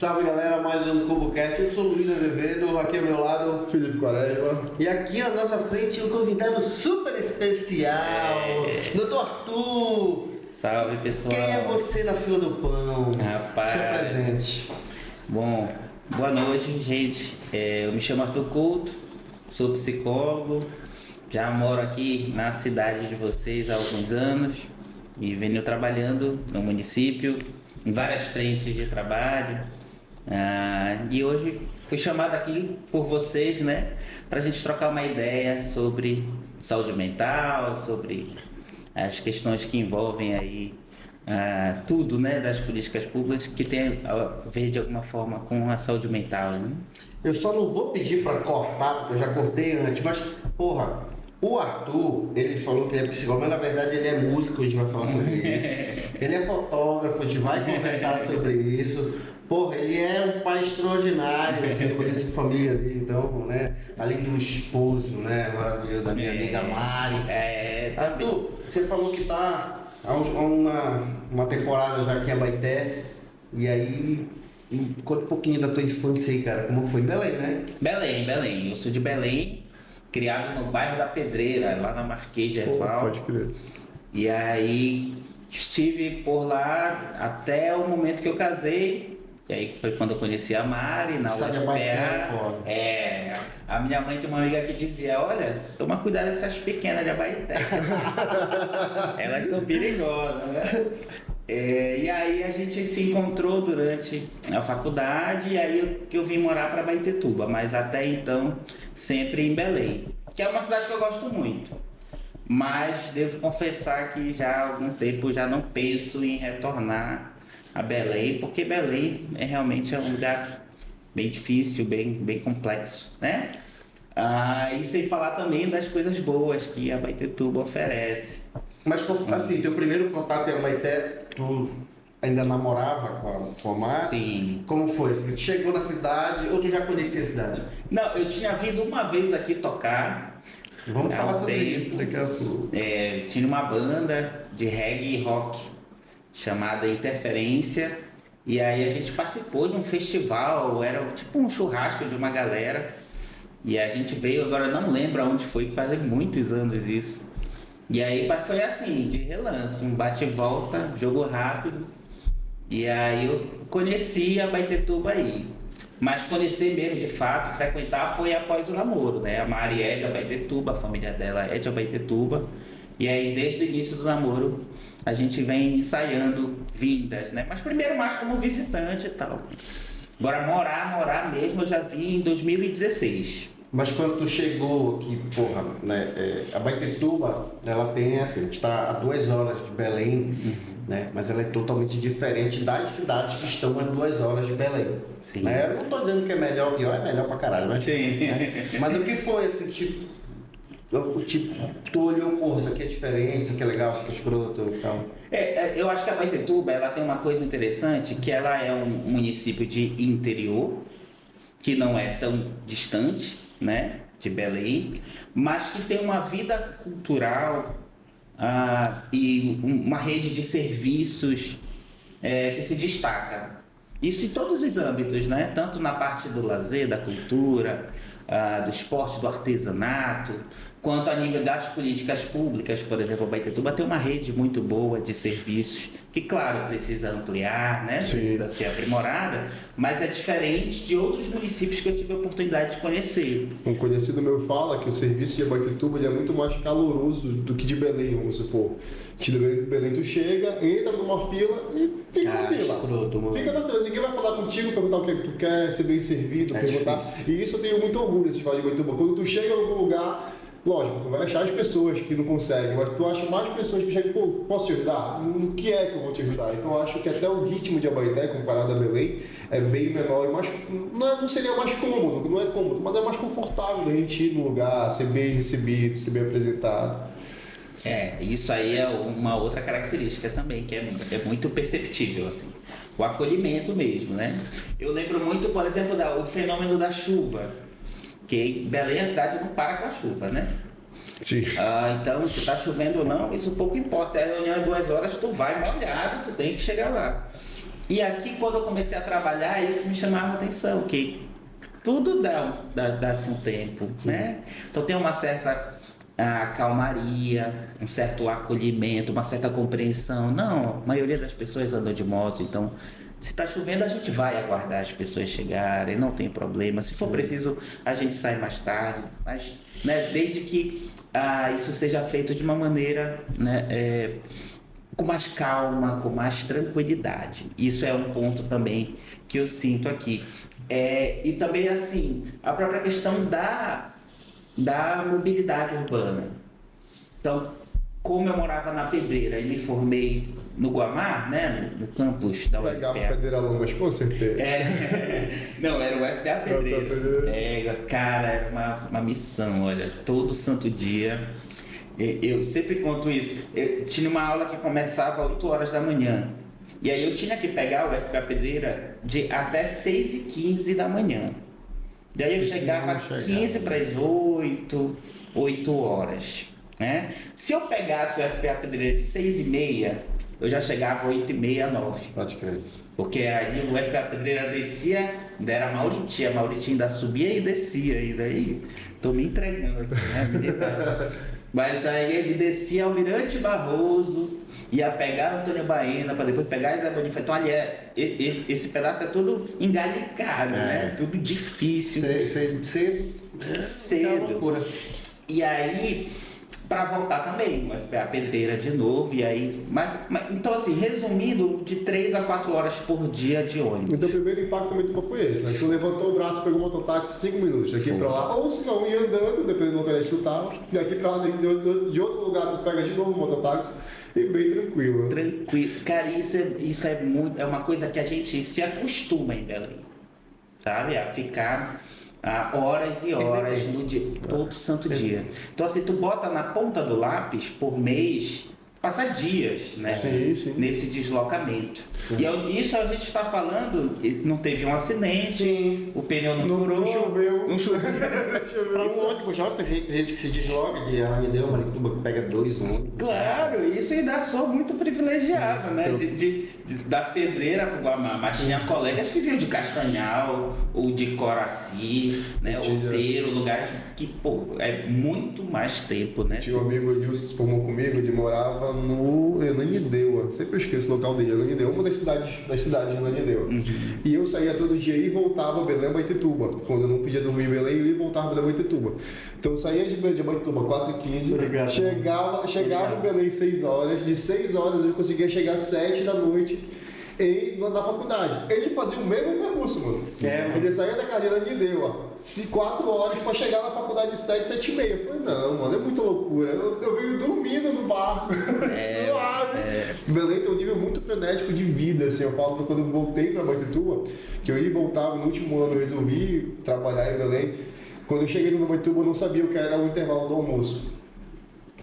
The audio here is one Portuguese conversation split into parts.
Salve galera, mais um CuboCast. Eu sou o Luiz Azevedo, aqui ao meu lado Felipe Quaresma. e aqui à nossa frente um convidado super especial, Dr. Arthur. Salve, pessoal. Quem é você na fila do pão? Rapaz. Se apresente. Bom, boa noite, gente. Eu me chamo Arthur Couto, sou psicólogo, já moro aqui na cidade de vocês há alguns anos e venho trabalhando no município, em várias frentes de trabalho. E hoje fui chamado aqui por vocês, né, para a gente trocar uma ideia sobre saúde mental, sobre as questões que envolvem aí tudo, né, das políticas públicas que tem a ver de alguma forma com a saúde mental, né? Eu só não vou pedir pra cortar, porque eu já cortei antes, mas, porra, o Arthur, ele falou que ele é psicólogo, mas na verdade ele é músico, a gente vai falar sobre isso. Ele é fotógrafo, a gente vai conversar sobre isso. Porra, ele é um pai extraordinário, assim, por essa família ali, então, né? Além do esposo, né? Maravilhoso, da minha amiga Mari. Arthur, você falou que tá há uma temporada já aqui em Abaeté, e aí, conta um pouquinho da tua infância aí, cara, como foi em Belém, né? Belém. Eu sou de Belém, criado no bairro da Pedreira, lá na Marquês de Herval. Pode crer. E aí estive por lá até o momento que eu casei. E aí foi quando eu conheci a Mari, na Sai de Abaeté é UFPA. foda. A minha mãe tem uma amiga que dizia, olha, toma cuidado com essas pequenas de Abaeté. Elas são perigosas, né? E aí a gente se encontrou durante a faculdade e aí que eu vim morar para Abaetetuba, mas até então sempre em Belém, que é uma cidade que eu gosto muito. Mas devo confessar que já há algum tempo já não penso em retornar a Belém, porque Belém realmente é um lugar bem difícil, bem complexo, né? E sem falar também das coisas boas que a Abaetetuba oferece. Mas, assim, teu primeiro contato em Abaeté, tu ainda namorava com a Mari? Sim. Como foi? Assim, tu chegou na cidade ou tu já conhecia a cidade? Não, eu tinha vindo uma vez aqui tocar. Vamos há falar um sobre tempo. isso daqui a pouco. Tinha uma banda de reggae e rock chamada Interferência. E aí a gente participou de um festival, era tipo um churrasco de uma galera. E a gente veio, agora não lembro aonde foi, faz muitos anos isso. E aí foi assim, de relance, um bate e volta, jogo rápido. E aí eu conheci a Abaetetuba aí. Mas conhecer mesmo, de fato, frequentar foi após o namoro, né? A Mari é de Abaetetuba, a família dela é de Abaetetuba. E aí desde o início do namoro a gente vem ensaiando vindas, né? Mas primeiro mais como visitante e tal. Agora morar mesmo eu já vim em 2016. Mas quando tu chegou aqui, porra, né, Abaetetuba, ela tem assim, a gente tá a 2 horas de Belém, né, mas ela é totalmente diferente das cidades que estão a 2 horas de Belém. Sim. Né? Eu não tô dizendo que é melhor ou pior, é melhor pra caralho, mas... Sim. Mas o que foi, assim, tu olhou, porra, isso aqui é diferente, isso aqui é legal, isso aqui é escroto e tal. Eu acho que a Abaetetuba, ela tem uma coisa interessante, que ela é um município de interior, que não é tão distante, né, de Belém, mas que tem uma vida cultural e uma rede de serviços que se destaca. Isso em todos os âmbitos, né? Tanto na parte do lazer, da cultura, do esporte, do artesanato, quanto a nível das políticas públicas. Por exemplo, a Abaetetuba tem uma rede muito boa de serviços, que claro, precisa ampliar, né? Precisa ser aprimorada, mas é diferente de outros municípios que eu tive a oportunidade de conhecer. Um conhecido meu fala que o serviço de Abaetetuba ele é muito mais caloroso do que de Belém, vamos supor. De Belém tu chega, entra numa fila e fica na fila. Escroto, mano. Fica na fila, ninguém vai falar contigo, perguntar o que é que tu quer, ser bem servido, perguntar. difícil. E isso eu tenho muito orgulho de falar de Abaetetuba. Quando tu chega em algum lugar, lógico, tu vai achar as pessoas que não conseguem, mas tu acha mais pessoas que chegam, pô, posso te ajudar? No que é que eu vou te ajudar? Então eu acho que até o ritmo de Abaeté, comparado a Belém, é bem menor e mais, não seria mais cômodo, não é cômodo, mas é mais confortável da gente ir no lugar, ser bem recebido, ser bem apresentado. Isso aí é uma outra característica também, que é muito perceptível, assim. O acolhimento mesmo, né? Eu lembro muito, por exemplo, o fenômeno da chuva, que Belém, a cidade não para com a chuva, né? Sim. Então, se tá chovendo ou não, isso pouco importa. Se a reunião é 2 horas, tu vai molhado, tu tem que chegar lá. E aqui, quando eu comecei a trabalhar, isso me chamava a atenção, que tudo dá-se um tempo, né? Então tem uma certa calmaria, um certo acolhimento, uma certa compreensão. Não, a maioria das pessoas andam de moto, então se está chovendo a gente vai aguardar as pessoas chegarem, não tem problema. Se for preciso a gente sai mais tarde, mas né, desde que isso seja feito de uma maneira, né, com mais calma, com mais tranquilidade. Isso é um ponto também que eu sinto aqui. E também, assim, a própria questão da mobilidade urbana. Então, como eu morava na Pedreira e me formei no Guamá, né, no campus da Você pegava UFPA. Pedreira Longas, com certeza. Não, era o UFPA Pedreira. Cara, era uma missão, olha, todo santo dia. Eu sempre conto isso. Eu tinha uma aula que começava às 8 horas da manhã. E aí eu tinha que pegar o UFPA Pedreira de até 6h15 da manhã. Daí eu chegava 15 para as 8 horas. Né? Se eu pegasse o UFPA Pedreira de 6h30, eu já chegava 8h30, 9. Pode crer. Porque aí o UFPA Pedreira descia, ainda era Mauriti, a Mauriti ainda subia e descia. E daí, tô me entregando aqui, né? Mas aí ele descia Almirante Barroso, ia pegar Antônio Baena, para depois pegar Isabel Bonifácio. Então ali esse pedaço é tudo engalicado, né? Tudo difícil. Cedo. E aí, para voltar também, o FPA Pedreira de novo, e aí... então assim, resumindo, de 3 a 4 horas por dia de ônibus. Então o primeiro impacto também foi esse, né? Tu levantou o braço, pegou o mototáxi 5 minutos, daqui pra lá, ou se não, ia andando, dependendo do lugar que tu tava, daqui pra lá, de outro lugar tu pega de novo o mototáxi, e bem tranquilo. Né? Tranquilo. Cara, isso é muito... É uma coisa que a gente se acostuma em Belém, sabe? A ficar... horas e horas no dia, todo santo dia. Então assim, tu bota na ponta do lápis por mês, passa dias, né? Sim, sim. Nesse deslocamento. Sim. E isso a gente está falando, não teve um acidente, Sim. o pneu não furou, Não choveu. não choveu. Pra um ônibus já, tem gente que se desloca de Ananindeua, Marituba, que pega 2 ônibus. Claro, isso ainda sou muito privilegiado, né? Da Pedreira para o Guamá, mas tinha colegas que vinham de Castanhal ou de Coraci, né? Outeiro, lugares que, pô, é muito mais tempo, né? Tinha um amigo Nilson que se formou comigo, ele morava no Ananindeua, sempre esqueço o local dele, Ananindeua, uma das cidades de Ananindeua. E eu saía todo dia e voltava a Belém, Baitetuba. Quando eu não podia dormir em Belém, eu ia e voltava a Belém, Baitetuba. Então eu saía de Baitetuba 4h15, chegava em Belém 6 horas, de 6 horas eu conseguia chegar às 7 da noite na faculdade. Ele fazia o mesmo percurso, mano. Ele saía da casa de Ananindeua, 4 horas pra chegar na faculdade de 7, 7h30. Eu falei, não, mano, é muita loucura. Eu venho dormindo no barco, suave. Belém tem um nível muito frenético de vida, assim. Eu falo quando eu voltei pra Baitetuba, que eu ia e voltava no último ano, eu resolvi trabalhar em Belém. Quando eu cheguei no Baitetuba, eu não sabia o que era o intervalo do almoço.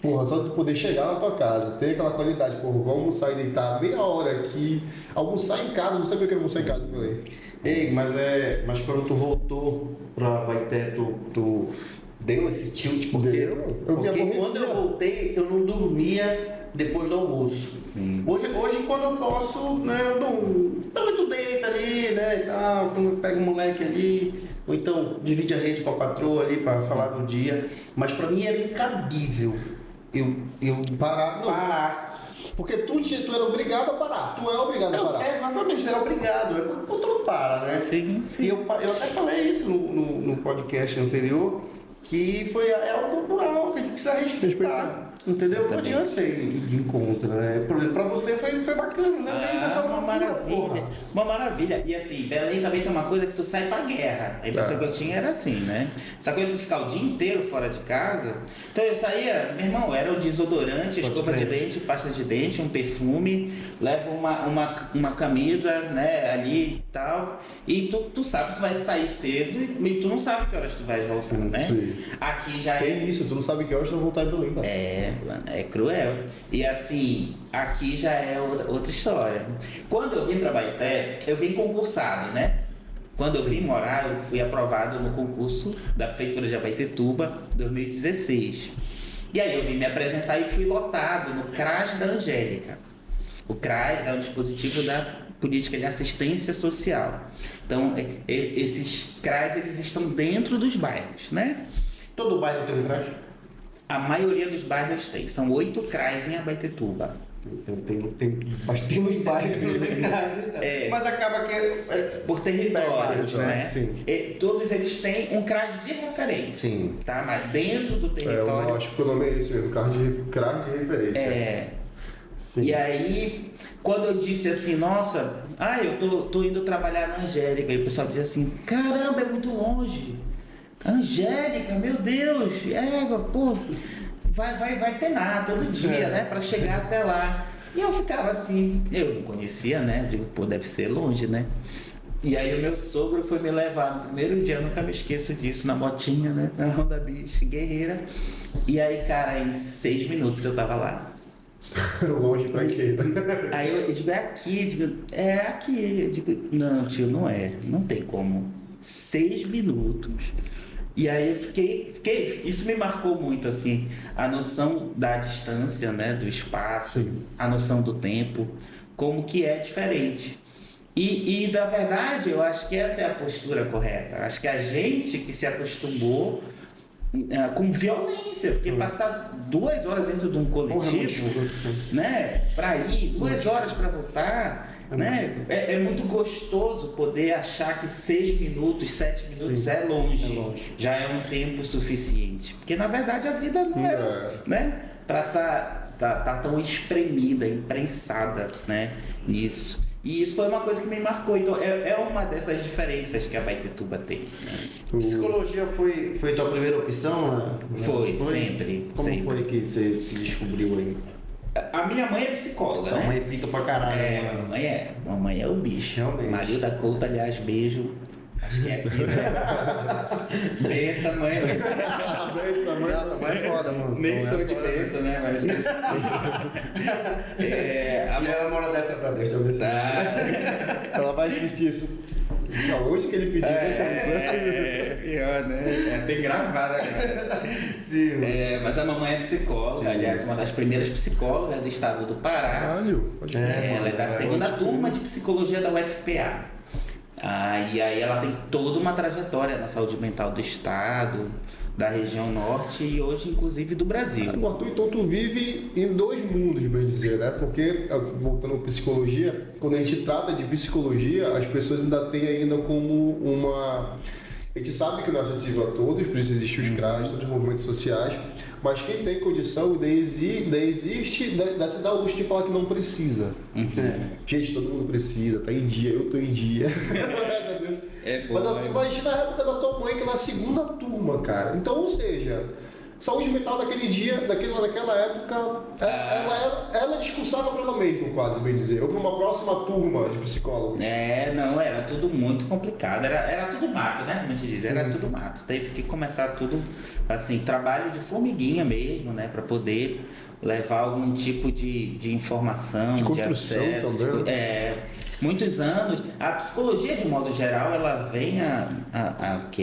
Porra, só tu poder chegar na tua casa, ter aquela qualidade, porra, vamos almoçar e deitar meia hora aqui, almoçar em casa, não sabia o que era almoçar em casa, Belém. Ei, mas quando tu voltou pra Baité, tu deu esse tilt, porque quando eu voltei, eu não dormia depois do almoço. Sim. Hoje quando eu posso, né, eu dou então tu deita ali, né, e tal, quando eu pego o moleque ali, ou então divide a rede com a patroa ali pra falar do dia, mas pra mim era incabível eu parar. Porque tu era obrigado a parar. Tu é obrigado a parar. Exatamente, tu é obrigado. Porque tu não para, né? Sim. E eu até falei isso no podcast anterior, que é algo cultural, que a gente precisa respeitar. Entendeu? Não Exatamente. adianta você ir de encontro, né? Pra você foi bacana, né? Uma maravilha. Uma maravilha. E assim, Belém também tem uma coisa que tu sai pra guerra. A impressão que eu tinha era assim, né? Essa coisa de tu ficar o dia inteiro fora de casa. Então eu saía, meu irmão, era o desodorante, escova de dente, pasta de dente, um perfume, leva uma camisa, né, ali e tal. E tu sabe que tu vai sair cedo e tu não sabe que horas tu vai voltar, né? Sim. Aqui já Tem isso, tu não sabe que horas tu vai voltar em Belém, cara. É cruel. E assim, aqui já é outra história. Quando eu vim para Baité, eu vim concursado, né? Quando eu vim morar, eu fui aprovado no concurso da Prefeitura de Abaetetuba 2016. E aí eu vim me apresentar e fui lotado no CRAS da Angélica. O CRAS é um dispositivo política de assistência social. Então, esses CRAs, eles estão dentro dos bairros, né? Todo bairro tem um CRAS? A maioria dos bairros tem. São 8 CRAs em Abaetetuba. Então mas tem uns bairros que não tem CRAS, então. Mas acaba que por territórios, né? Sim. Todos eles têm um CRAS de referência. Sim. Tá? Mas dentro do território. Eu acho que o nome é esse mesmo, CRAS de referência. Sim. E aí, quando eu disse assim, nossa, eu tô indo trabalhar na Angélica, e o pessoal dizia assim, caramba, é muito longe. Angélica, meu Deus, pô, vai penar todo dia, né, pra chegar até lá. E eu ficava assim, eu não conhecia, né, digo, pô, deve ser longe, né. E aí o meu sogro foi me levar no primeiro dia, eu nunca me esqueço disso, na motinha, né, na Honda Bis, guerreira. E aí, cara, em 6 minutos eu tava lá. Longe pra quê? Aí eu digo, é aqui. Eu digo, não, tio, não é. Não tem como. 6 minutos. E aí eu fiquei. Isso me marcou muito, assim, a noção da distância, né? Do espaço, Sim. a noção do tempo, como que é diferente. E na verdade, eu acho que essa é a postura correta. Acho que a gente que se acostumou com violência, porque passar 2 horas dentro de um coletivo, né, para ir 2 horas para voltar, né, é muito gostoso poder achar que 6 minutos, 7 minutos é longe, já é um tempo suficiente, porque na verdade a vida não é, né, para tá tão espremida, imprensada, né, nisso. E isso foi uma coisa que me marcou. Então, é uma dessas diferenças que a Abaetetuba tem. Né? Psicologia foi tua primeira opção? Né? Foi, sempre. Como sempre. foi que você se descobriu aí? A minha mãe é psicóloga, Tua né? mãe pica pra caralho. Mamãe é o bicho. Realmente. Marilda Couto, aliás, beijo. Acho que é aqui, né? Benção, mãe. Benção, mãe. Vai foda, mano. Nem sou de benção, né? Mas... E ela mora dessa pra deixa eu ver se... Ela vai assistir isso. Onde que ele pediu? Pior, né? É até gravada, né? Sim, mano. Mas a mamãe é psicóloga, aliás, uma das primeiras psicólogas do estado do Pará. Caralho. Ela é da segunda turma de psicologia da UFPA. E aí ela tem toda uma trajetória na saúde mental do estado, da região norte e hoje inclusive do Brasil. Arthur, então tu vive em 2 mundos, bem dizer, né? Porque, voltando à psicologia, quando a gente trata de psicologia, as pessoas ainda têm ainda como uma... A gente sabe que não é acessível a todos, por isso existem os CRAs, todos os movimentos sociais, mas quem tem condição, daí se dá o luxo de falar que não precisa. Gente, todo mundo precisa, tá em dia, eu tô em dia. Mas tu imagina a época da tua mãe, que é na segunda turma, cara. Então, ou seja, saúde mental daquele dia, daquela época, ela é discursável para ela mesma, quase, bem dizer. Ou para uma próxima turma de psicólogos. Não, era tudo muito complicado. Era tudo mato, né? Como a gente diz, era tudo mato. Teve que começar tudo, assim, trabalho de formiguinha mesmo, né? Para poder levar algum tipo de informação, de acesso. Também. Muitos anos. A psicologia, de modo geral, ela vem há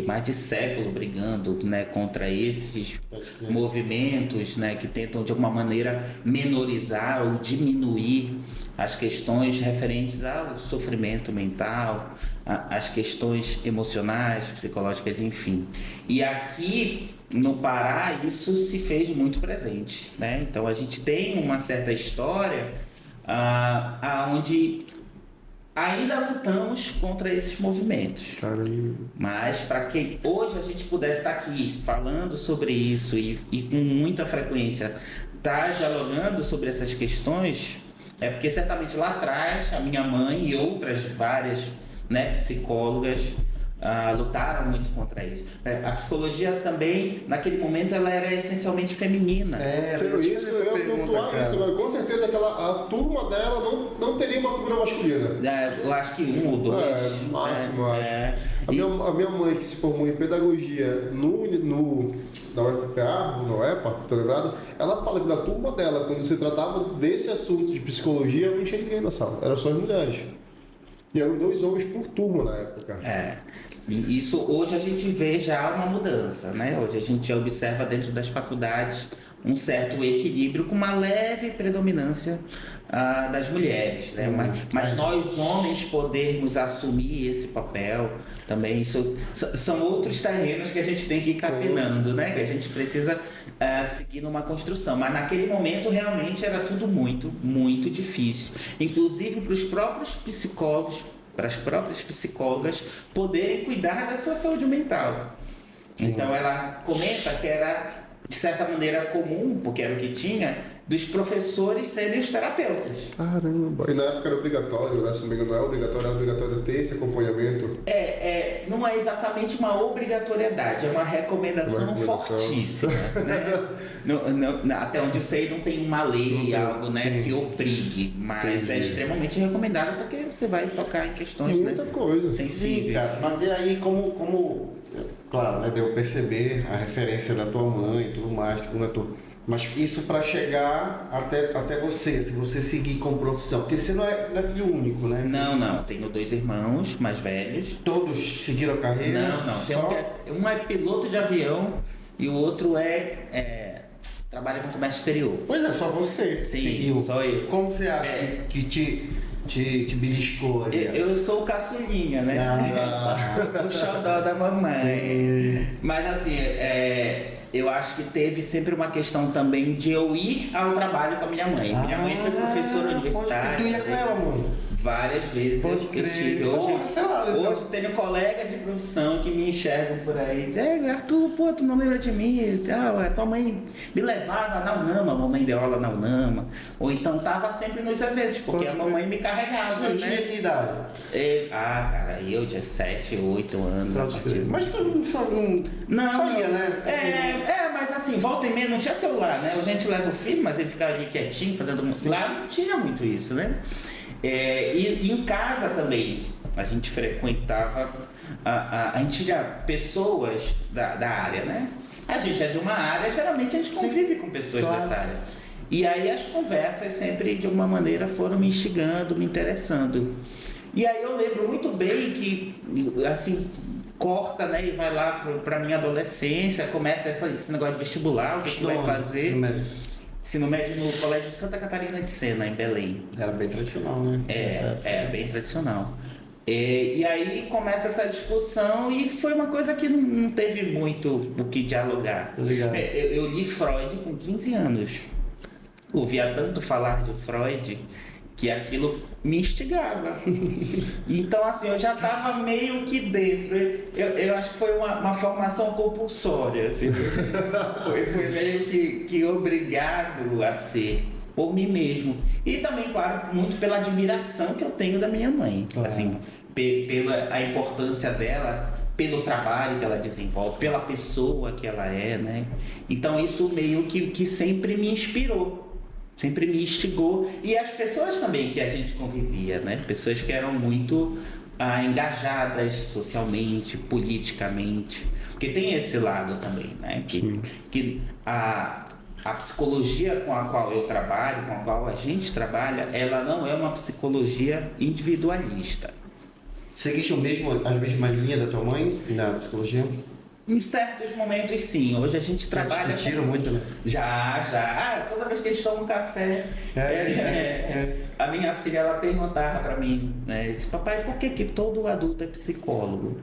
mais de século brigando, né, contra esses movimentos, né, que tentam de alguma maneira menorizar ou diminuir as questões referentes ao sofrimento mental, as questões emocionais, psicológicas, enfim. E aqui no Pará isso se fez muito presente, né? Então a gente tem uma certa história onde ainda lutamos contra esses movimentos. Caramba. Mas para que hoje a gente pudesse estar aqui falando sobre isso e com muita frequência dialogando sobre essas questões, é porque certamente lá atrás a minha mãe e outras várias, né, psicólogas lutaram muito contra isso. A psicologia também, naquele momento, ela era essencialmente feminina. Isso que eu ia pontuar isso, agora. Com certeza a turma dela não teria uma figura masculina. Eu acho que 1 ou 2. Máximo, acho. A minha mãe, que se formou em pedagogia na UFPA, na UEPA, tá lembrado? Ela fala que da turma dela, quando se tratava desse assunto de psicologia, não tinha ninguém na sala, eram só as mulheres. E eram 2 homens por turma na época. E isso hoje a gente vê já uma mudança, né? Hoje a gente observa dentro das faculdades um certo equilíbrio com uma leve predominância das mulheres, né? Mas nós homens podermos assumir esse papel também, isso são outros terrenos que a gente tem que ir capinando, né? Que a gente precisa seguir numa construção. Mas naquele momento realmente era tudo muito, muito difícil. Inclusive para os próprios psicólogos, para as próprias psicólogas poderem cuidar da sua saúde mental. Então ela comenta que era de certa maneira comum, porque era o que tinha, dos professores serem os terapeutas. Caramba! E na época era obrigatório, né? Se não me engano, não é obrigatório ter esse acompanhamento? Não é exatamente uma obrigatoriedade, é uma recomendação fortíssima. Né? Até onde eu sei, não tem uma lei, algo, né, que obrigue, mas é extremamente recomendado porque você vai tocar em questões, muita coisa sensíveis. Sim, cara. Mas e aí, como claro, né, deu perceber a referência da tua mãe e tudo mais, segundo a tua. Mas isso para chegar até você, se você seguir com profissão. Porque você não é filho único, né? Não. Tenho 2 irmãos mais velhos. Todos seguiram a carreira? Não. Um é piloto de avião e o outro trabalha com comércio exterior. Pois é, só você Sim, seguiu. só eu. Como você acha que te beliscou aí? Eu sou o caçulinha, né? O xodó da mamãe. Sim. Mas assim, eu acho que teve sempre uma questão também de eu ir ao trabalho com a minha mãe. Minha mãe foi professora universitária. Tu ia com ela, mano? Várias vezes Pode eu crer. tive. Hoje eu tenho colegas de profissão que me enxergam por aí. Dizem, Arthur, pô, tu não lembra de mim? Tua mãe me levava na UNAMA, a mamãe deu aula na UNAMA. Ou então tava sempre nos eventos, porque a mamãe me carregava. Você tinha que idade? Cara, eu tinha 7, 8 anos. Mas tu não só ia, né? Mas assim, volta e meia não tinha celular, né? A gente leva o filho, mas ele ficava ali quietinho, fazendo... Lá não tinha muito isso, né? E em casa também, a gente frequentava... A gente tinha pessoas da área, né? A gente é de uma área, geralmente a gente convive com pessoas dessa área. E aí as conversas sempre, de alguma maneira, foram me instigando, me interessando. E aí eu lembro muito bem que, assim... corta, né, e vai lá pra minha adolescência, começa esse negócio de vestibular, o que tu vai fazer. Ensino médio no Colégio de Santa Catarina de Sena, em Belém. Era bem tradicional, né? Bem tradicional. E aí começa essa discussão e foi uma coisa que não teve muito o que dialogar. Eu li Freud com 15 anos. Ouvia tanto falar de Freud que aquilo me instigava. Então, assim, eu já estava meio que dentro. Eu acho que foi uma formação compulsória. Assim. Foi meio que obrigado a ser por mim mesmo. E também, claro, muito pela admiração que eu tenho da minha mãe. Assim, pela a importância dela, pelo trabalho que ela desenvolve, pela pessoa que ela é, né? Então, isso meio que sempre me inspirou. Sempre me instigou. E as pessoas também que a gente convivia, né? Pessoas que eram muito engajadas socialmente, politicamente. Porque tem esse lado também, né? Que a psicologia com a qual eu trabalho, com a qual a gente trabalha, ela não é uma psicologia individualista. Seguiste as mesmas linhas da tua mãe na psicologia? Em certos momentos, sim. Hoje a gente trabalha... Já discutiram muito, né? Já. Toda vez que a gente toma um café... A minha filha, ela perguntava pra mim, né? Disse, papai, por que todo adulto é psicólogo?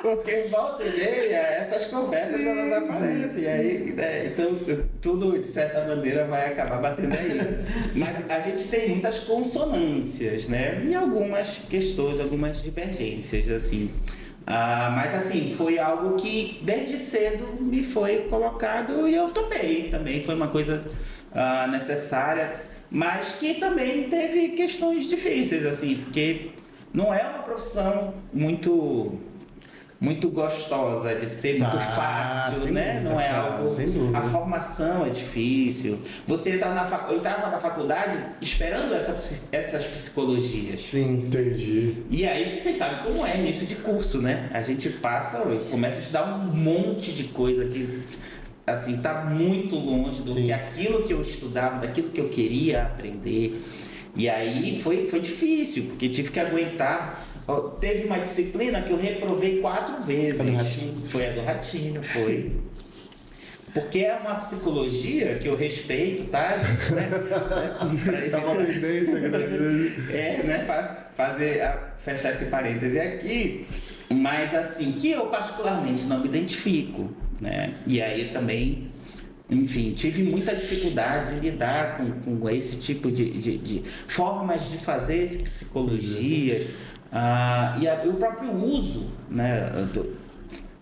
Porque volta e meia, essas conversas elas aparecem. E aí, né? Então, tudo de certa maneira vai acabar batendo aí. Mas a gente tem muitas consonâncias, né? E algumas questões, algumas divergências, assim. Mas assim, foi algo que desde cedo me foi colocado e eu topei. Também foi uma coisa necessária, mas que também teve questões difíceis, assim, porque não é uma profissão muito gostosa de ser, muito fácil, né? Dúvida, não é claro, algo... sem dúvida. A formação é difícil. Você eu entrava na faculdade esperando essas psicologias. Sim, entendi. E aí, vocês sabem como é início de curso, né? A gente começa a estudar um monte de coisa que, assim, tá muito longe do que aquilo que eu estudava, daquilo que eu queria aprender. E aí foi difícil, porque tive que aguentar. Ó, teve uma disciplina que eu reprovei 4 vezes. Foi do Ratinho? Foi a do Ratinho, foi. Porque é uma psicologia que eu respeito, tá, gente? Né? É uma tendência grande. Né? Fechar esse parêntese aqui. Mas assim, que eu particularmente não me identifico, né? E aí também, enfim, tive muita dificuldade em lidar com esse tipo de formas de fazer psicologia. E o próprio uso, né,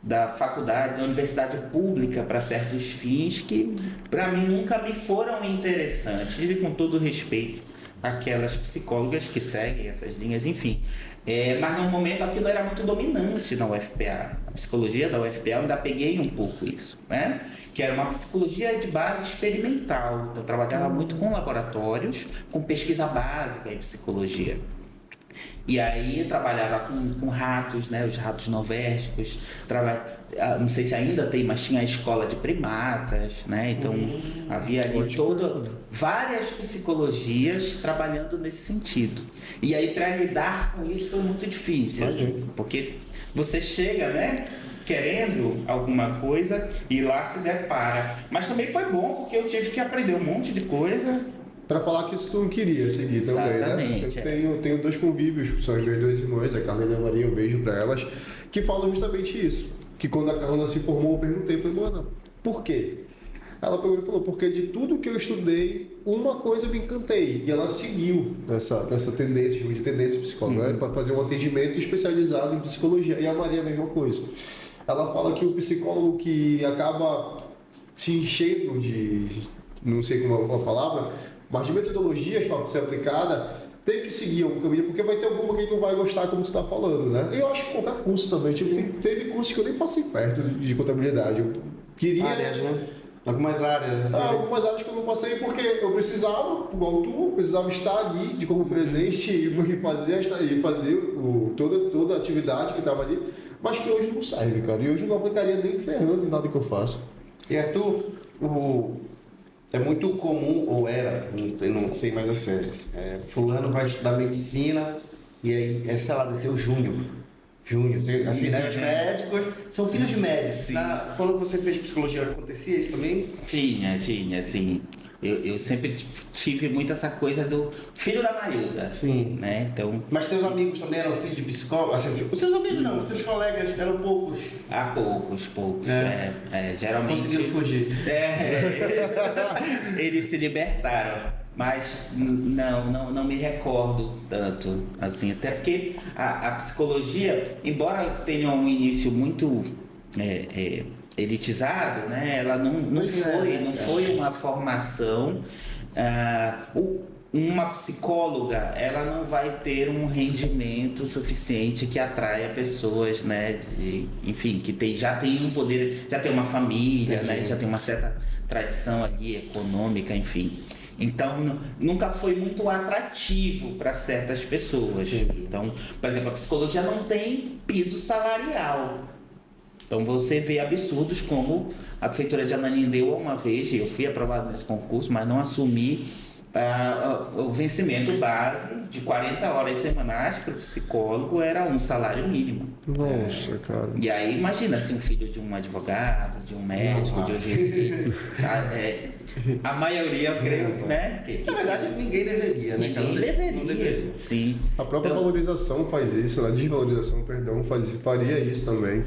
da faculdade, da universidade pública para certos fins que para mim nunca me foram interessantes, e com todo respeito àquelas psicólogas que seguem essas linhas, enfim. Mas no momento aquilo era muito dominante na UFPA. A psicologia da UFPA eu ainda peguei um pouco isso, né? Que era uma psicologia de base experimental. Então eu trabalhava muito com laboratórios, com pesquisa básica em psicologia. E aí eu trabalhava com ratos, né, os ratos novésticos, não sei se ainda tem, mas tinha a escola de primatas, né, então havia ali várias psicologias trabalhando nesse sentido. E aí para lidar com isso foi muito difícil, assim, porque você chega, né, querendo alguma coisa e lá se depara. Mas também foi bom, porque eu tive que aprender um monte de coisa. Pra falar que isso tu queria seguir também, né? Eu tenho 2 convívios, que são as minhas 2 irmãs, a Carla e a Maria, um beijo pra elas, que falam justamente isso. Que quando a Carla se formou, eu perguntei, falei, Luana, por quê? Ela pegou e falou, porque de tudo que eu estudei, uma coisa me encantei. E ela seguiu nessa tendência, de tendência psicológica, para fazer um atendimento especializado em psicologia. E a Maria a mesma coisa. Ela fala que o psicólogo que acaba se enchendo de, não sei como é uma palavra, mas de metodologias para ser aplicada, tem que seguir algum caminho, porque vai ter alguma que não vai gostar, como tu está falando, né? Eu acho que qualquer curso também. Tipo, teve cursos que eu nem passei perto de contabilidade. Eu queria... Áreas, né? Algumas áreas, assim. Algumas áreas que eu não passei porque eu precisava, igual tu, precisava estar ali de como presente e fazer toda a atividade que estava ali, mas que hoje não serve, cara. E hoje eu não aplicaria nem ferrando em nada que eu faço. E Arthur, é muito comum, ou era, eu não sei mais a sério, fulano vai estudar medicina e aí, sei lá, desceu Júnior, assim, né, os médicos são filhos de médicos. Quando você fez psicologia, acontecia isso também? Tinha, sim. Eu sempre tive muito essa coisa do filho da Marilda. Sim. Né? Então... Mas teus amigos também eram filhos de psicólogo? Assim, os seus amigos não, os teus colegas eram poucos? Poucos. Geralmente... Conseguiram fugir. Eles se libertaram. Mas não me recordo tanto, assim, até porque a psicologia, embora tenha um início muito elitizado, né, ela não foi uma formação. Uma psicóloga, ela não vai ter um rendimento suficiente que atraia pessoas, né, enfim, que já tem um poder, já tem uma família, né, já tem uma certa tradição ali econômica, enfim. Então, nunca foi muito atrativo para certas pessoas. Então, por exemplo, a psicologia não tem piso salarial. Então, você vê absurdos como a prefeitura de Ananindeua uma vez, eu fui aprovado nesse concurso, mas não assumi o vencimento base de 40 horas semanais para o psicólogo era um salário mínimo. Nossa, cara. E aí, imagina se um filho de um advogado, de um médico, de um juiz, sabe? A maioria, eu creio, né? Na verdade, ninguém deveria, né? Ninguém deveria. Sim. A própria valorização faz isso, a desvalorização, perdão, faria isso também.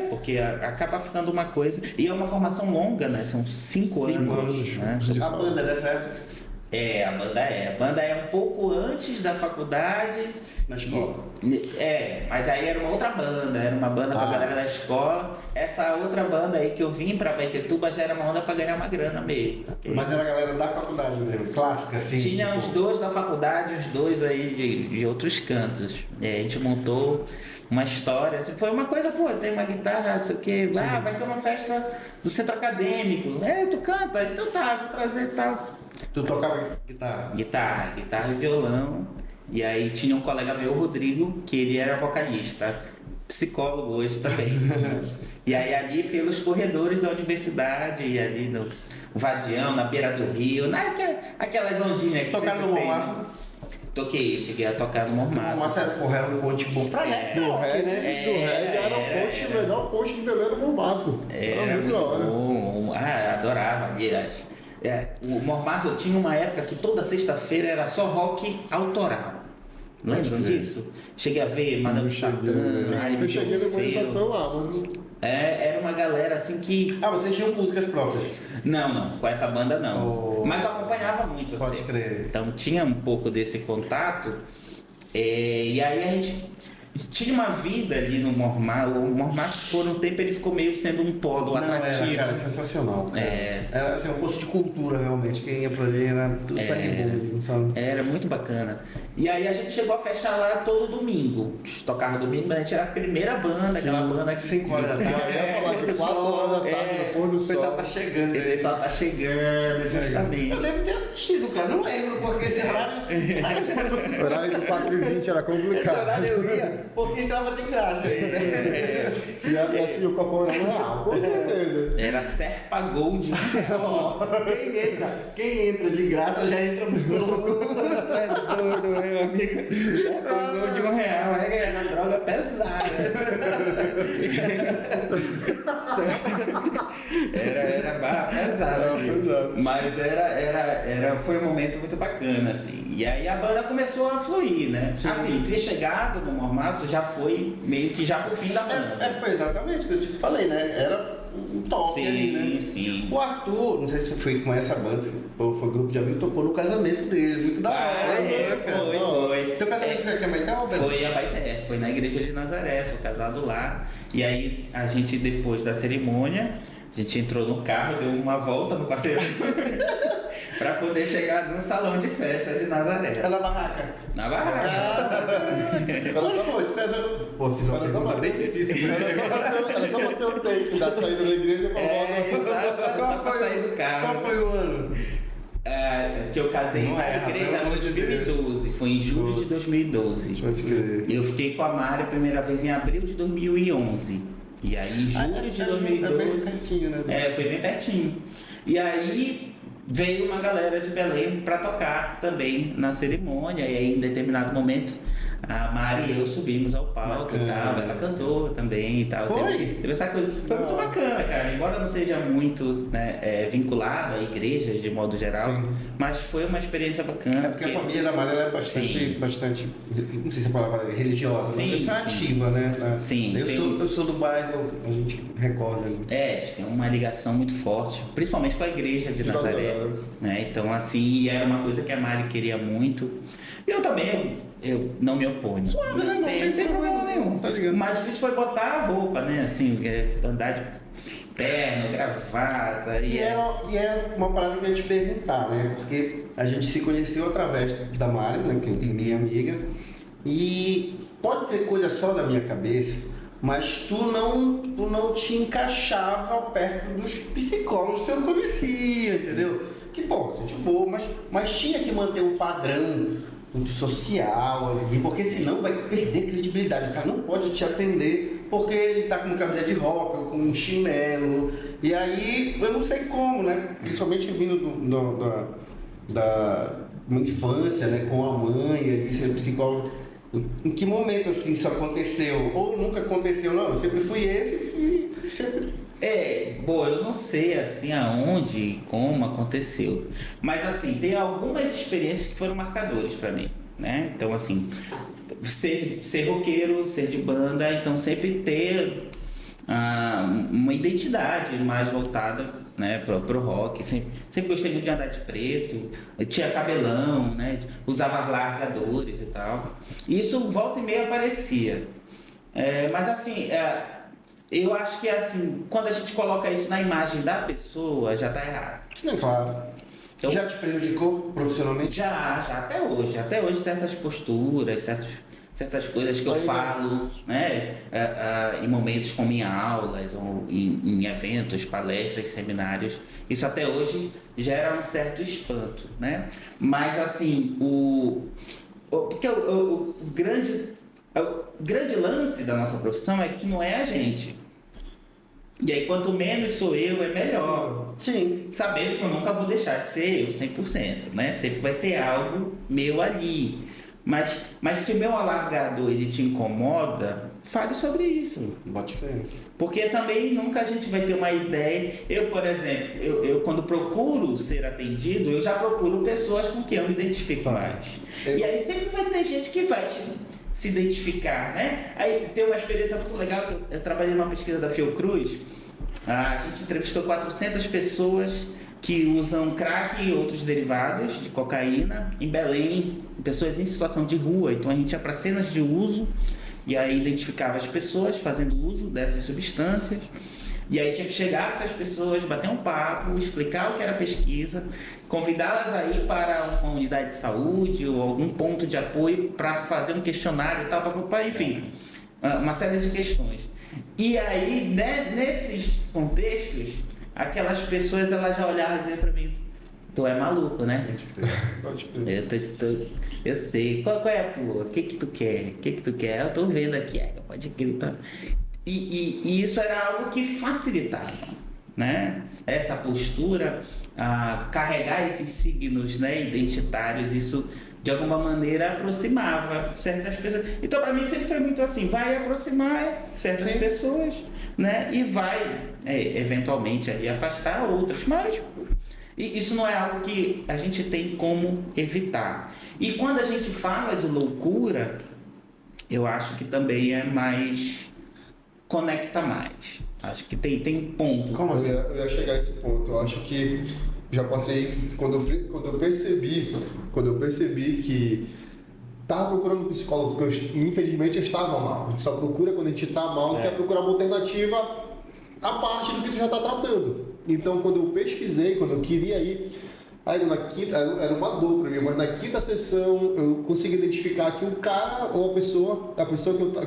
Porque acaba ficando uma coisa... E é uma formação longa, né? São 5 anos. Né? A banda dessa época? A banda é um pouco antes da faculdade. Na escola? Mas aí era uma outra banda, era uma banda pra galera da escola. Essa outra banda aí que eu vim pra Baetetuba já era uma onda pra ganhar uma grana mesmo. Mas era a galera da faculdade mesmo, clássica, assim? Tinha os 2 da faculdade, os 2 aí de outros cantos. A gente montou uma história, assim, foi uma coisa, tem uma guitarra, não sei o que, vai ter uma festa do centro acadêmico. Tu canta? Então tá, vou trazer e tal. Tu tocava guitarra? Guitarra e violão. E aí tinha um colega meu, Rodrigo, que ele era vocalista. psicólogo hoje também. E aí ali pelos corredores da universidade, e ali no Vadião, na beira do rio, aquelas ondinhas que Tocaram no sempre tem. Mormaço? Toquei, cheguei a tocar no Mormaço. Mormaço era um ponte bom pra Do reggae, do reggae era o melhor ponte de Belém do Mormaço. Era muito da hora. bom. Adorava, aliás. O Mormaço tinha uma época que toda sexta-feira era só rock autoral. Lembram disso? Cheguei a ver Madame Satã, Eu cheguei no Satã lá, mano. Era uma galera assim que... Ah, vocês tinham músicas próprias? Não, com essa banda não. Oh. Mas eu acompanhava muito, Pode assim. crer. Então tinha um pouco desse contato. E aí a gente tinha uma vida ali no Mormaço. O Mormaço, por um tempo, ele ficou meio sendo um polo atrativo. Era, cara, sensacional. Cara. Era assim, um curso de cultura, realmente. Quem ia pra ali era tudo sangue bom mesmo, sabe? Era muito bacana. E aí a gente chegou a fechar lá todo domingo. Tocava domingo, mas a gente era a primeira banda, aquela banda que... 5 horas da tarde. Eu ia falar de 4 horas da tarde, no pôr do O sol. pessoal tá chegando. O pessoal tá chegando, justamente. Eu devo ter assistido, cara. Não lembro, porque esse horário... O horário do 4h20 era Esse complicado. horário eu ia, porque entrava de graça. E assim, o copão era real, com certeza. Era Serpa Gold. Quem entra de graça já entra muito louco. É doido, meu amigo. Serpa Gold de R$1, vai ganhar na droga pesada. Era barra pesada, amigo. Mas foi um momento muito bacana, assim. E aí a banda começou a fluir, né? Assim, ter chegado no Mormaço já foi meio que já pro fim da banda. Foi exatamente o que eu te falei, né? Era um toque ali, né? Sim. O Arthur, não sei se foi com essa banda, ou foi um grupo de amigos, tocou no casamento dele, muito da hora. Foi. Teu casamento foi aqui em Abaeté ou Belém? Foi em Abaeté, foi na igreja de Nazaré, fui casado lá. E aí a gente, depois da cerimônia, a gente entrou no carro, deu uma volta no quarteirão pra poder chegar no salão de festa de Nazaré. Na barraca. Na barraca. Quando foi? Tu casou? Pô, fiz uma pergunta bem difícil. Era só bater o tempo da saída da igreja pra volta. Só pra sair do carro. Qual foi o ano? Que eu casei Não na erra, igreja pelo em amor de 2012, foi em julho de 2012. Pode crer. Eu fiquei com a Mari a primeira vez em abril de 2011. E aí em julho de 2012. É bem pertinho, né? Foi bem pertinho. E aí veio uma galera de Belém para tocar também na cerimônia. E aí em determinado momento a Mari e eu subimos ao palco e tal. Ela cantou também e tal. Foi? Teve essa coisa. Foi muito bacana, cara. Embora não seja muito vinculado a igrejas de modo geral, Sim. mas foi uma experiência bacana. É porque a família da Maria ela é bastante, não sei se a palavra é religiosa, Sim, mas é sim. ativa, né? Sim, Eu sou do bairro, a gente recorda. Né? Eles têm uma ligação muito forte, principalmente com a igreja de Nazaré. Nazaré. Né? Então, assim, era uma coisa que a Mari queria muito. E eu também, eu não me oponho. Suave, né? Não tem problema nenhum. Tá ligado? O mais difícil foi botar a roupa, né? Assim, andar de terno, gravata. E é uma parada que eu ia te perguntar, né? Porque a gente se conheceu através da Mari, né? Que é minha amiga. E pode ser coisa só da minha cabeça, mas tu não te encaixava perto dos psicólogos que eu conhecia, entendeu? Que, pô, gente boa, mas tinha que manter um padrão muito social ali, porque senão vai perder credibilidade. O cara não pode te atender porque ele tá com camisa de rock, com um chinelo. E aí, eu não sei como, né? Principalmente vindo da uma infância, né? Com a mãe, ali, sendo psicólogo. Em que momento, assim, isso aconteceu? Ou nunca aconteceu? Não, eu sempre fui esse e sempre... Eu não sei assim aonde e como aconteceu, mas assim, tem algumas experiências que foram marcadores para mim, né? Então assim, ser roqueiro, ser de banda, então sempre ter uma identidade mais voltada, né, pro rock. Sempre gostei muito de andar de preto, eu tinha cabelão, né, usava largadores e tal. E isso volta e meia aparecia. Mas assim, eu acho que assim, quando a gente coloca isso na imagem da pessoa, já tá errado. Sim, claro. Então, já te prejudicou profissionalmente? Já, até hoje. Até hoje certas posturas, certas coisas que eu falo, né, em momentos como em aulas, ou em eventos, palestras, seminários, isso até hoje gera um certo espanto, né? Mas assim, porque o grande O grande lance da nossa profissão é que não é a gente. E aí, quanto menos sou eu, é melhor. Sim. Sabendo que eu nunca vou deixar de ser eu 100%, né? Sempre vai ter algo meu ali. Mas se o meu alargador ele te incomoda, fale sobre isso. Bote fé. Porque também nunca a gente vai ter uma ideia. Eu, por exemplo, eu quando procuro ser atendido, eu já procuro pessoas com quem eu me identifico mais. E aí sempre vai ter gente que vai se identificar, né? Aí tem uma experiência muito legal, que eu trabalhei numa pesquisa da Fiocruz, a gente entrevistou 400 pessoas que usam crack e outros derivados de cocaína em Belém, pessoas em situação de rua. Então a gente ia para cenas de uso e aí identificava as pessoas fazendo uso dessas substâncias. E aí tinha que chegar com essas pessoas, bater um papo, explicar o que era a pesquisa, convidá-las a ir para uma unidade de saúde ou algum ponto de apoio para fazer um questionário e tal, enfim, uma série de questões. E aí, né, nesses contextos, aquelas pessoas elas já olhavam e diziam para mim: tu é maluco, né? Pode crer. Eu sei. Qual é a tua? O que tu quer? Eu tô vendo aqui. Pode gritar. E isso era algo que facilitava, né? Essa postura, carregar esses signos, né, identitários, isso de alguma maneira aproximava certas pessoas. Então, para mim sempre foi muito assim: vai aproximar certas pessoas, né? E vai eventualmente ali afastar outras, mas isso não é algo que a gente tem como evitar. E quando a gente fala de loucura, eu acho que também é mais, conecta mais. Acho que tem um ponto. Como assim? Eu ia chegar a esse ponto. Eu acho que já passei, quando eu percebi que estava procurando um psicólogo, porque infelizmente eu estava mal. A gente só procura quando a gente está mal, quer procurar uma alternativa à parte do que tu já está tratando. Então, quando eu pesquisei, quando eu queria ir, aí na quinta, era uma dor para mim, mas na quinta sessão eu consegui identificar que o cara ou a pessoa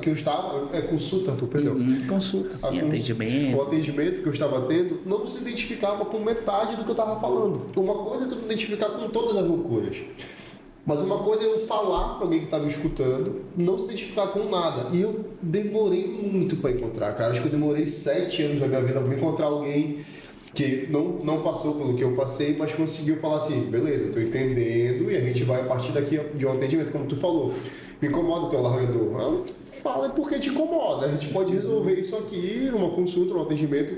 que eu estava, consulta, perdão. Consulta, sim, atendimento. O atendimento que eu estava tendo não se identificava com metade do que eu estava falando. Uma coisa é tu identificar com todas as loucuras. Mas uma coisa é eu falar para alguém que está me escutando, não se identificar com nada. E eu demorei muito para encontrar, cara. Acho que eu demorei 7 anos da minha vida para encontrar alguém que não passou pelo que eu passei, mas conseguiu falar assim: beleza, estou entendendo, e a gente vai a partir daqui de um atendimento, como tu falou. Me incomoda o teu largador. Fala porque te incomoda. A gente pode resolver isso aqui numa consulta, num atendimento.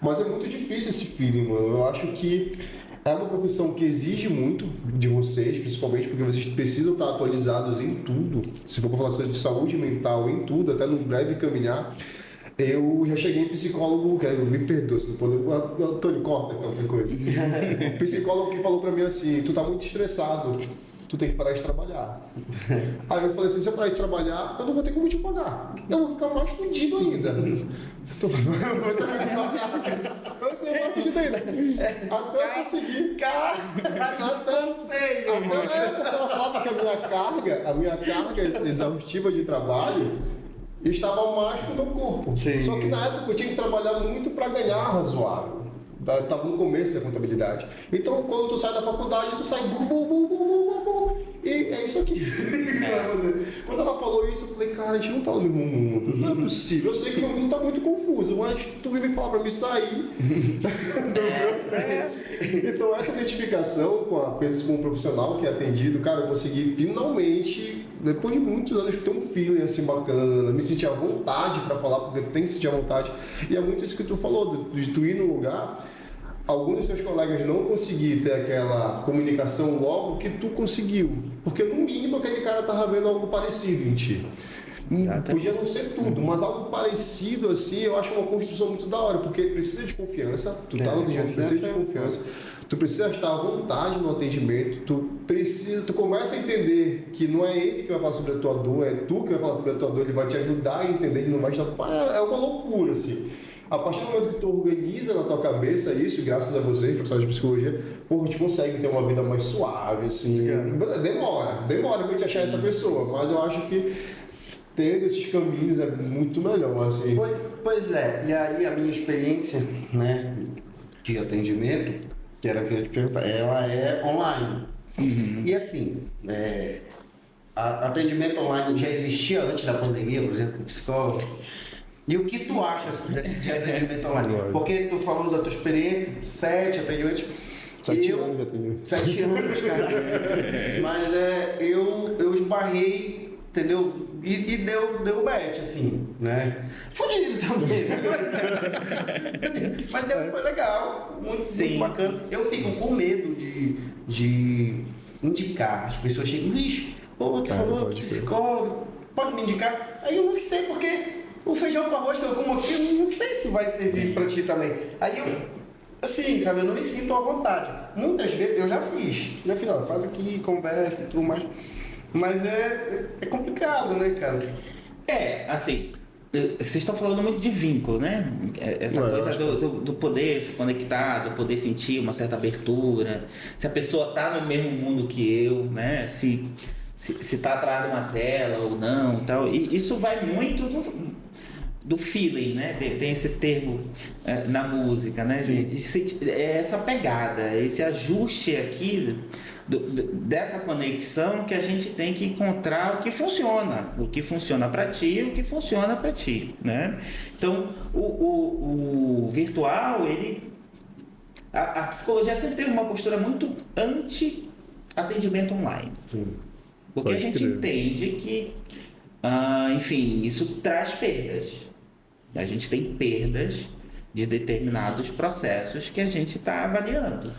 Mas é muito difícil esse feeling, mano. Eu acho que é uma profissão que exige muito de vocês, principalmente porque vocês precisam estar atualizados em tudo. Se for para falar de saúde mental, em tudo, até no breve caminhar. Eu já cheguei em psicólogo, me perdoa, se não pode. Antônio, corta qualquer coisa. O psicólogo que falou pra mim assim: tu tá muito estressado, tu tem que parar de trabalhar. Aí eu falei assim: se eu parar de trabalhar, eu não vou ter como te pagar. Eu vou ficar mais fudido ainda. Você vai ficar mais fudido ainda. Até eu conseguir. Até ela falava que a minha carga exaustiva de trabalho estava mais com o meu corpo. Sim. Só que na época eu tinha que trabalhar muito para ganhar razoável. Estava no começo da contabilidade. Então, quando tu sai da faculdade, tu sai e é isso aqui. Quando ela falou isso, eu falei: cara, a gente não tá no mesmo mundo. Não é possível. Eu sei que o meu mundo tá muito confuso, mas tu veio me falar para me sair. Então, essa identificação com o profissional que é atendido, cara, eu consegui finalmente, depois de muitos anos, ter um feeling assim bacana, me sentir à vontade para falar, porque tem que sentir à vontade. E é muito isso que tu falou, de tu ir no lugar. Alguns dos teus colegas não conseguiram ter aquela comunicação logo que tu conseguiu. Porque no mínimo aquele cara estava vendo algo parecido em ti. Exatamente. Podia não ser tudo, mas algo parecido assim, eu acho uma construção muito da hora, porque precisa de confiança, tu tá no atendimento, precisa de confiança, tu precisa estar à vontade no atendimento, tu começa a entender que não é ele que vai falar sobre a tua dor, é tu que vai falar sobre a tua dor, ele vai te ajudar a entender, ele não vai te dar... É uma loucura, assim. A partir do momento que tu organiza na tua cabeça isso, graças a vocês, professores de psicologia, a gente consegue ter uma vida mais suave, assim. Demora pra gente achar essa pessoa, mas eu acho que tendo esses caminhos é muito melhor, assim. Pois é, e aí a minha experiência, né, de atendimento, que era que eu te perguntar, ela é online. E assim, atendimento online já existia antes da pandemia, por exemplo, psicólogo? E o que tu acha desse de atendimento online? Porque tu falou da tua experiência, 7 atendimentos. 7 anos já atendi. 7 anos, cara. Mas eu esbarrei, entendeu? E deu match, assim, né? Fudido também. Mas foi legal, muito bacana. Eu fico com medo de indicar. As pessoas chegam, Luiz, pô, tu falou psicólogo, pode me indicar? Aí eu não sei, porque o feijão com arroz que eu como aqui, eu não sei se vai servir pra ti também. Aí eu, assim, sabe, eu não me sinto à vontade. Muitas vezes eu já fiz, ó, faz aqui, conversa e tudo mais. Mas é complicado, né, cara? Assim, vocês estão falando muito de vínculo, né? Essa coisa do poder se conectar, do poder sentir uma certa abertura. Se a pessoa tá no mesmo mundo que eu, né? Se tá atrás de uma tela ou não e tal. E isso vai muito do feeling, né? Tem esse termo na música, né? Essa pegada, esse ajuste aqui dessa conexão que a gente tem que encontrar o que funciona para ti e o que funciona para ti, né? Então, o virtual, a psicologia sempre teve uma postura muito anti-atendimento online. Sim. Porque a gente entende que, enfim, isso traz perdas. A gente tem perdas de determinados processos que a gente está avaliando.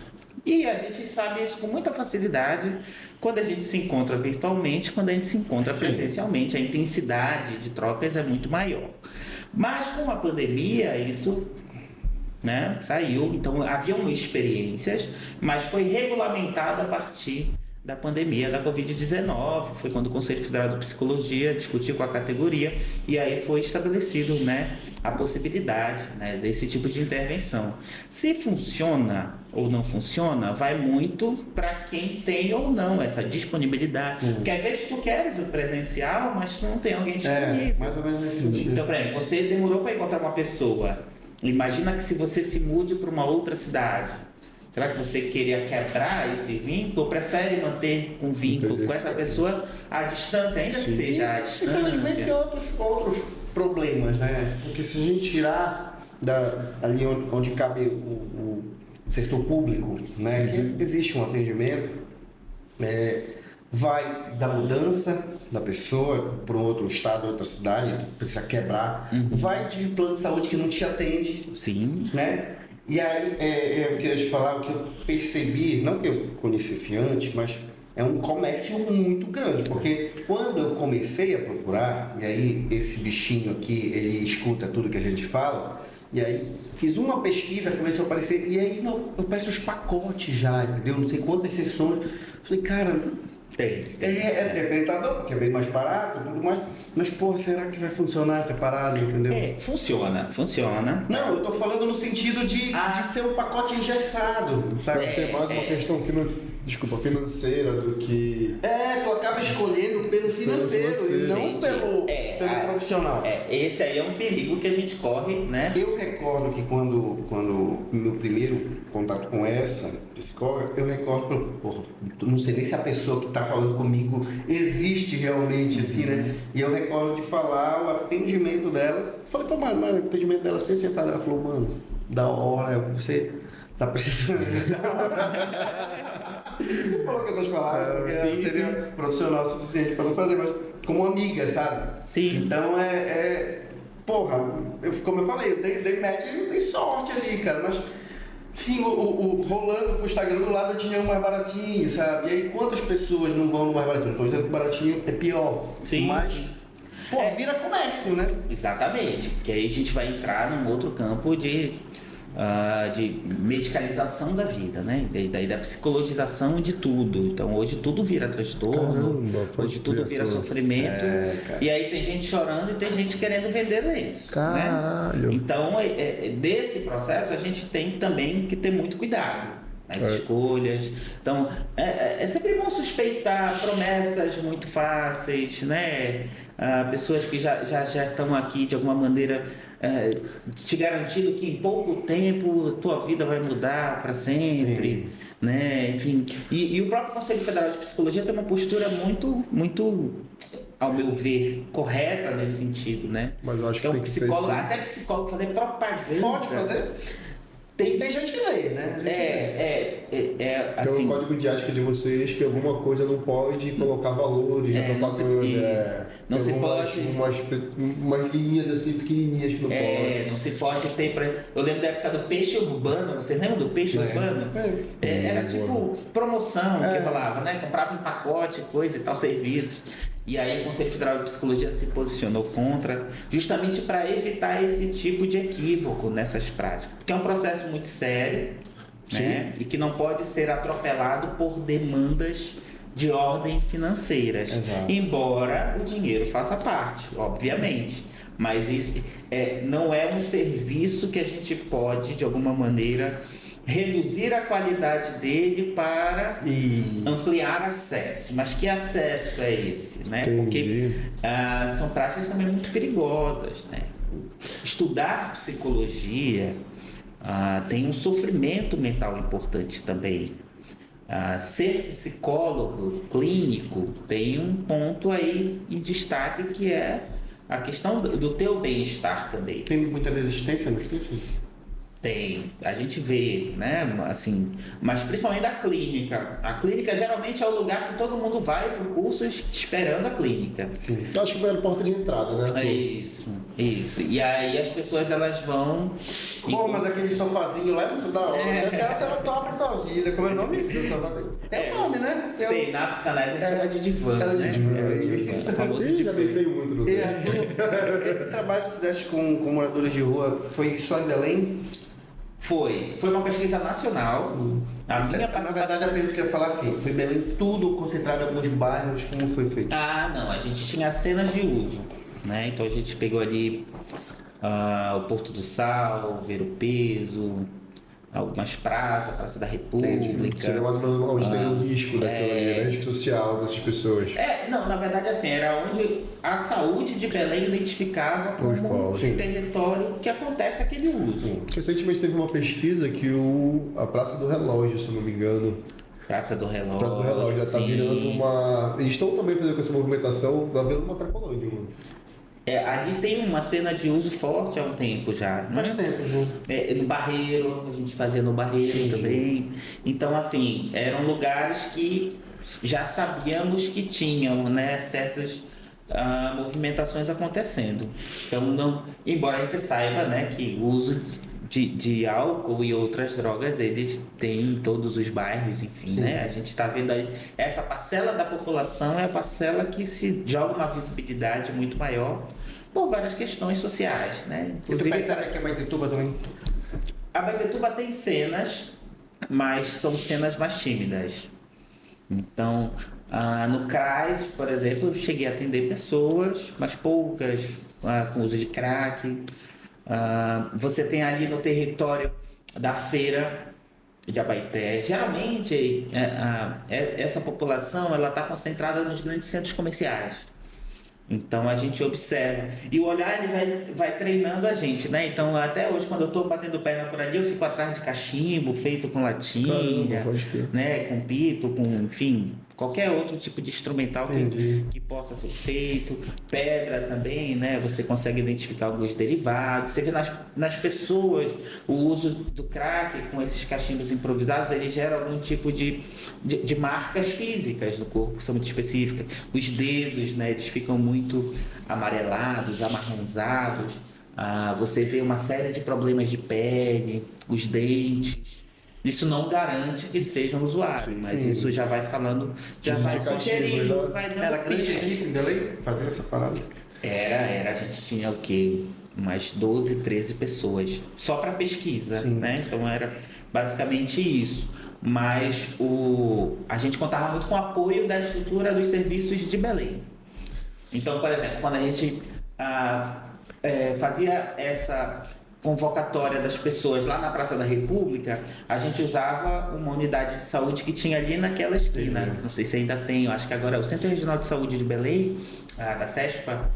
E a gente sabe isso com muita facilidade quando a gente se encontra virtualmente, quando a gente se encontra presencialmente. A intensidade de trocas é muito maior. Mas com a pandemia, isso, né, saiu. Então, haviam experiências, mas foi regulamentado a partir da pandemia da Covid-19, foi quando o Conselho Federal de Psicologia discutiu com a categoria e aí foi estabelecido, né, a possibilidade, né, desse tipo de intervenção. Se funciona ou não funciona, vai muito para quem tem ou não essa disponibilidade. Porque às vezes tu queres o presencial, mas tu não tem alguém disponível. Mais ou menos nesse sentido. Então, por exemplo, você demorou para encontrar uma pessoa. Imagina que se você se mude para uma outra cidade, será que você queria quebrar esse vínculo ou prefere manter um vínculo com essa pessoa à distância, ainda que seja à distância? Infelizmente tem outros problemas, né? Porque se a gente tirar ali onde cabe o setor público, né? Que existe um atendimento, vai da mudança da pessoa para um outro estado, outra cidade, precisa quebrar, vai de plano de saúde que não te atende, né? E aí, eu queria te falar o que eu percebi, não que eu conhecesse antes, mas é um comércio muito grande, porque quando eu comecei a procurar, e aí esse bichinho aqui, ele escuta tudo que a gente fala, e aí fiz uma pesquisa, começou a aparecer, e aí eu peço os pacotes já, entendeu? Não sei quantas sessões. Falei, cara, é tentador, porque é bem mais barato e tudo mais, mas, pô, será que vai funcionar separado, entendeu? Funciona. Não, eu tô falando no sentido de ser um pacote engessado, sabe? Vai ser mais uma questão financeira do que... Tu acaba escolhendo pelo financeiro e não pelo profissional. Esse aí é um perigo que a gente corre, né? Eu recordo que quando meu primeiro contato com essa psicóloga, eu recordo, não sei nem se a pessoa que está falando comigo existe realmente assim, né? E eu recordo de falar o atendimento dela. Falei, pô, mas o atendimento dela sem sentar. Ela falou, mano, da hora, você tá precisando. Não falou com essas palavras, porque seria profissional o suficiente para não fazer, mas como amiga, sabe? Sim. Então porra, como eu falei, eu dei match e eu dei sorte ali, cara, mas sim, rolando pro Instagram do lado eu tinha um mais baratinho, sabe? E aí quantas pessoas não vão no mais baratinho? Não tô dizendo que o baratinho é pior, mas vira comércio, né? Exatamente, porque aí a gente vai entrar num outro campo de medicalização da vida, né? Daí da psicologização de tudo. Então hoje tudo vira transtorno, hoje tudo vira sofrimento. E aí tem gente chorando e tem gente querendo vender lenço. Caralho. Né? Então desse processo a gente tem também que ter muito cuidado. nas escolhas. Então, é sempre bom suspeitar promessas muito fáceis, né? Pessoas que já estão aqui de alguma maneira te garantindo que em pouco tempo tua vida vai mudar para sempre, né? Enfim, e o próprio Conselho Federal de Psicologia tem uma postura muito, ao meu ver, correta nesse sentido, né? Mas eu acho que então, tem que ser assim. até psicólogo fazer propaganda. Pode fazer? Tem gente que lê, né? Tem assim, um código de ética de vocês que alguma coisa não pode colocar valores na propaganda. não se pode. Umas linhas assim pequenininhas que não pode. Não se pode ter. Eu lembro da época do peixe urbano, vocês lembram do peixe urbano? Era tipo promoção que rolava, né? Comprava em pacote, coisa e tal, serviço. E aí o Conselho Federal de Psicologia se posicionou contra, justamente para evitar esse tipo de equívoco nessas práticas. Porque é um processo muito sério, né? E que não pode ser atropelado por demandas de ordem financeiras. Exato. Embora o dinheiro faça parte, obviamente. Mas isso não é um serviço que a gente pode, de alguma maneira, reduzir a qualidade dele para ampliar acesso. Mas que acesso é esse, né? Porque são práticas também muito perigosas, né? Estudar psicologia tem um sofrimento mental importante também. Ser psicólogo clínico tem um ponto aí em destaque, que é a questão do teu bem-estar também. Tem muita resistência nos cursos? Tem, a gente vê, né, assim, mas principalmente da clínica. A clínica geralmente é o lugar que todo mundo vai para o curso esperando a clínica. Sim. Eu acho que é a porta de entrada, né? Isso. E aí as pessoas elas vão. Pô, mas aquele sofazinho lá é muito da hora. Eu quero até uma dobra da vida. Como é o nome do sofazinho? É o nome, né? Tem, na psicanálise a gente chama de divã. É né? divã. O famoso Eu já divã. deitei muito no tempo. Esse trabalho que tu fizeste com moradores de rua foi só em Belém? Foi uma pesquisa nacional. A minha Na participação. verdade, a pergunta que eu ia falar assim, foi em Belém tudo concentrado em alguns bairros, como foi feito? Não, a gente tinha cenas de uso, né? Então a gente pegou ali o Porto do Sal, Ver o Peso, algumas praças, Praça da República. Seria mais ou menos onde tem o risco daquilo ali, né? Risco social dessas pessoas. Não, na verdade assim, era onde a saúde de Belém identificava como polos. um território que acontece aquele uso. Recentemente teve uma pesquisa que a Praça do Relógio, se eu não me engano. Praça do Relógio. A Praça do Relógio já está sim. virando uma. Eles estão também fazendo com essa movimentação, está virando uma Cracolândia. Ali tem uma cena de uso forte há um tempo já. Né? Faz tempo, já. No Barreiro, a gente fazia no Barreiro também. Então, assim, eram lugares que já sabíamos que tinham, né, certas movimentações acontecendo. Então, embora a gente saiba, né, que o uso de álcool e outras drogas eles têm em todos os bairros, enfim, né? A gente está vendo aí, essa parcela da população é a parcela que se joga uma visibilidade muito maior por várias questões sociais, né? Inclusive, tu percebe que é Maitetuba também? A Maitetuba tem cenas, mas são cenas mais tímidas. Então, no CRAS, por exemplo, eu cheguei a atender pessoas, mas poucas, com uso de crack. Você tem ali no território da feira de Abaeté, geralmente essa população ela está concentrada nos grandes centros comerciais. Então a gente observa e o olhar ele vai treinando a gente, né? Então até hoje quando eu estou batendo perna por ali eu fico atrás de cachimbo feito com latinha, né? Com pito, com enfim qualquer outro tipo de instrumental que possa ser feito, pedra também, né? Você consegue identificar alguns derivados. Você vê nas pessoas o uso do crack com esses cachimbos improvisados, ele gera algum tipo de marcas físicas no corpo, que são muito específicas. Os dedos, né? Eles ficam muito amarelados, amarronzados. Você vê uma série de problemas de pele, os dentes. Isso não garante que seja um usuário, mas isso já vai falando, já vai sugerindo, vai dando. Era grande em Belém fazer essa parada? Era. A gente tinha o quê? Umas 12, 13 pessoas, só para pesquisa, né? Então era basicamente isso. Mas a gente contava muito com o apoio da estrutura dos serviços de Belém. Então, por exemplo, quando a gente fazia convocatória das pessoas lá na Praça da República, a gente usava uma unidade de saúde que tinha ali naquela esquina. Não sei se ainda tem, eu acho que agora é o Centro Regional de Saúde de Belém, da CESPA,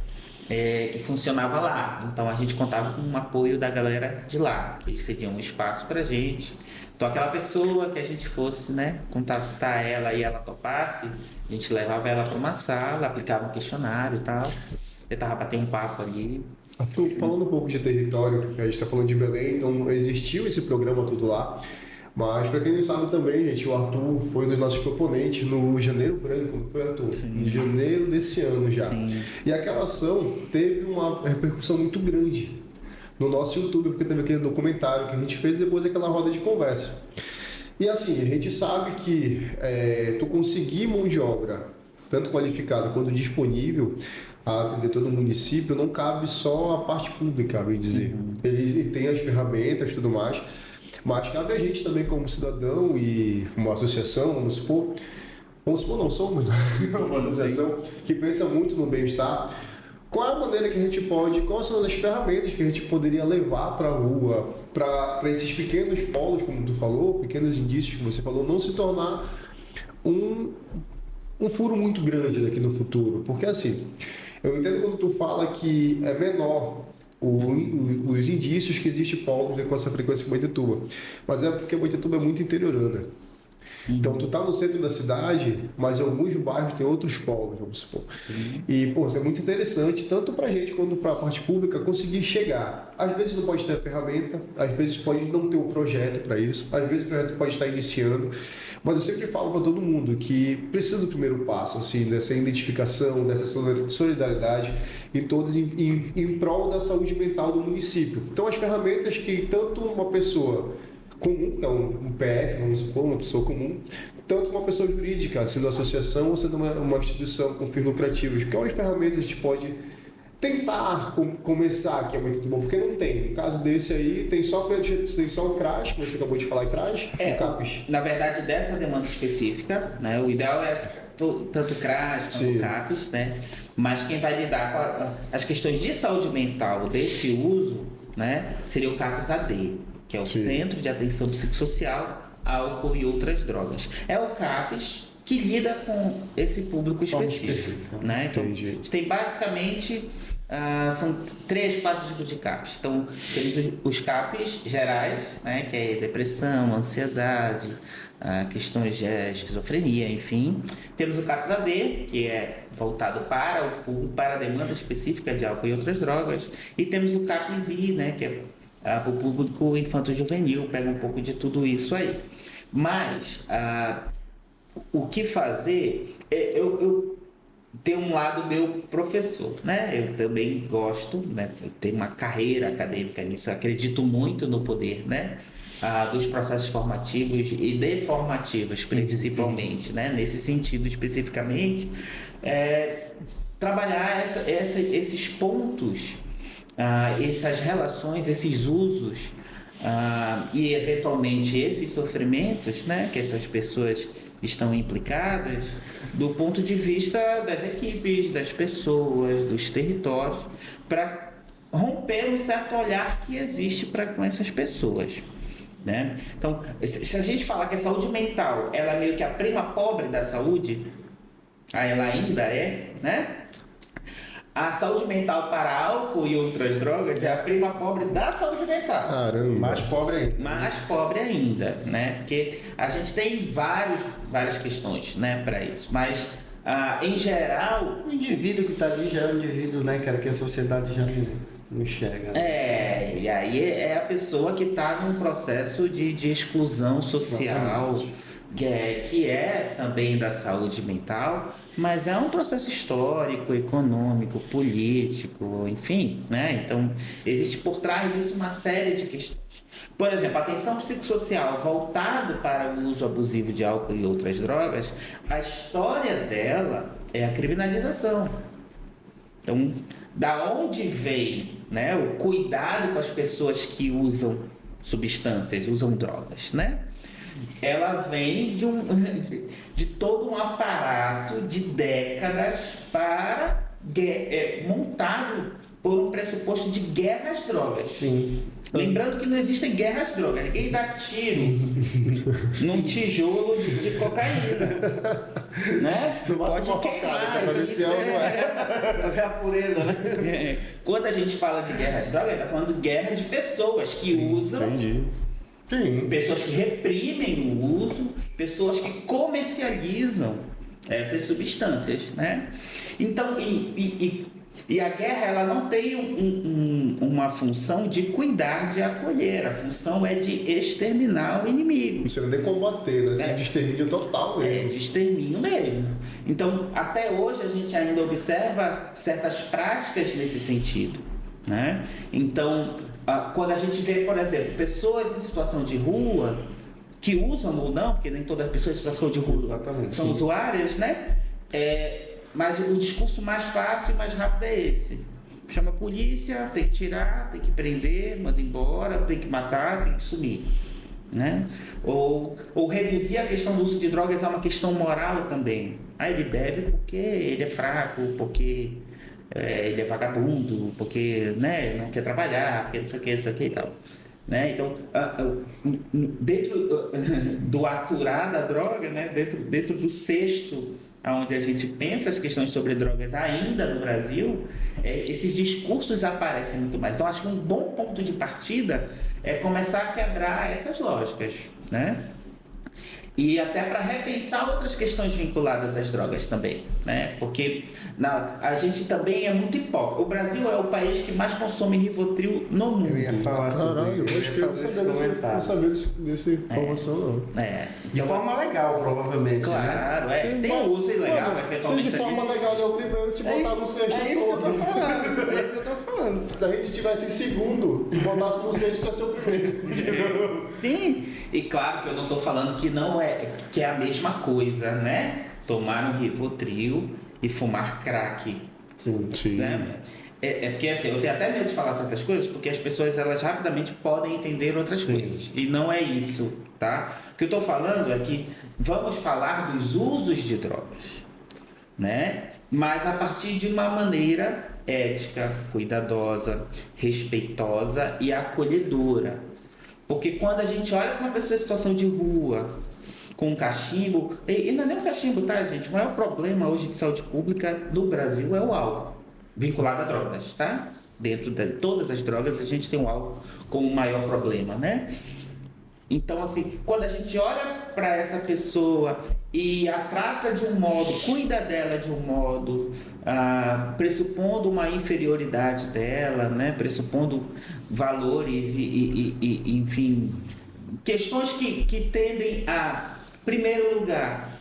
que funcionava lá. Então a gente contava com o apoio da galera de lá, que eles cediam um espaço pra gente. Então aquela pessoa que a gente fosse, né, contactar ela e ela topasse, a gente levava ela para uma sala, aplicava um questionário e tal, tentava bater um papo ali. Arthur, falando um pouco de território, a gente está falando de Belém, então existiu esse programa todo lá, mas para quem não sabe também, gente, o Arthur foi um dos nossos proponentes no Janeiro Branco, não foi, Arthur? Sim. Em janeiro desse ano já. Sim. E aquela ação teve uma repercussão muito grande no nosso YouTube, porque teve aquele documentário que a gente fez depois daquela roda de conversa. E assim, a gente sabe que tu conseguir mão de obra, tanto qualificada quanto disponível, a atender todo o município, não cabe só a parte pública, bem dizer. Eles têm as ferramentas e tudo mais, mas cabe a gente também como cidadão e uma associação, vamos supor não somos uma associação que pensa muito no bem-estar. Qual é a maneira que a gente pode, quais são as ferramentas que a gente poderia levar para a rua, para esses pequenos polos, como tu falou, pequenos indícios que você falou, não se tornar um furo muito grande daqui no futuro? Porque assim, eu entendo quando tu fala que é menor os indícios que existem polos com essa frequência em Boituva, mas é porque Boituva é muito interiorana. Então, tu tá no centro da cidade, mas em alguns bairros tem outros polos, vamos supor. E, pô, isso é muito interessante, tanto pra gente quanto pra parte pública, conseguir chegar. Às vezes não pode ter a ferramenta, às vezes pode não ter o projeto para isso, às vezes o projeto pode estar iniciando, mas eu sempre falo para todo mundo que precisa do primeiro passo, assim, dessa identificação, dessa solidariedade, em todos em prol da saúde mental do município. Então, as ferramentas que tanto uma pessoa comum, que é um PF, vamos supor, uma pessoa comum, tanto uma pessoa jurídica, sendo associação ou sendo uma instituição com fins lucrativos. Quais ferramentas a gente pode tentar começar, que é muito bom, porque não tem. No caso desse aí, tem só o CRAS, que você acabou de falar, CRAS e CAPES. Na verdade, dessa demanda específica, né, o ideal é tanto CRAS quanto CAPES, né, mas quem vai lidar com as questões de saúde mental desse uso, né, seria o CAPES-AD, que é o Centro de Atenção Psicossocial, Álcool e Outras Drogas. É o CAPES que lida com esse público específico. Né? Então, a gente tem basicamente, são 4 tipos de CAPES. então, temos os CAPES gerais, né, que é depressão, ansiedade, questões de esquizofrenia, enfim. Temos o CAPES-AD, que é voltado para o público, para a demanda específica de álcool e outras drogas. E temos o CAPES-I, né, que é para o público infanto-juvenil, pega um pouco de tudo isso aí. Mas o que fazer, eu tenho um lado meu professor, né? Eu também gosto, né? Eu tenho uma carreira acadêmica nisso, acredito muito no poder, né? Dos processos formativos e deformativos, principalmente, né? Nesse sentido especificamente, trabalhar esses pontos, essas relações, esses usos e eventualmente esses sofrimentos, né, que essas pessoas estão implicadas, do ponto de vista das equipes, das pessoas, dos territórios, para romper um certo olhar que existe com essas pessoas. Né? Então, se a gente falar que a saúde mental ela é meio que a prima pobre da saúde, ela ainda é, né? A saúde mental para álcool e outras drogas é a prima pobre da saúde mental. Caramba. Mais pobre ainda. Mais pobre ainda, né? Porque a gente tem várias questões, né, para isso. Mas, em geral... O indivíduo que está ali já é um indivíduo, né, cara, que a sociedade já não enxerga. Né? E aí é a pessoa que está num processo de exclusão social... Que é também da saúde mental, mas é um processo histórico, econômico, político, enfim, né? Então, existe por trás disso uma série de questões. Por exemplo, a atenção psicossocial voltado para o uso abusivo de álcool e outras drogas, a história dela é a criminalização. Então, da onde vem, né, o cuidado com as pessoas que usam substâncias, usam drogas, né? Ela vem de todo um aparato de décadas montado por um pressuposto de guerra às drogas. Sim. Lembrando que não existem guerras às drogas. Ninguém dá tiro num tijolo de cocaína. Né? No máximo uma facada, pra ver se ela não é. Pra ver a pureza, né? Quando a gente fala de guerra às drogas, a gente está falando de guerra de pessoas que usam, Entendi. Sim. pessoas que reprimem o uso, pessoas que comercializam essas substâncias, né? Então, e a guerra, ela não tem uma função de cuidar, de acolher. A função é de exterminar o inimigo. Não precisa nem combater, né? Seria de extermínio total É mesmo. de extermínio mesmo. Então, até hoje a gente ainda observa certas práticas nesse sentido, né? Então, quando a gente vê, por exemplo, pessoas em situação de rua que usam ou não, porque nem todas as pessoas em situação de rua Exatamente, são sim. usuárias, né? Mas o discurso mais fácil e mais rápido é esse. Chama a polícia, tem que tirar, tem que prender, manda embora, tem que matar, tem que sumir. Né? Ou reduzir a questão do uso de drogas a uma questão moral também. Ele bebe porque ele é fraco, porque ele é vagabundo, porque, né, não quer trabalhar, porque não sei o que, isso aqui e tal. Né? Então, dentro do aturar da droga, né, dentro do cesto onde a gente pensa as questões sobre drogas ainda no Brasil, esses discursos aparecem muito mais. Então, acho que um bom ponto de partida é começar a quebrar essas lógicas, né? E até para repensar outras questões vinculadas às drogas também, né? Porque a gente também é muito hipócrita. O Brasil é o país que mais consome Rivotril no mundo. Eu ia falar sobre Caralho, eu isso. acho que Eu eu ia não fazer esse não comentário. sabia dessa informação, não. De forma legal, provavelmente. Né? Claro, tem uso ilegal, Se efetivamente. de forma legal é o primeiro, se botar no sexto É isso que eu tô todo. falando. É isso que eu tô falando. Se a gente tivesse em segundo e botasse no sexto, ia ser o primeiro. Sim, e claro que eu não estou falando que é a mesma coisa, né? Tomar um Rivotril e fumar crack, Sim. né? Porque assim, eu tenho até medo de falar certas coisas, porque as pessoas elas rapidamente podem entender outras coisas. E não é isso, tá? O que eu estou falando é que vamos falar dos usos de drogas, né? Mas a partir de uma maneira ética, cuidadosa, respeitosa e acolhedora. Porque quando a gente olha para uma pessoa em situação de rua, com um cachimbo, e não é nem um cachimbo, tá, gente? O maior problema hoje de saúde pública no Brasil é o álcool, vinculado a drogas, tá? Dentro de todas as drogas, a gente tem o álcool como o maior problema, né? Então, assim, quando a gente olha para essa pessoa e a trata de um modo, cuida dela de um modo, pressupondo uma inferioridade dela, né? Pressupondo valores enfim, questões que tendem a, em primeiro lugar,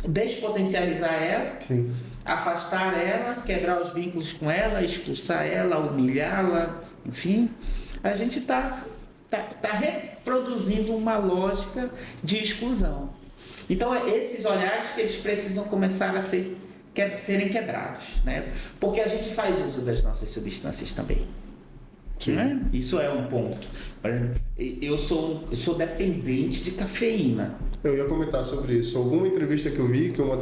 despotencializar ela, Sim. afastar ela, quebrar os vínculos com ela, expulsar ela, humilhá-la, enfim, a gente está reproduzindo uma lógica de exclusão. Então, esses olhares que eles precisam começar a serem quebrados, né? Porque a gente faz uso das nossas substâncias também. Né? Isso é um ponto. Eu sou dependente de cafeína. Eu ia comentar sobre isso. Alguma entrevista que eu vi, que uma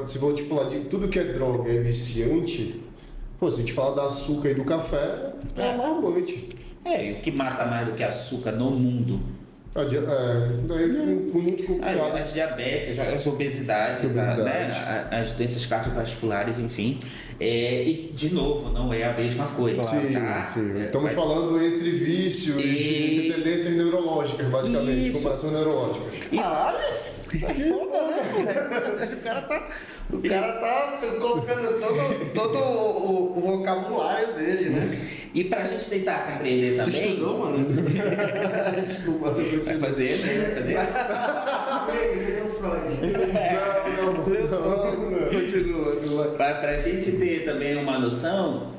se vou te falar de tudo que é droga é viciante, pô, se a gente fala do açúcar e do café, é alarmante. E o que mata mais do que açúcar no mundo? Daí é muito complicado. As diabetes, as obesidades, né? As doenças cardiovasculares, enfim. E, de novo, não é a mesma coisa. Sim, tá? sim. Estamos falando entre vícios e tendências neurológicas, basicamente, comparações neurológicas. Caralho! É foda, né? O cara tá colocando todo o vocabulário dele, né? E pra gente tentar compreender Tu também. estudou, mano? Desculpa. Vai fazer? Continua. Pra gente ter também uma noção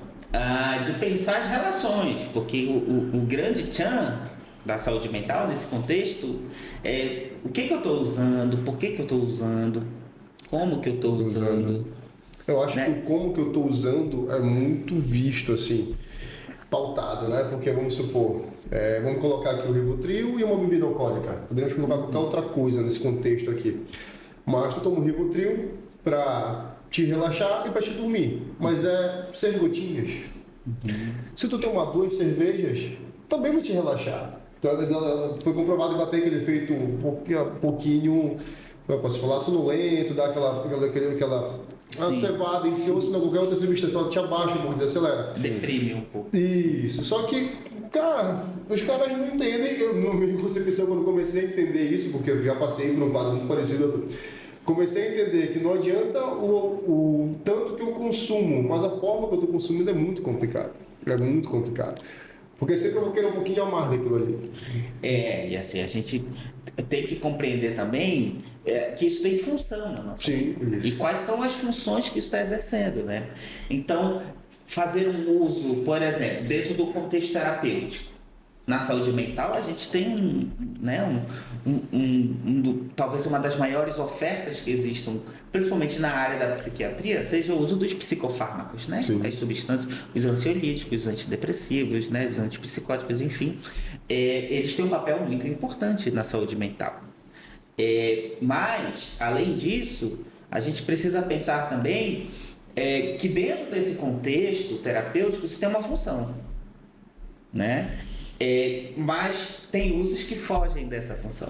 de pensar as relações, porque o grande tchan da saúde mental nesse contexto é o que eu estou usando, por que eu estou usando, como que eu estou usando. Eu acho né? que o como que eu estou usando é muito visto, assim, pautado, né? Porque vamos supor, vamos colocar aqui o Rivotril e uma bebida alcoólica. Poderíamos colocar qualquer outra coisa nesse contexto aqui. Mas tu toma o Rivotril para te relaxar e para te dormir. Mas é 6 gotinhas. Se tu tomar 2 cervejas, também vai te relaxar. Então, foi comprovado que ela tem aquele efeito um pouquinho, eu posso falar, sonolento, dá aquela cevada em si, ou se não, qualquer outra substância, ela te abaixa um pouco, desacelera. Deprime um pouco. Isso, só que, cara, os caras não entendem. Na minha concepção, quando comecei a entender isso, porque eu já passei por um quadro muito parecido, comecei a entender que não adianta o tanto que eu consumo, mas a forma que eu estou consumindo é muito complicado. É muito complicado. Porque sempre eu vou querer um pouquinho a mais daquilo ali. E assim, a gente tem que compreender também que isso tem função na nossa vida. Sim, E quais são as funções que isso está exercendo, né? Então, fazer um uso, por exemplo, dentro do contexto terapêutico. Na saúde mental, a gente tem talvez uma das maiores ofertas que existam, principalmente na área da psiquiatria, seja o uso dos psicofármacos, né? Sim. As substâncias, os ansiolíticos, os antidepressivos, né? Os antipsicóticos, enfim. Eles têm um papel muito importante na saúde mental. Mas, além disso, a gente precisa pensar também que dentro desse contexto terapêutico isso tem uma função, né? Mas tem usos que fogem dessa função.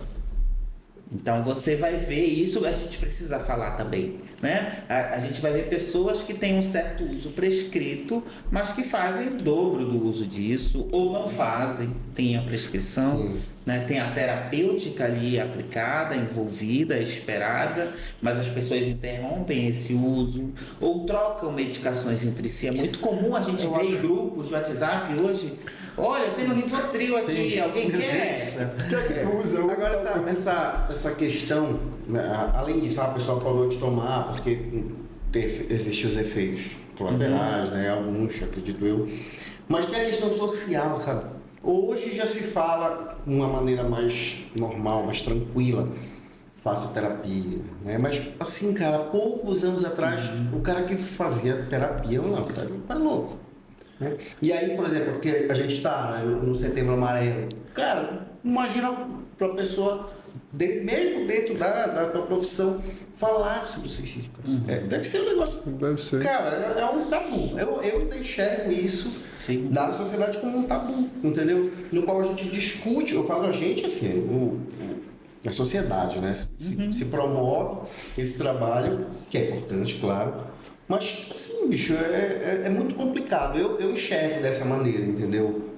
Então você vai ver isso, a gente precisa falar também, né? A gente vai ver pessoas que têm um certo uso prescrito, mas que fazem o dobro do uso disso, ou não fazem, tem a prescrição, né? Tem a terapêutica ali aplicada, envolvida, esperada, mas as pessoas interrompem esse uso, ou trocam medicações entre si. É muito comum a gente ver em grupos de WhatsApp hoje, olha, eu tenho um Rivotril aqui, alguém quer? Agora essa questão, além disso, a pessoa parou de tomar porque existem os efeitos colaterais, né? Alguns, acredito eu. Mas tem a questão social, sabe? Hoje já se fala de uma maneira mais normal, mais tranquila. Faço terapia, né? Mas assim, cara, poucos anos atrás, o cara que fazia terapia, não, tá louco. Né? E aí, por exemplo, porque a gente está no Setembro Amarelo, cara, imagina para a pessoa, mesmo dentro da tua profissão, falar sobre suicídio. Deve ser um negócio. Deve ser. Cara, é um tabu. Eu enxergo isso na sociedade como um tabu, entendeu? No qual a gente discute, eu falo a gente assim, a sociedade, né? Se promove esse trabalho, que é importante, claro. Mas, assim, bicho, é muito complicado. Eu enxergo dessa maneira, entendeu?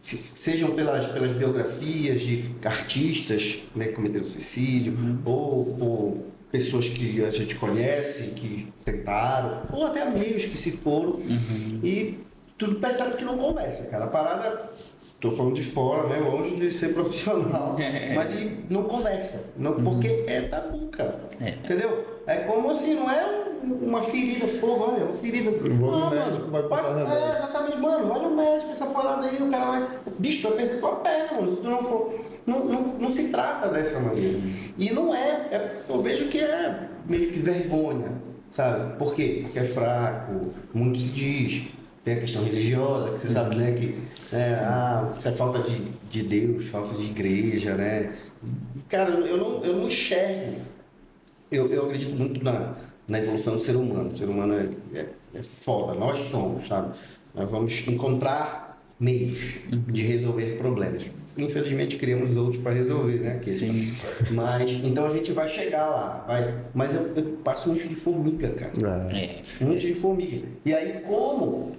Sejam pelas biografias de artistas, né, que cometeram suicídio, ou pessoas que a gente conhece, que tentaram, ou até amigos que se foram, e tudo percebe que não conversa, cara. A parada, tô falando de fora, né, longe de ser profissional, mas não conversa, porque é tabu, cara, entendeu? É como assim, não é uma ferida, é uma ferida. Vou no médico, vai passar remédio. Exatamente, mano, vai no médico, essa parada aí, o cara vai. Bicho, tu vai perder tua perna, mano, se tu não for. Não se trata dessa maneira. E não eu vejo que é meio que vergonha, sabe? Por quê? Porque é fraco, muito se diz. Tem a questão religiosa, que você sabe, né? Que isso é falta de Deus, falta de igreja, né? Cara, eu não enxergo. Eu acredito muito na evolução do ser humano. O ser humano é foda, nós somos, sabe? Nós vamos encontrar meios de resolver problemas. Infelizmente criamos outros para resolver, né? Sim. Mas então a gente vai chegar lá, mas eu passo muito de formiga, cara. Muito de formiga. E aí como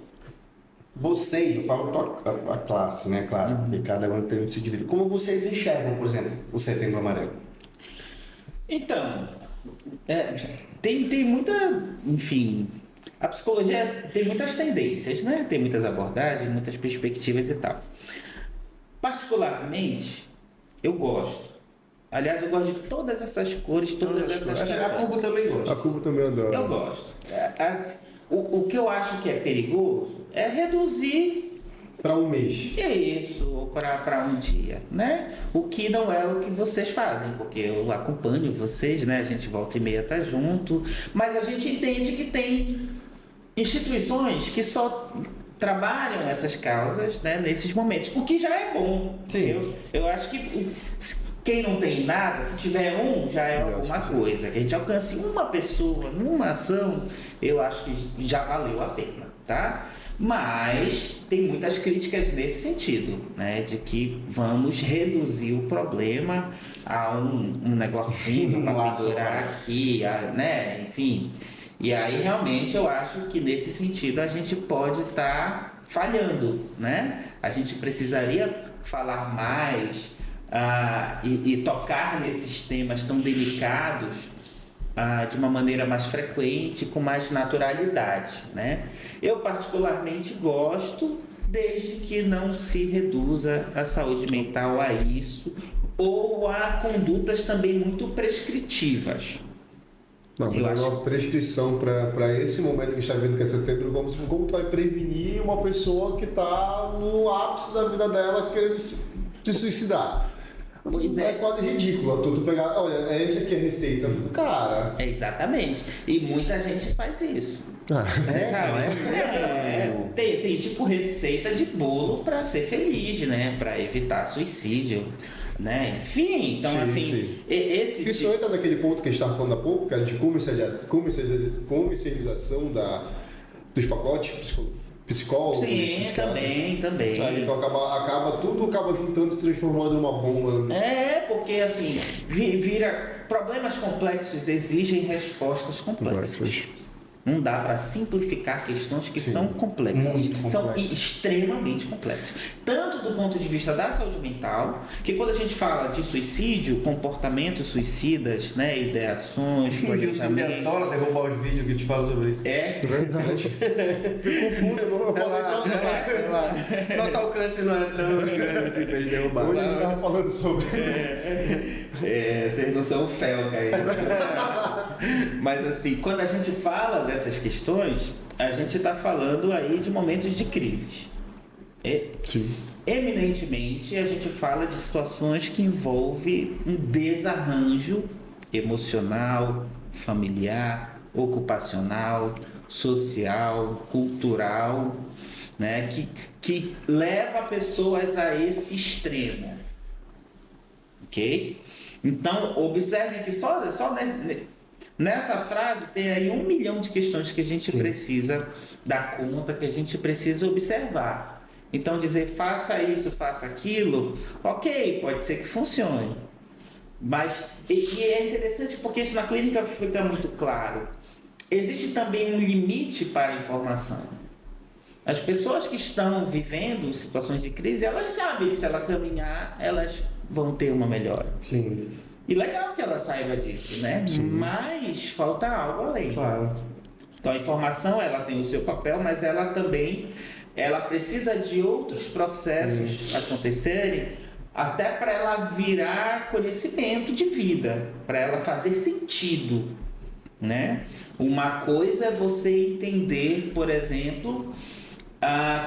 vocês, eu falo a classe, né? Claro, porque cada um tem um sentido de vida. Como vocês enxergam, por exemplo, o Setembro Amarelo? Então, tem muita, enfim, a psicologia tem muitas tendências, né? Tem muitas abordagens, muitas perspectivas e tal. Particularmente, eu gosto. Aliás, eu gosto de todas essas cores, todas essas cores. A Cubo também gosta. A Cubo também adora. Eu gosto. O que eu acho que é perigoso é reduzir para um mês. que é isso, para um dia, né? O que não é o que vocês fazem, porque eu acompanho vocês, né? A gente volta e meia tá junto, mas a gente entende que tem instituições que só trabalham essas causas, né, nesses momentos, o que já é bom. Sim. Eu acho que quem não tem nada, se tiver um, já é alguma coisa. Que a gente alcance uma pessoa numa ação, eu acho que já valeu a pena, tá? Mas tem muitas críticas nesse sentido, né? De que vamos reduzir o problema a um negocinho para pendurar aqui, né? Enfim. E aí realmente eu acho que nesse sentido a gente pode estar falhando, né? A gente precisaria falar mais e tocar nesses temas tão delicados de uma maneira mais frequente, com mais naturalidade, né? Eu particularmente gosto, desde que não se reduza a saúde mental a isso, ou a condutas também muito prescritivas. Não, mas uma prescrição para esse momento que a gente está vendo que é setembro, como tu vai prevenir uma pessoa que está no ápice da vida dela querendo se suicidar? Pois é quase ridículo tu pegar, olha, esse aqui é a receita. Cara. Exatamente. E muita gente faz isso. Sabe? Tem tipo receita de bolo para ser feliz, né? Para evitar suicídio, né? Enfim, então sim. Isso entra naquele ponto que a gente estava falando há pouco, que era de comercialização dos pacotes psicólogos. Sim, também. Aí, então tudo acaba juntando, se transformando numa bomba. Porque assim, problemas complexos exigem respostas complexas. Não dá para simplificar questões que são complexas. São extremamente complexas. Tanto do ponto de vista da saúde mental, que quando a gente fala de suicídio, comportamentos suicidas, né, ideações, planejamento... Eu adoro derrubar os vídeos que te falam sobre isso. É verdade. Ficou puto, eu falei só. Nosso alcance não é tão grande assim pra gente derrubar. Hoje a gente tava falando sobre... vocês não são felca aí. Mas assim, quando a gente fala dessas questões, a gente está falando aí de momentos de crises. Sim. Eminentemente, a gente fala de situações que envolvem um desarranjo emocional, familiar, ocupacional, social, cultural, né? Que leva pessoas a esse extremo. Ok? Então, observem que só nessa frase tem aí 1 milhão de questões que a gente precisa dar conta, que a gente precisa observar. Então, dizer faça isso, faça aquilo, ok, pode ser que funcione. Mas, e é interessante porque isso na clínica fica muito claro. Existe também um limite para a informação. As pessoas que estão vivendo situações de crise, elas sabem que se ela caminhar, elas vão ter uma melhora. Sim. E legal que ela saiba disso, né? Sim. Mas falta algo além. Claro. Então a informação, ela tem o seu papel, mas ela também precisa de outros processos acontecerem até para ela virar conhecimento de vida, para ela fazer sentido, né? Uma coisa é você entender, por exemplo,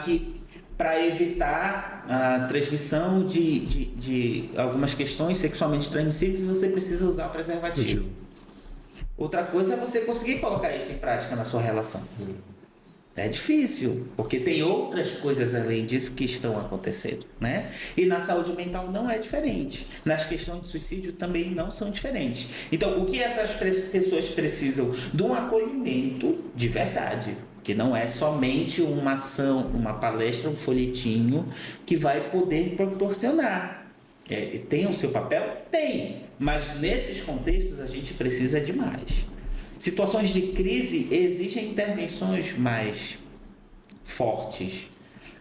que para evitar a transmissão de algumas questões sexualmente transmissíveis, você precisa usar o preservativo. Outra coisa é você conseguir colocar isso em prática na sua relação. É difícil, porque tem outras coisas além disso que estão acontecendo, né? E na saúde mental não é diferente. Nas questões de suicídio também não são diferentes. Então, o que essas pessoas precisam? De um acolhimento de verdade. Que não é somente uma ação, uma palestra, um folhetinho que vai poder proporcionar. Tem o seu papel? Tem. Mas nesses contextos a gente precisa de mais. Situações de crise exigem intervenções mais fortes,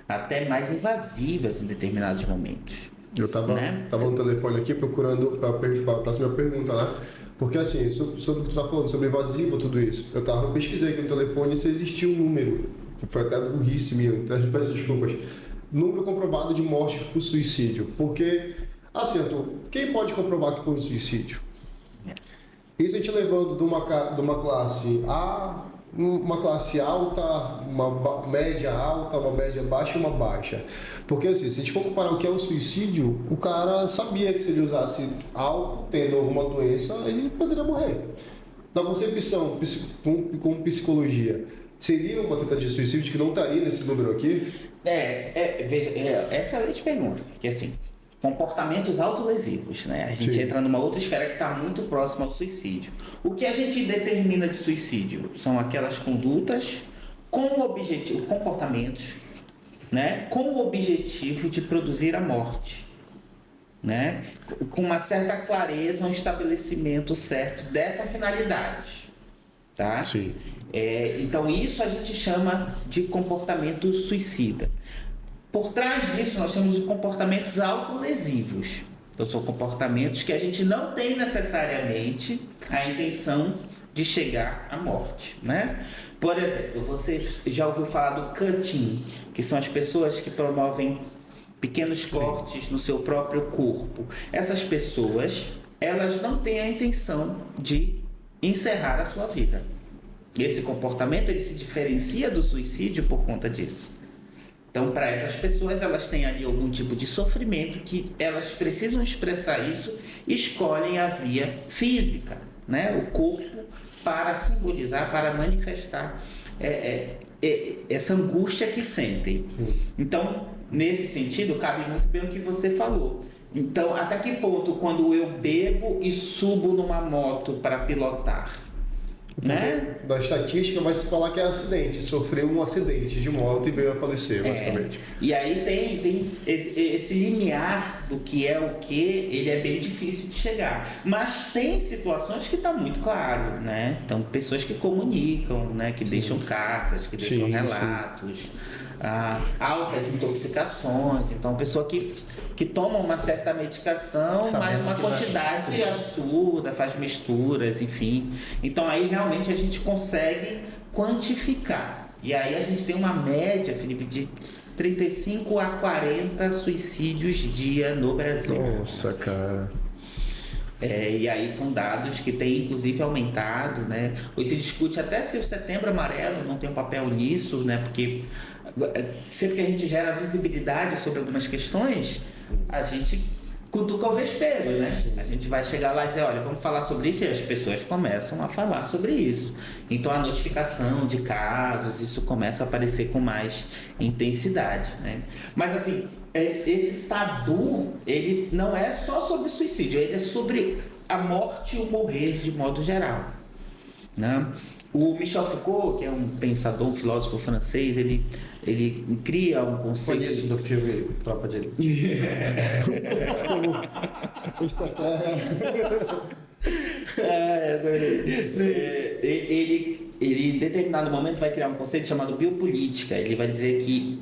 até mais invasivas em determinados momentos. Eu estava no telefone aqui procurando para a próxima pergunta, né? Porque assim, sobre o que tu está falando, sobre invasivo, tudo isso, eu pesquisei aqui no telefone se existia um número, que foi até burrice minha, então peço desculpas, número comprovado de mortes por suicídio. Porque, assim, Arthur, quem pode comprovar que foi um suicídio? Isso a gente levando de uma classe A, uma classe alta, uma média alta, uma média baixa e uma baixa. Porque assim, se a gente for comparar o que é o suicídio, o cara sabia que se ele usasse álcool, tendo alguma doença, ele poderia morrer. Na concepção, com psicologia, seria uma tentativa de suicídio que não estaria nesse número aqui? Veja, essa é a excelente pergunta. Porque assim, comportamentos autolesivos, né? A gente Sim. entra numa outra esfera que está muito próxima ao suicídio. O que a gente determina de suicídio são aquelas condutas com o objetivo, comportamentos, né? Com o objetivo de produzir a morte, né? Com uma certa clareza, um estabelecimento certo dessa finalidade, tá? Sim. Então isso a gente chama de comportamento suicida. Por trás disso nós temos os comportamentos autolesivos. Então são comportamentos que a gente não tem necessariamente a intenção de chegar à morte, né? Por exemplo, você já ouviu falar do cutting, que são as pessoas que promovem pequenos cortes no seu próprio corpo. Essas pessoas, elas não têm a intenção de encerrar a sua vida. Esse comportamento ele se diferencia do suicídio por conta disso. Então, para essas pessoas, elas têm ali algum tipo de sofrimento que elas precisam expressar isso, escolhem a via física, né? O corpo, para simbolizar, para manifestar essa angústia que sentem. Sim. Então, nesse sentido, cabe muito bem o que você falou. Então, até que ponto, quando eu bebo e subo numa moto para pilotar, né? Da estatística vai se falar que é acidente, sofreu um acidente de moto e veio a falecer, basicamente. E aí tem esse limiar do que é o que, ele é bem difícil de chegar. Mas tem situações que está muito claro, né? Então, pessoas que comunicam, né? Que deixam cartas, que deixam relatos, altas intoxicações. Então, pessoa que toma uma certa medicação, mas uma quantidade absurda, faz misturas, enfim. Então, aí realmente a gente consegue quantificar. E aí a gente tem uma média, Felipe, de 35 a 40 suicídios dia no Brasil. Nossa, cara. E aí são dados que têm inclusive aumentado, né? Hoje se discute até se o Setembro Amarelo não tem um papel nisso, né? Porque sempre que a gente gera visibilidade sobre algumas questões, a gente cutuca o vespeiro, né? A gente vai chegar lá e dizer, olha, vamos falar sobre isso, e as pessoas começam a falar sobre isso. Então a notificação de casos, isso começa a aparecer com mais intensidade, né? Mas assim, esse tabu, ele não é só sobre suicídio, ele é sobre a morte e o morrer de modo geral, né? O Michel Foucault, que é um pensador, um filósofo francês, ele cria um conceito... Foi isso do filme Tropa de Elite. Adorei. Ele, em determinado momento, vai criar um conceito chamado biopolítica. Ele vai dizer que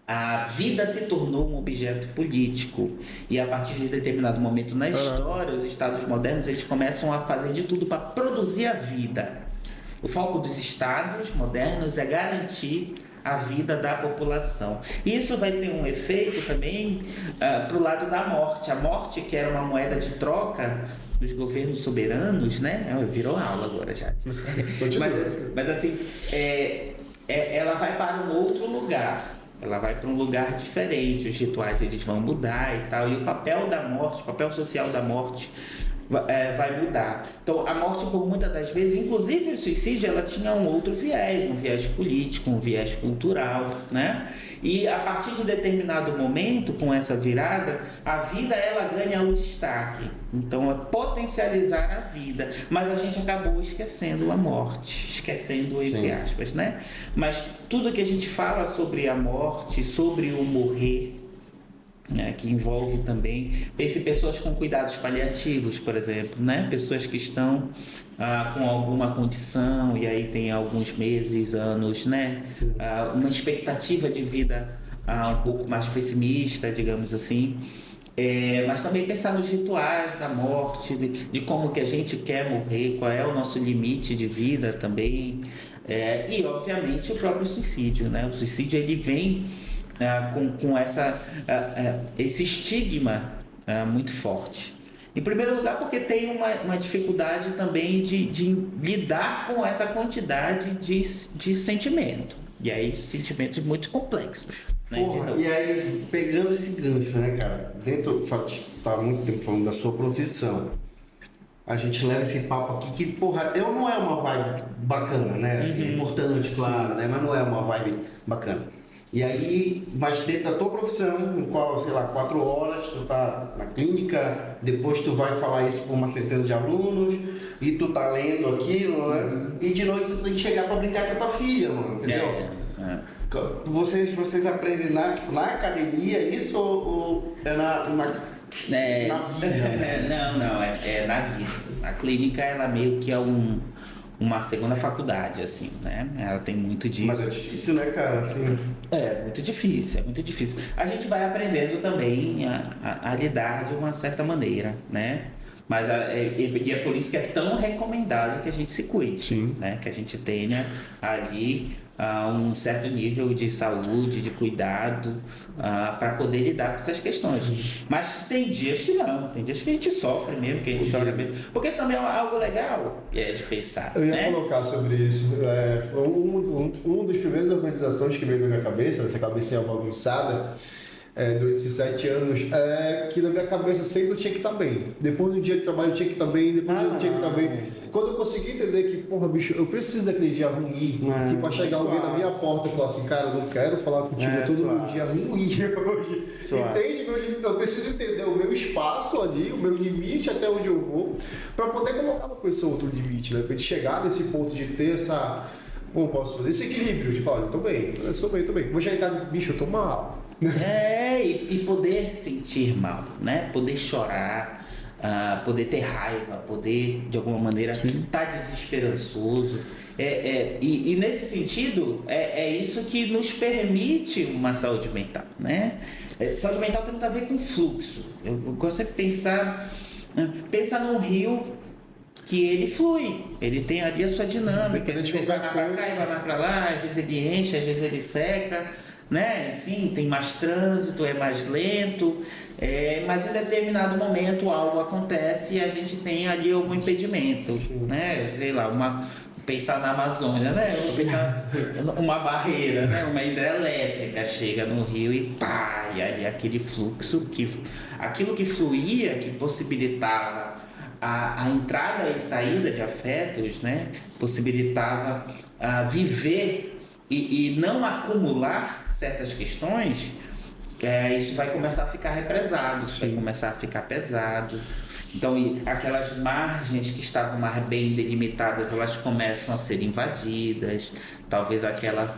a vida se tornou um objeto político e a partir de determinado momento na história, os estados modernos eles começam a fazer de tudo para produzir a vida. O foco dos estados modernos é garantir a vida da população. Isso vai ter um efeito também para o lado da morte. A morte, que era uma moeda de troca dos governos soberanos, né? Virou aula agora já. mas assim, ela vai para um outro lugar. Ela vai para um lugar diferente. Os rituais eles vão mudar e tal. E o papel da morte, o papel social da morte vai mudar. Então, a morte, por muitas das vezes, inclusive o suicídio, ela tinha um outro viés, um viés político, um viés cultural, né? E a partir de determinado momento, com essa virada, a vida ela ganha o destaque. Então, é potencializar a vida. Mas a gente acabou esquecendo a morte, esquecendo entre aspas, né? Mas tudo que a gente fala sobre a morte, sobre o morrer, que envolve também pessoas com cuidados paliativos, por exemplo, né? Pessoas que estão com alguma condição e aí tem alguns meses, anos, né? Uma expectativa de vida um pouco mais pessimista, digamos assim. Mas também pensar nos rituais da morte, de como que a gente quer morrer, qual é o nosso limite de vida também. E, obviamente, o próprio suicídio, né? O suicídio, ele vem com esse estigma muito forte. Em primeiro lugar, porque tem uma dificuldade também de lidar com essa quantidade de sentimento. E aí, sentimentos muito complexos. Né? Porra, e aí, pegando esse gancho, né, cara? Tá há muito tempo falando da sua profissão. A gente leva esse papo aqui que, porra, não é uma vibe bacana, né? Assim, importante, claro, né? Mas não é uma vibe bacana. E aí, mas dentro da tua profissão, no qual, sei lá, 4 horas, tu tá na clínica, depois tu vai falar isso para uma centena de alunos, e tu tá lendo aquilo, né? E de noite tu tem que chegar para brincar com a tua filha, mano, entendeu? Vocês aprendem tipo, na academia isso ou é na vida? Não, é na vida. A clínica, ela meio que é uma segunda faculdade, assim, né? Ela tem muito disso. Mas é difícil, né, cara? Assim... É muito difícil, é muito difícil. A gente vai aprendendo também a lidar de uma certa maneira, né? Mas e é por isso que é tão recomendado que a gente se cuide, Sim. né? Que a gente tenha ali um certo nível de saúde, de cuidado, para poder lidar com essas questões. Mas tem dias que não, tem dias que a gente sofre mesmo, que a gente chora mesmo. Porque isso também é algo legal de pensar. Eu ia né? colocar sobre isso. Um dos primeiras organizações que veio na minha cabeça, essa cabecinha bagunçada, durante esses 7 anos, que na minha cabeça sempre eu tinha que estar bem. Depois do dia de trabalho eu tinha que estar bem, depois do dia eu tinha que estar bem. Quando eu consegui entender que, porra, bicho, eu preciso daquele dia ruim, que pra chegar alguém na minha porta e falar assim, cara, eu não quero falar contigo todo meu dia ruim hoje. Entende? Eu preciso entender o meu espaço ali, o meu limite até onde eu vou, pra poder colocar uma pessoa outro limite, né? Pra gente chegar nesse ponto de ter essa... Como posso fazer? Esse equilíbrio de falar, eu tô bem, eu sou bem, tô bem. Vou chegar em casa, bicho, eu tô mal. E poder sentir mal, né? Poder chorar, poder ter raiva, poder de alguma maneira estar desesperançoso. E nesse sentido, é isso que nos permite uma saúde mental, né? Saúde mental tem muito a ver com fluxo. Eu gosto de pensar num rio que ele flui, ele tem ali a sua dinâmica, ele vai mais para cá e vai mais para lá, às vezes ele enche, às vezes ele seca, né? Enfim, tem mais trânsito, é mais lento, mas em determinado momento algo acontece e a gente tem ali algum impedimento, né? Sei lá, pensar na Amazônia, né? Pensar uma barreira, né? Uma hidrelétrica chega no rio e pá, e ali aquele fluxo, aquilo que fluía, que possibilitava a entrada e saída de afetos, né? Possibilitava viver e não acumular certas questões, isso vai começar a ficar represado, isso vai começar a ficar pesado. Então, aquelas margens que estavam mais bem delimitadas, elas começam a ser invadidas. Talvez aquela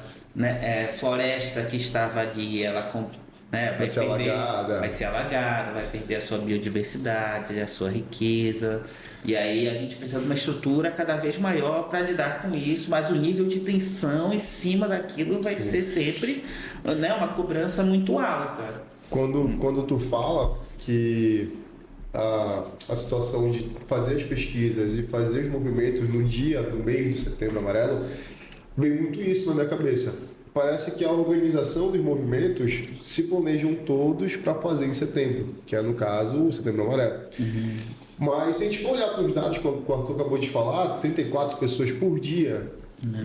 floresta que estava ali, ela vai ser alagada, vai perder a sua biodiversidade, a sua riqueza. E aí a gente precisa de uma estrutura cada vez maior para lidar com isso, mas o nível de tensão em cima daquilo vai ser sempre uma cobrança muito alta. Quando tu fala que a situação de fazer as pesquisas e fazer os movimentos no mês do Setembro Amarelo, vem muito isso na minha cabeça. Parece que a organização dos movimentos se planejam todos para fazer em setembro, que é, no caso, o Setembro Amarelo. Mas se a gente for olhar para os dados que o Arthur acabou de falar, 34 pessoas por dia.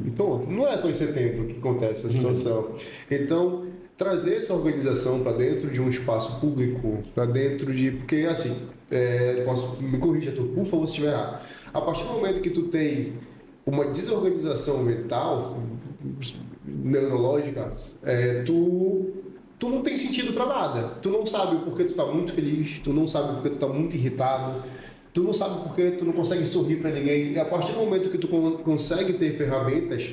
Então, não é só em setembro que acontece essa situação. Então, trazer essa organização para dentro de um espaço público, para dentro de... Porque, assim, me corrija, Arthur, por favor, se estiver errado. A partir do momento que tu tem uma desorganização mental, neurológica, tu não tem sentido para nada. Tu não sabe o porquê tu tá muito feliz, tu não sabe o porquê tu tá muito irritado, tu não sabe porquê tu não consegue sorrir para ninguém. E a partir do momento que tu consegue ter ferramentas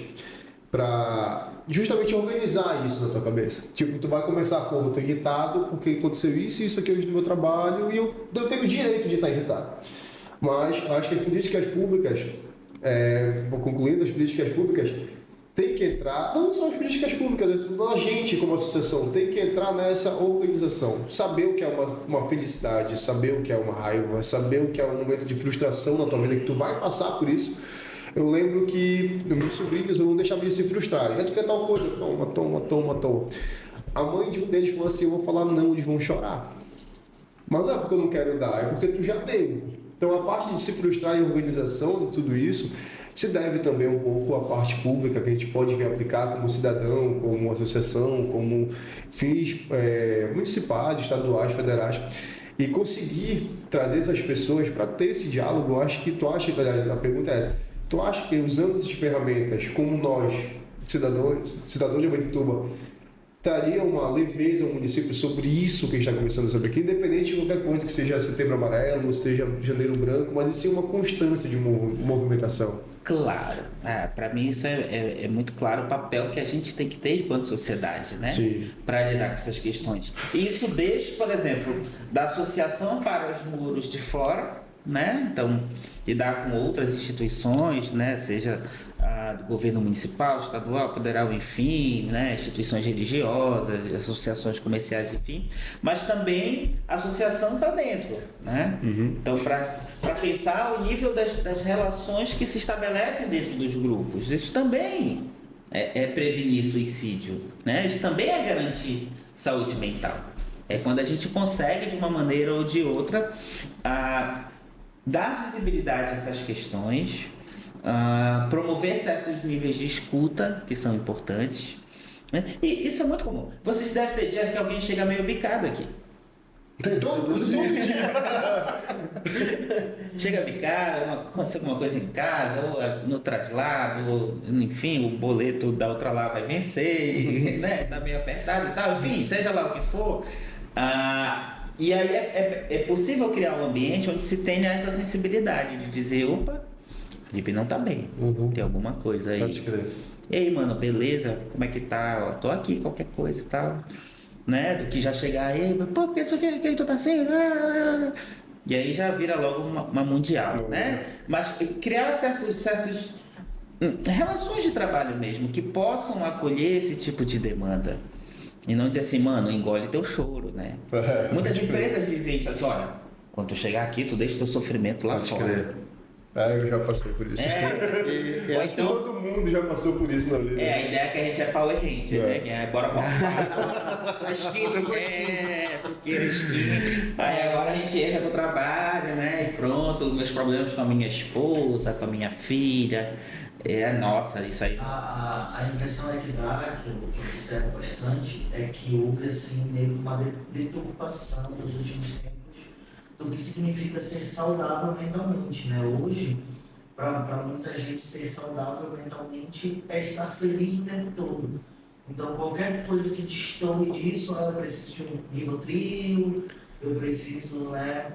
para justamente organizar isso na tua cabeça. Tipo, tu vai começar, pô, eu tô irritado porque aconteceu isso aqui hoje no meu trabalho e eu tenho o direito de estar irritado. Mas acho que as políticas públicas, concluindo, as políticas públicas tem que entrar, não só as políticas públicas, a gente como associação tem que entrar nessa organização, saber o que é uma felicidade, saber o que é uma raiva, saber o que é um momento de frustração na tua vida, que tu vai passar por isso. Eu lembro que meus sobrinhos, eu não deixava eles se frustrarem. Tu quer tal coisa? Toma. A mãe de um deles falou assim, eu vou falar não, eles vão chorar. Mas não é porque eu não quero dar, é porque tu já deu. Então a parte de se frustrar em organização de tudo isso, se deve também um pouco à parte pública que a gente pode vir aplicar como cidadão, como associação, como fins municipais, estaduais, federais, e conseguir trazer essas pessoas para ter esse diálogo. Eu acho que a pergunta é essa, tu acha que usando essas ferramentas, como nós, cidadãos de Abaetuba, traria uma leveza ao município sobre isso que a gente está conversando sobre aqui, independente de qualquer coisa que seja Setembro Amarelo, seja Janeiro Branco, mas sim uma constância de movimentação. Claro, para mim isso é muito claro o papel que a gente tem que ter enquanto sociedade, né? Para lidar com essas questões. E isso desde, por exemplo, da Associação para os Muros de Fora, né? Então, lidar com outras instituições, né? Seja do governo municipal, estadual, federal, enfim, né? Instituições religiosas, associações comerciais, enfim, mas também associação para dentro, né? Então, para pensar o nível das relações que se estabelecem dentro dos grupos, isso também é prevenir suicídio, né? Isso também é garantir saúde mental. É quando a gente consegue, de uma maneira ou de outra, dar visibilidade a essas questões, promover certos níveis de escuta que são importantes, né? E isso é muito comum. Vocês devem ter dia que alguém chega meio bicado aqui. Todo dia. Chega bicado, aconteceu alguma coisa em casa, ou no traslado, ou, enfim, o boleto da outra lá vai vencer, né? Tá meio apertado e tal, enfim, seja lá o que for. E aí é possível criar um ambiente onde se tenha essa sensibilidade de dizer, opa, Felipe não tá bem, tem alguma coisa aí. Pode crer. E aí, mano, beleza? Como é que tá? Ó, tô aqui, qualquer coisa e tal. Né? Do que já chegar aí, pô, por que isso aqui que tu tá assim? E aí já vira logo uma mundial, né? Mas criar certos relações de trabalho mesmo que possam acolher esse tipo de demanda. E não dizer assim, mano, engole teu choro, né? Muitas empresas dizem isso assim, olha, quando tu chegar aqui, tu deixa teu sofrimento lá fora. Crer. Eu já passei por isso. Ou então, todo mundo já passou por isso na vida. a ideia é que a gente é Power Ranger, né? Que é bora pra A esquina, truqueira, esquina. Aí agora a gente entra pro trabalho, né? E pronto, meus problemas com a minha esposa, com a minha filha. Nossa, isso aí. A impressão é que dá, que eu observo bastante, é que houve assim meio que uma deturpação nos últimos tempos do que significa ser saudável mentalmente, né? Hoje, para muita gente, ser saudável mentalmente é estar feliz o tempo todo. Então, qualquer coisa que destoe disso, eu preciso de um Rivotril, eu preciso, né?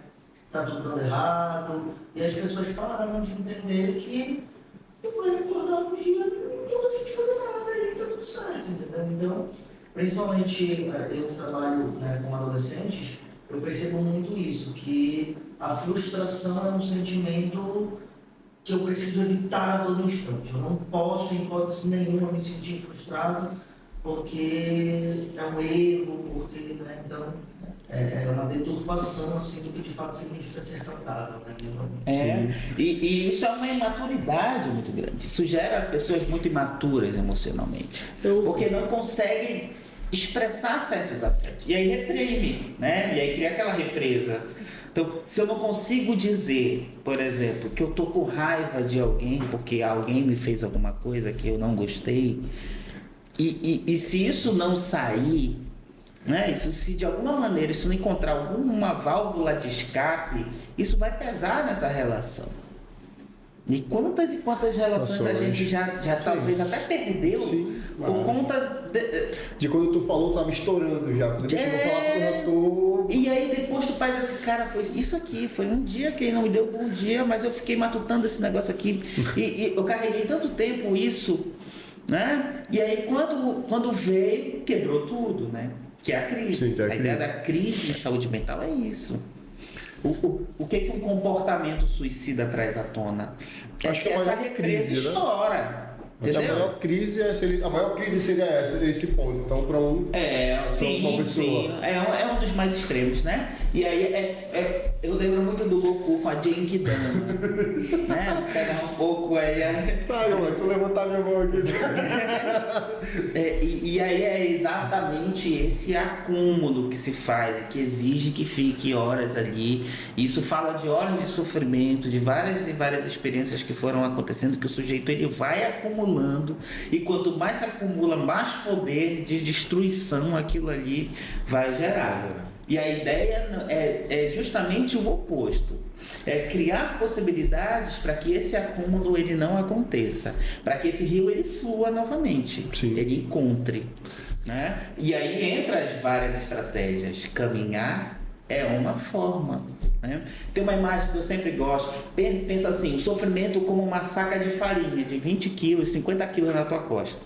Tá tudo dando errado. E as pessoas pararam de entender que eu vou acordar um dia e não tô afim de fazer nada e tá tudo certo, entendeu? Então, principalmente eu que trabalho, né, com adolescentes, eu percebo muito isso, que a frustração é um sentimento que eu preciso evitar a todo instante. Eu não posso, em hipótese nenhuma, me sentir frustrado porque é um erro, porque, né, então, é uma deturpação assim, do que de fato significa ser saudável, né? E isso é uma imaturidade muito grande. Isso gera pessoas muito imaturas emocionalmente. Porque não conseguem expressar certos afetos. E aí reprime, né? E aí cria aquela represa. Então, se eu não consigo dizer, por exemplo, que eu tô com raiva de alguém porque alguém me fez alguma coisa que eu não gostei, e se isso não sair, né? Isso, se de alguma maneira isso não encontrar alguma válvula de escape, isso vai pesar nessa relação. E quantas e quantas relações a gente já talvez até perdeu por conta de quando tu falou, tava estourando já. Deixa eu falar com o relator. E aí depois tu faz assim, cara, foi isso aqui, foi um dia que ele não me deu bom dia, mas eu fiquei matutando esse negócio aqui. E eu carreguei tanto tempo isso, né? E aí quando veio, quebrou tudo, né? Que é a crise. Sim, que é a crise. Ideia da crise em saúde mental é isso. O que um comportamento suicida traz à tona? Acho que essa a maior represa crise, né? estoura. Entendeu? A maior crise seria esse ponto. Então, para uma pessoa. Sim. É um dos mais extremos, né? E aí eu lembro muito do Goku com a Genkidama, né? Pegar um pouco aí. Tá, meu, se eu levantar minha mão aqui. E aí é exatamente esse acúmulo que se faz e que exige que fique horas ali. Isso fala de horas de sofrimento, de várias e várias experiências que foram acontecendo, que o sujeito ele vai acumulando, e quanto mais se acumula, mais poder de destruição aquilo ali vai gerar. E a ideia é justamente o oposto. É criar possibilidades para que esse acúmulo ele não aconteça. Para que esse rio ele flua novamente. Sim. Ele encontre. Né? E aí entra as várias estratégias. Caminhar é uma forma. Né? Tem uma imagem que eu sempre gosto. Pensa assim, o sofrimento como uma saca de farinha de 20 quilos, 50 quilos na tua costa.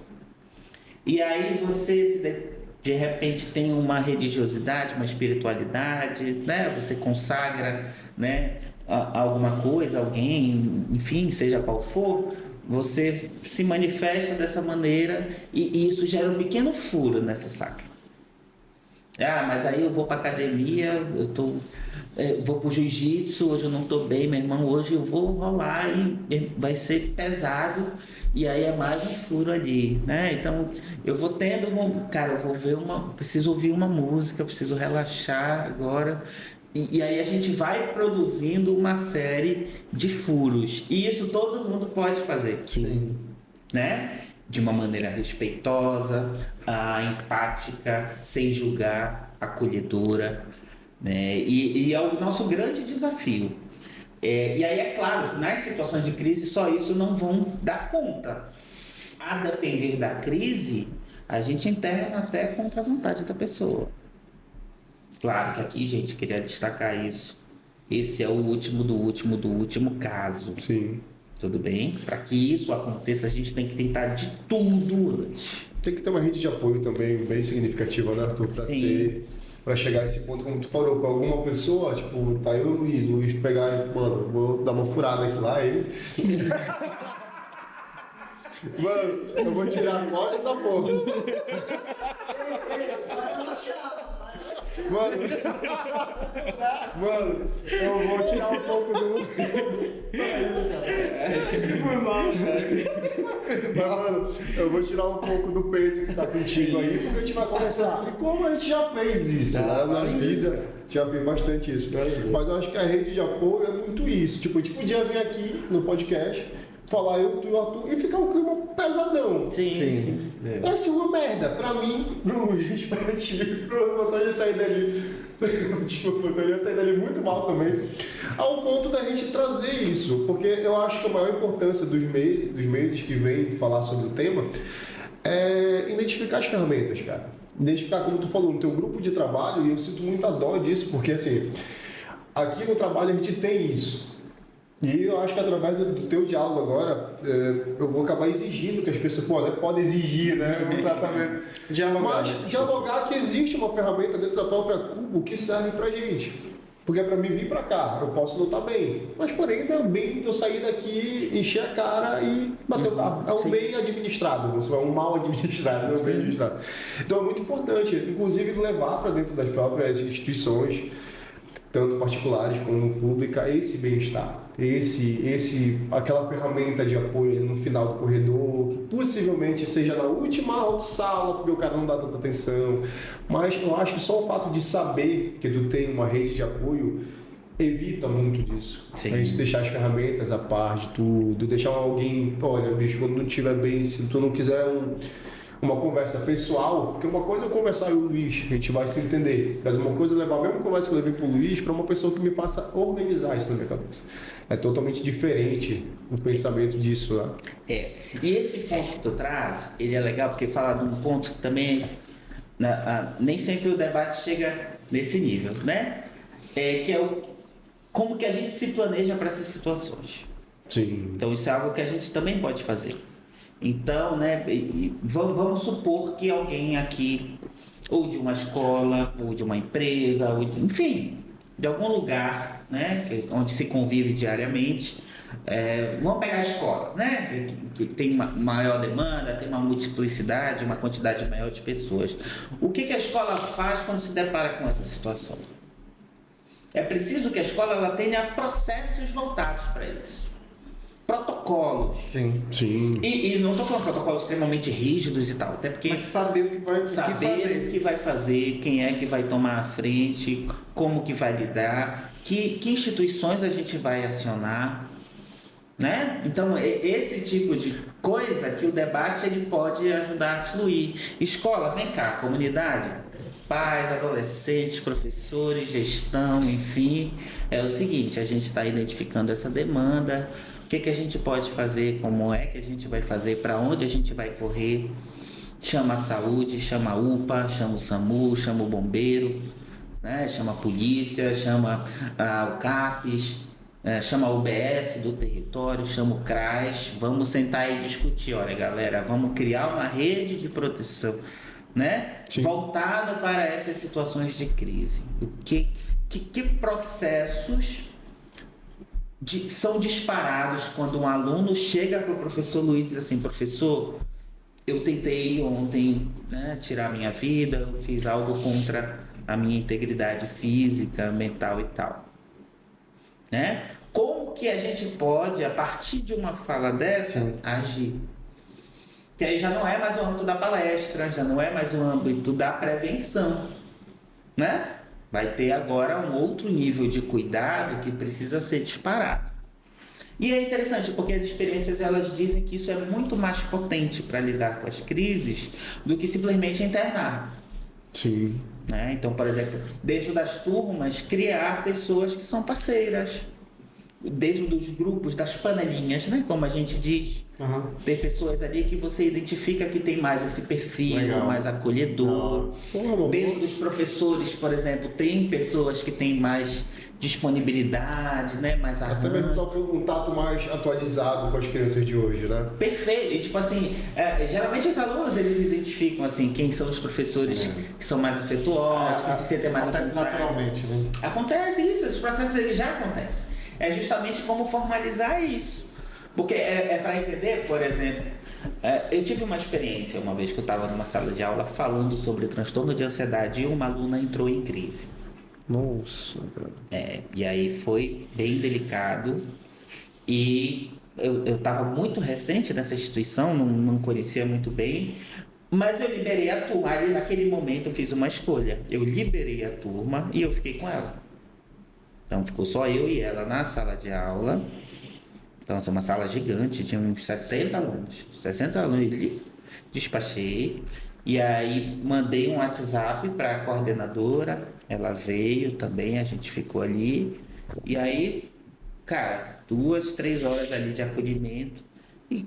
E aí você de repente tem uma religiosidade, uma espiritualidade, né? Você consagra, né, alguma coisa, alguém, enfim, seja qual for, você se manifesta dessa maneira e isso gera um pequeno furo nessa saca. Ah, mas aí eu vou para academia, vou pro jiu-jitsu, hoje eu não tô bem, meu irmão, hoje eu vou rolar e vai ser pesado e aí é mais um furo ali, né? Então eu vou tendo, cara, eu vou ver preciso ouvir uma música, preciso relaxar agora. E aí a gente vai produzindo uma série de furos e isso todo mundo pode fazer. Sim. Né? De uma maneira respeitosa, empática, sem julgar, acolhedora, né? E é o nosso grande desafio. E aí é claro que nas situações de crise só isso não vão dar conta. A depender da crise, a gente interna até contra a vontade da pessoa. Claro que aqui, gente, queria destacar isso. Esse é o último do último caso. Sim. Tudo bem? Para que isso aconteça, a gente tem que tentar de tudo antes. Tem que ter uma rede de apoio também bem significativa, né, Arthur? Pra chegar a esse ponto, como tu falou, pra alguma pessoa, tipo, tá eu e o Luiz pegar e, mano, vou dar uma furada aqui lá e... Mano, eu vou tirar agora essa porra. Mano, eu vou tirar um pouco do... Foi mal, cara. Mano, eu vou tirar um pouco do peso que tá contigo aí, porque a gente vai conversar. E como a gente já fez isso, né? Na vida, já fez bastante isso. Mas eu acho que a rede de apoio é muito isso. Tipo, a gente podia vir aqui no podcast, falar eu, tu e o Arthur, e ficar um clima pesadão. Sim. É assim uma merda. Pra mim, pro Luiz, pra ti, pro Antônio ia sair dali. Desculpa, o Antônio ia sair dali muito mal também. Ao ponto da gente trazer isso. Porque eu acho que a maior importância dos meses que vem falar sobre o tema é identificar as ferramentas, cara. Identificar, como tu falou, no teu grupo de trabalho, e eu sinto muita dó disso, porque assim, aqui no trabalho a gente tem isso. E eu acho que através do teu diálogo agora, eu vou acabar exigindo que as pessoas, pô, é foda exigir, né, um tratamento. Dialogar que existe uma ferramenta dentro da própria Cubo que serve pra gente. Porque pra mim vir pra cá, eu posso não estar bem. Mas porém, também eu sair daqui, encher a cara e bater o carro. É um bem administrado, não é um mal administrado, não é um bem administrado. Então é muito importante, inclusive, levar para dentro das próprias instituições, tanto particulares como públicas, esse bem-estar. Aquela ferramenta de apoio no final do corredor, que possivelmente seja na última sala, porque o cara não dá tanta atenção. Mas eu acho que só o fato de saber que tu tem uma rede de apoio evita muito disso. Sim. A gente deixar as ferramentas à parte de tudo, deixar alguém, olha, bicho, quando não estiver bem, se tu não quiser uma conversa pessoal, porque uma coisa é eu conversar eu e o Luiz, a gente vai se entender. Mas uma coisa é levar a mesma conversa que eu levei pro Luiz para uma pessoa que me faça organizar isso na minha cabeça. É totalmente diferente o pensamento disso lá. E esse ponto que tu traz, ele é legal porque fala de um ponto que também nem sempre o debate chega nesse nível, né? Que é como que a gente se planeja para essas situações. Sim. Então isso é algo que a gente também pode fazer. Então, né, vamos supor que alguém aqui, ou de uma escola, ou de uma empresa, enfim, de algum lugar, né, onde se convive diariamente, vamos pegar a escola, né, que tem uma maior demanda, tem uma multiplicidade, uma quantidade maior de pessoas. O que a escola faz quando se depara com essa situação? É preciso que a escola ela tenha processos voltados para isso. Protocolos. Sim. E não estou falando protocolos extremamente rígidos e tal, até porque... Mas saber o que vai fazer. O que vai fazer, quem é que vai tomar a frente, como que vai lidar, que instituições a gente vai acionar, né? Então, esse tipo de coisa que o debate ele pode ajudar a fluir. Escola, vem cá, comunidade, pais, adolescentes, professores, gestão, enfim, é o seguinte, a gente está identificando essa demanda, o que a gente pode fazer, como é que a gente vai fazer, para onde a gente vai correr, chama a saúde, chama a UPA, chama o SAMU, chama o bombeiro, né? Chama a polícia, chama o CAPES, chama a UBS do território, chama o CRAS, vamos sentar e discutir, olha galera, vamos criar uma rede de proteção, né? Voltado para essas situações de crise. Que processos são disparados quando um aluno chega para o professor Luiz e diz assim, professor, eu tentei ontem, né, tirar minha vida, eu fiz algo contra a minha integridade física, mental e tal, né? Como que a gente pode, a partir de uma fala dessa, agir? Que aí já não é mais o âmbito da palestra, já não é mais o âmbito da prevenção, né? Vai ter agora um outro nível de cuidado que precisa ser disparado. E é interessante porque as experiências elas dizem que isso é muito mais potente para lidar com as crises do que simplesmente internar. Sim. Né? Então, por exemplo, dentro das turmas, criar pessoas que são parceiras. Dentro dos grupos, das panelinhas, né? Como a gente diz. Tem pessoas ali que você identifica que tem mais esse perfil, mais acolhedor. Dentro dos professores, por exemplo, tem pessoas que têm mais disponibilidade, né? Mais arranjo. Também um tato mais atualizado com as crianças de hoje, né? Perfeito. E, tipo assim, geralmente os alunos, eles identificam, assim, quem são os professores que são mais afetuosos, que se sentem mais acontece naturalmente, né? Acontece isso, esses processos eles já acontecem. É justamente como formalizar isso. Porque para entender, por exemplo, eu tive uma experiência uma vez que eu estava numa sala de aula falando sobre transtorno de ansiedade e uma aluna entrou em crise. Nossa, cara. E aí foi bem delicado e eu estava muito recente nessa instituição, não conhecia muito bem, mas eu liberei a turma. Ali naquele momento eu fiz uma escolha. Eu liberei a turma e eu fiquei com ela. Então ficou só eu e ela na sala de aula. Então essa é uma sala gigante, tinha uns 60 alunos. 60 alunos, despachei. E aí mandei um WhatsApp para a coordenadora, ela veio também, a gente ficou ali. E aí, cara, 2, 3 horas ali de acolhimento. E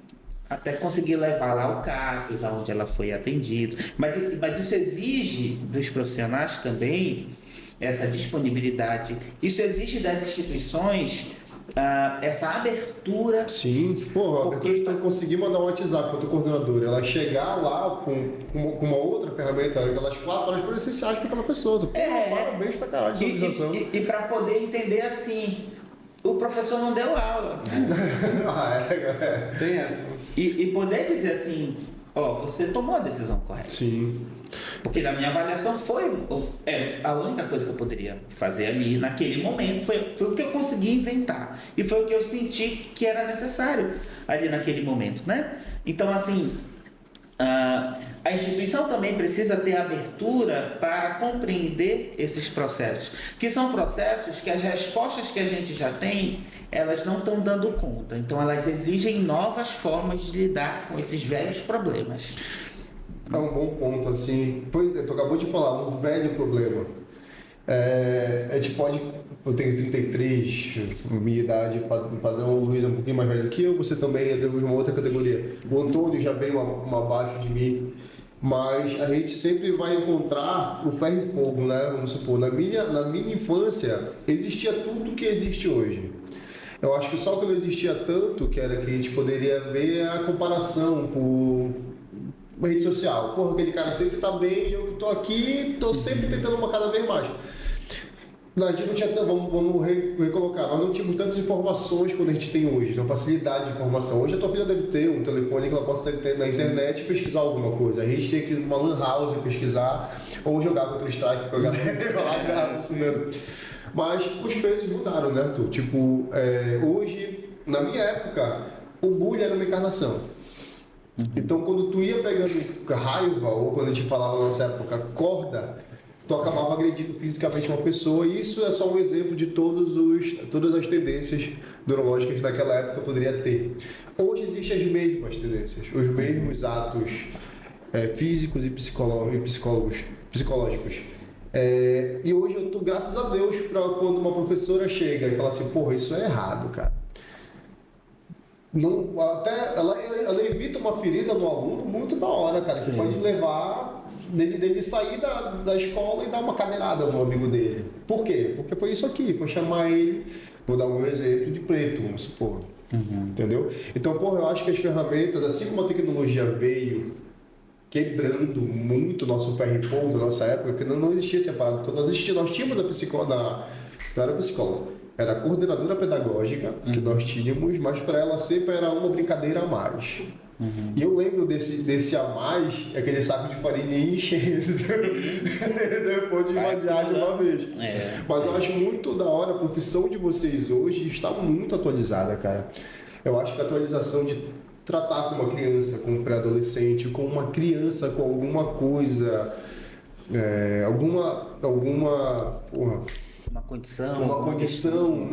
até consegui levar lá o CAPES, aonde ela foi atendida. Mas isso exige dos profissionais também essa disponibilidade. Isso exige das instituições essa abertura. Sim, pô, abertura de conseguir mandar um WhatsApp para a tua coordenadora, ela chegar lá com uma outra ferramenta, aquelas 4 horas foram essenciais para aquela pessoa. Parabéns pra caralho de organização. E para poder entender assim, o professor não deu aula. Tem essa. E poder dizer assim, você tomou a decisão correta. Sim. Porque na minha avaliação a única coisa que eu poderia fazer ali naquele momento foi o que eu consegui inventar e foi o que eu senti que era necessário ali naquele momento, né? Então assim, a instituição também precisa ter abertura para compreender esses processos, que são processos que as respostas que a gente já tem, elas não estão dando conta. Então elas exigem novas formas de lidar com esses velhos problemas. É um bom ponto, assim. Pois é, tu acabou de falar, um velho problema. A gente pode... Eu tenho 33, minha idade, padrão, o Luiz é um pouquinho mais velho que eu, você também é de uma outra categoria. O Antônio já veio uma abaixo de mim, mas a gente sempre vai encontrar o ferro e fogo, né? Vamos supor, na minha infância existia tudo que existe hoje. Eu acho que só que não existia tanto, que era que a gente poderia ver a comparação por rede social. Porra, aquele cara sempre tá bem, eu que tô aqui, tô sempre tentando uma cada vez mais. Não, a gente não tinha, vamos recolocar, nós não tínhamos tantas informações quando a gente tem hoje, uma facilidade de informação. Hoje a tua filha deve ter um telefone que ela possa ter na internet e pesquisar alguma coisa. A gente tinha que ir numa lan house pesquisar, ou jogar contra o strike com a galera lá ensinando. Mas os preços mudaram, né, Arthur? Tipo, hoje, na minha época, o bullying era uma encarnação. Então, quando tu ia pegando raiva, ou quando a gente falava na nossa época, corda, tu acabava agredindo fisicamente uma pessoa, e isso é só um exemplo de todas as tendências neurológicas que naquela época poderia ter. Hoje existem as mesmas tendências, os mesmos atos físicos e psicológicos. E hoje eu tô, graças a Deus, para quando uma professora chega e fala assim, porra, isso é errado, cara. Não, até ela evita uma ferida no aluno muito da hora, cara. Você pode levar dele sair da escola e dar uma cadeirada no amigo dele. Por quê? Porque foi isso aqui, foi chamar ele, vou dar um exemplo de preto, vamos supor. Entendeu? Então, porra, eu acho que as ferramentas, assim como a tecnologia veio quebrando muito nosso ferro e fogo da nossa época, porque não existia separado. Então, nós tínhamos a psicóloga, não era psicóloga, era a coordenadora pedagógica que nós tínhamos, mas para ela sempre era uma brincadeira a mais. E eu lembro desse a mais, aquele saco de farinha enchendo depois de esvaziar de uma vez. Mas eu acho muito da hora, a profissão de vocês hoje está muito atualizada, cara. Eu acho que a atualização de tratar com uma criança, com um pré-adolescente, com uma criança com alguma coisa, Uma condição,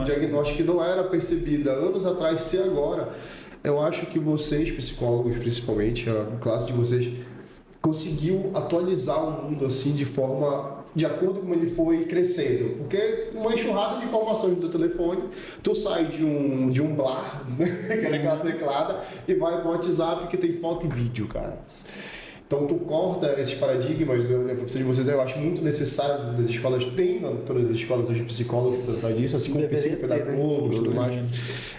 diagnóstico que não era percebida anos atrás, ser agora. Eu acho que vocês, psicólogos, principalmente, a classe de vocês, conseguiu atualizar o mundo assim de acordo com ele foi crescendo. Porque uma enxurrada de informações do telefone, tu sai de um blar, aquela teclada, e vai pro WhatsApp que tem foto e vídeo, cara. Então tu corta esses paradigmas, a profissão de vocês eu acho muito necessário nas escolas, tem todas as escolas hoje psicólogos para tratar disso, assim como psicopedagogos e tudo mais.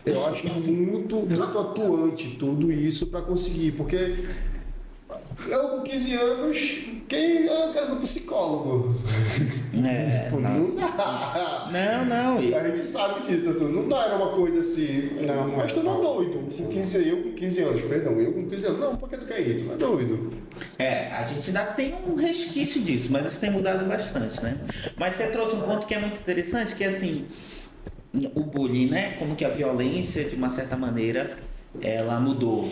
Eu acho muito atuante tudo isso para conseguir, porque eu com 15 anos, eu quero ir psicólogo. Tipo, não dá. Não. A gente sabe disso, não dá, era uma coisa assim. Não, mas tu não é doido. Eu com 15 anos, não, por que tu quer ir? Tu não é doido. A gente ainda tem um resquício disso, mas isso tem mudado bastante, né? Mas você trouxe um ponto que é muito interessante, que é assim, o bullying, né? Como que a violência, de uma certa maneira, ela mudou.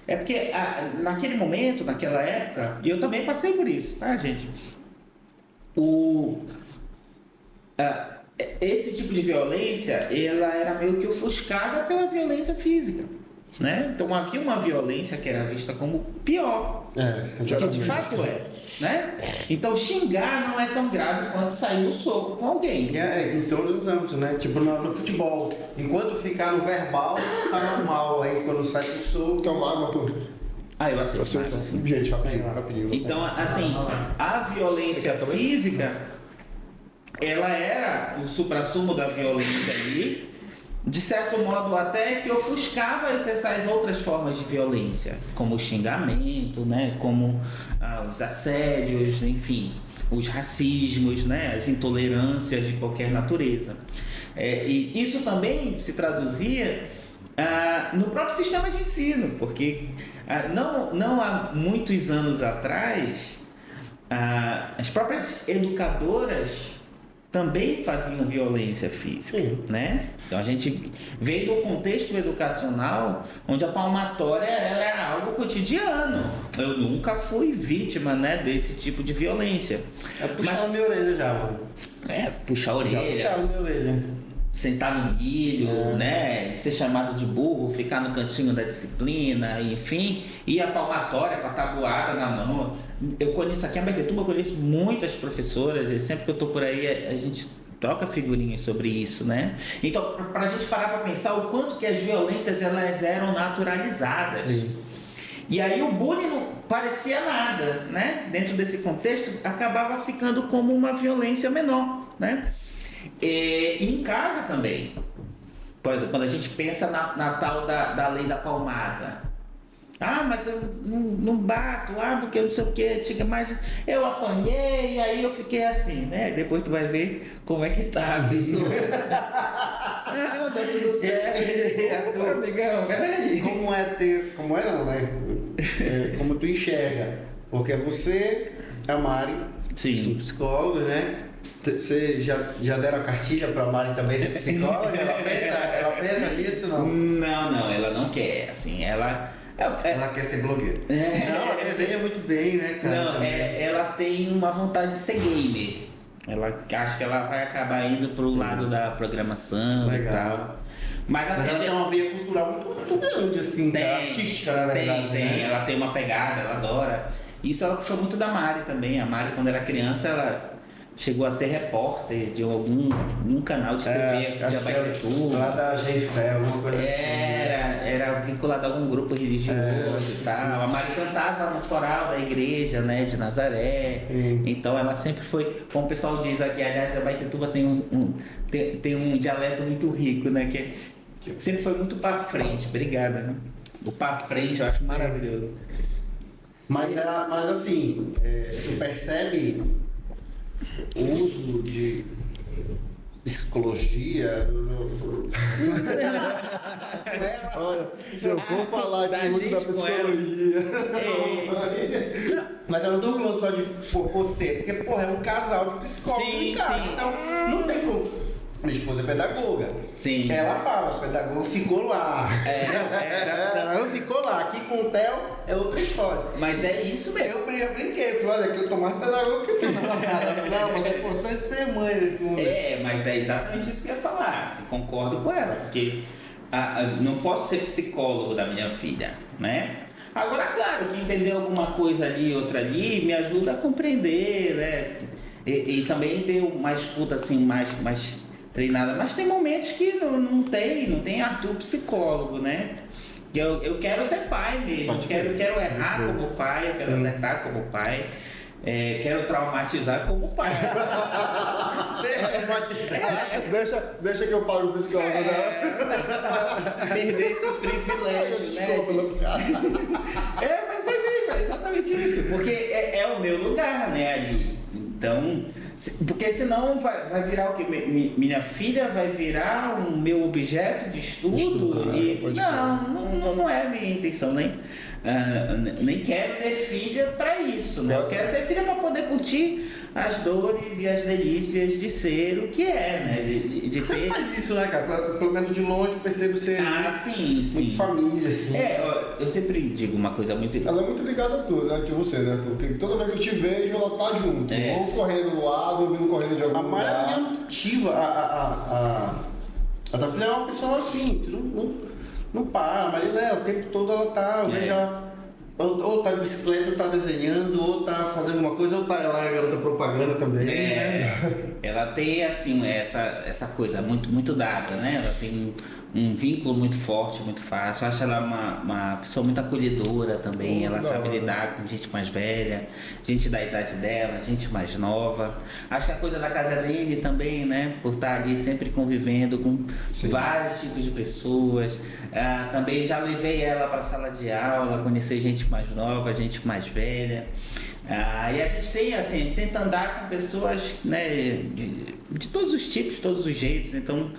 É porque naquele momento, naquela época, e eu também passei por isso, tá, gente? Esse tipo de violência, ela era meio que ofuscada pela violência física, né? Então havia uma violência que era vista como pior, que de fato né? Então xingar não é tão grave quanto sair no soco com alguém. Em todos os âmbitos, né? Tipo no futebol. Enquanto ficar no verbal, tá normal. Aí quando sai do soco... Quer uma água, pô? Eu aceito. Assim. Gente, rapidinho. Então, assim, a violência física, ela era o suprassumo da violência ali, de certo modo até que ofuscava essas outras formas de violência, como o xingamento, né? Como os assédios, enfim, os racismos, né? As intolerâncias de qualquer natureza. E isso também se traduzia no próprio sistema de ensino, porque não há muitos anos atrás, as próprias educadoras também faziam violência física, né? Então a gente veio do contexto educacional onde a palmatória era algo cotidiano. Eu nunca fui vítima, né, desse tipo de violência. Puxar a minha orelha já, mano. Puxar a orelha. Puxar a minha orelha. Sentar no milho, né? Ser chamado de burro, ficar no cantinho da disciplina, enfim, e a palmatória com a tabuada na mão. Eu conheço aqui em Abaetetuba, eu conheço muitas professoras, e sempre que eu tô por aí a gente troca figurinhas sobre isso, né? Então, pra gente parar pra pensar o quanto que as violências elas eram naturalizadas. E aí o bullying não parecia nada, né? Dentro desse contexto, acabava ficando como uma violência menor, né? E em casa também. Por exemplo, quando a gente pensa na tal da lei da palmada. Mas eu não bato, porque eu não sei o que, mas eu apanhei e aí eu fiquei assim, né? Depois tu vai ver como é que tá a pessoa. Deu tudo certo. Amigão, peraí. Como é ter, como é não, né? Como tu enxerga. Porque você, a Mari, Sim. psicóloga, né? Você já deram a cartilha pra Mari também ser psicóloga? Ela pensa nisso, não? Não, ela não quer, assim, ela quer ser blogueira. Não, ela desenha muito bem, né, cara? Não, ela tem uma vontade de ser gamer. Ela acha que ela vai acabar indo pro lado da programação. Legal. E tal. Mas Mas assim, ela tem uma veia cultural muito grande, assim, artística, na verdade. tem. Né? Ela tem uma pegada, ela adora. Isso ela puxou muito da Mari também. A Mari, quando era criança, ela chegou a ser repórter de algum canal de TV aqui de acho que Abaetetuba. lá da Geifel, alguma coisa assim. Era vinculado a algum grupo religioso e tal. A Mari cantava no coral da igreja, né, de Nazaré. Então ela sempre foi, como o pessoal diz aqui, aliás, Abaetetuba tem tem um dialeto muito rico, né, que sempre foi muito pra frente. Obrigada, né? O pra frente eu acho maravilhoso. Mas assim, tu percebe o uso de psicologia. Olha, se eu for falar Da aqui muito da gente com ela. psicologia. Mas eu não tô falando só de por você, porque, porra, é um casal de psicólogos Sim, em casa. sim. Então, não tem como. Minha esposa é pedagoga. Sim. Ela fala, o pedagogo ficou lá. Ela ficou lá. Aqui com o Theo é outra história. Mas é isso mesmo. Eu brinquei, falei, olha, que eu tô mais pedagogo que tu. Não, mas é importante ser mãe nesse momento. Mas é exatamente isso que eu ia falar. Assim, concordo com ela, porque não posso ser psicólogo da minha filha, né? Agora, claro, que entender alguma coisa ali, outra ali, me ajuda a compreender, né? E também ter uma escuta assim mais treinada. Mas tem momentos que não tem Arthur psicólogo, né? Eu quero ser pai mesmo, quero errar como pai, eu quero acertar como pai. Quero traumatizar como pai. Deixa que eu pago o psicólogo dela. Perder esse privilégio, né? Mas é mesmo, é exatamente isso. Porque é o meu lugar, né, ali. Então, porque senão vai virar o quê? Minha filha vai virar o meu objeto de estudo? Não é a minha intenção, nem quero ter filha para isso, né? Eu quero ter filha para poder curtir as dores e as delícias de ser o que é, né? De Você ter... faz isso, né, cara? Pelo menos de longe, percebo você sim. muito família, assim. Eu sempre digo uma coisa muito... Ela é muito ligada a tu, né? De você, né, Arthur? Porque toda vez que eu te vejo, ela tá junto. Ou correndo do lado, ou vindo correndo de algum A Maria lugar. é muito ativa. A tua filha é uma pessoa assim, que não para. A Maria, o tempo todo ela tá, eu vejo ela, ou tá de bicicleta, ou tá desenhando, ou tá fazendo alguma coisa, ou tá ela é garota propaganda também. Ela tem assim essa coisa muito dada, né? Ela tem um vínculo muito forte, muito fácil. Eu acho ela uma pessoa muito acolhedora também. Ela sabe lidar com gente mais velha, gente da idade dela, gente mais nova. Acho que a coisa da casa dele também, né? Por estar ali sempre convivendo com vários tipos de pessoas. Também já levei ela para a sala de aula, conhecer gente mais nova, gente mais velha. E a gente tenta andar com pessoas, né, de todos os tipos, todos os jeitos. Então,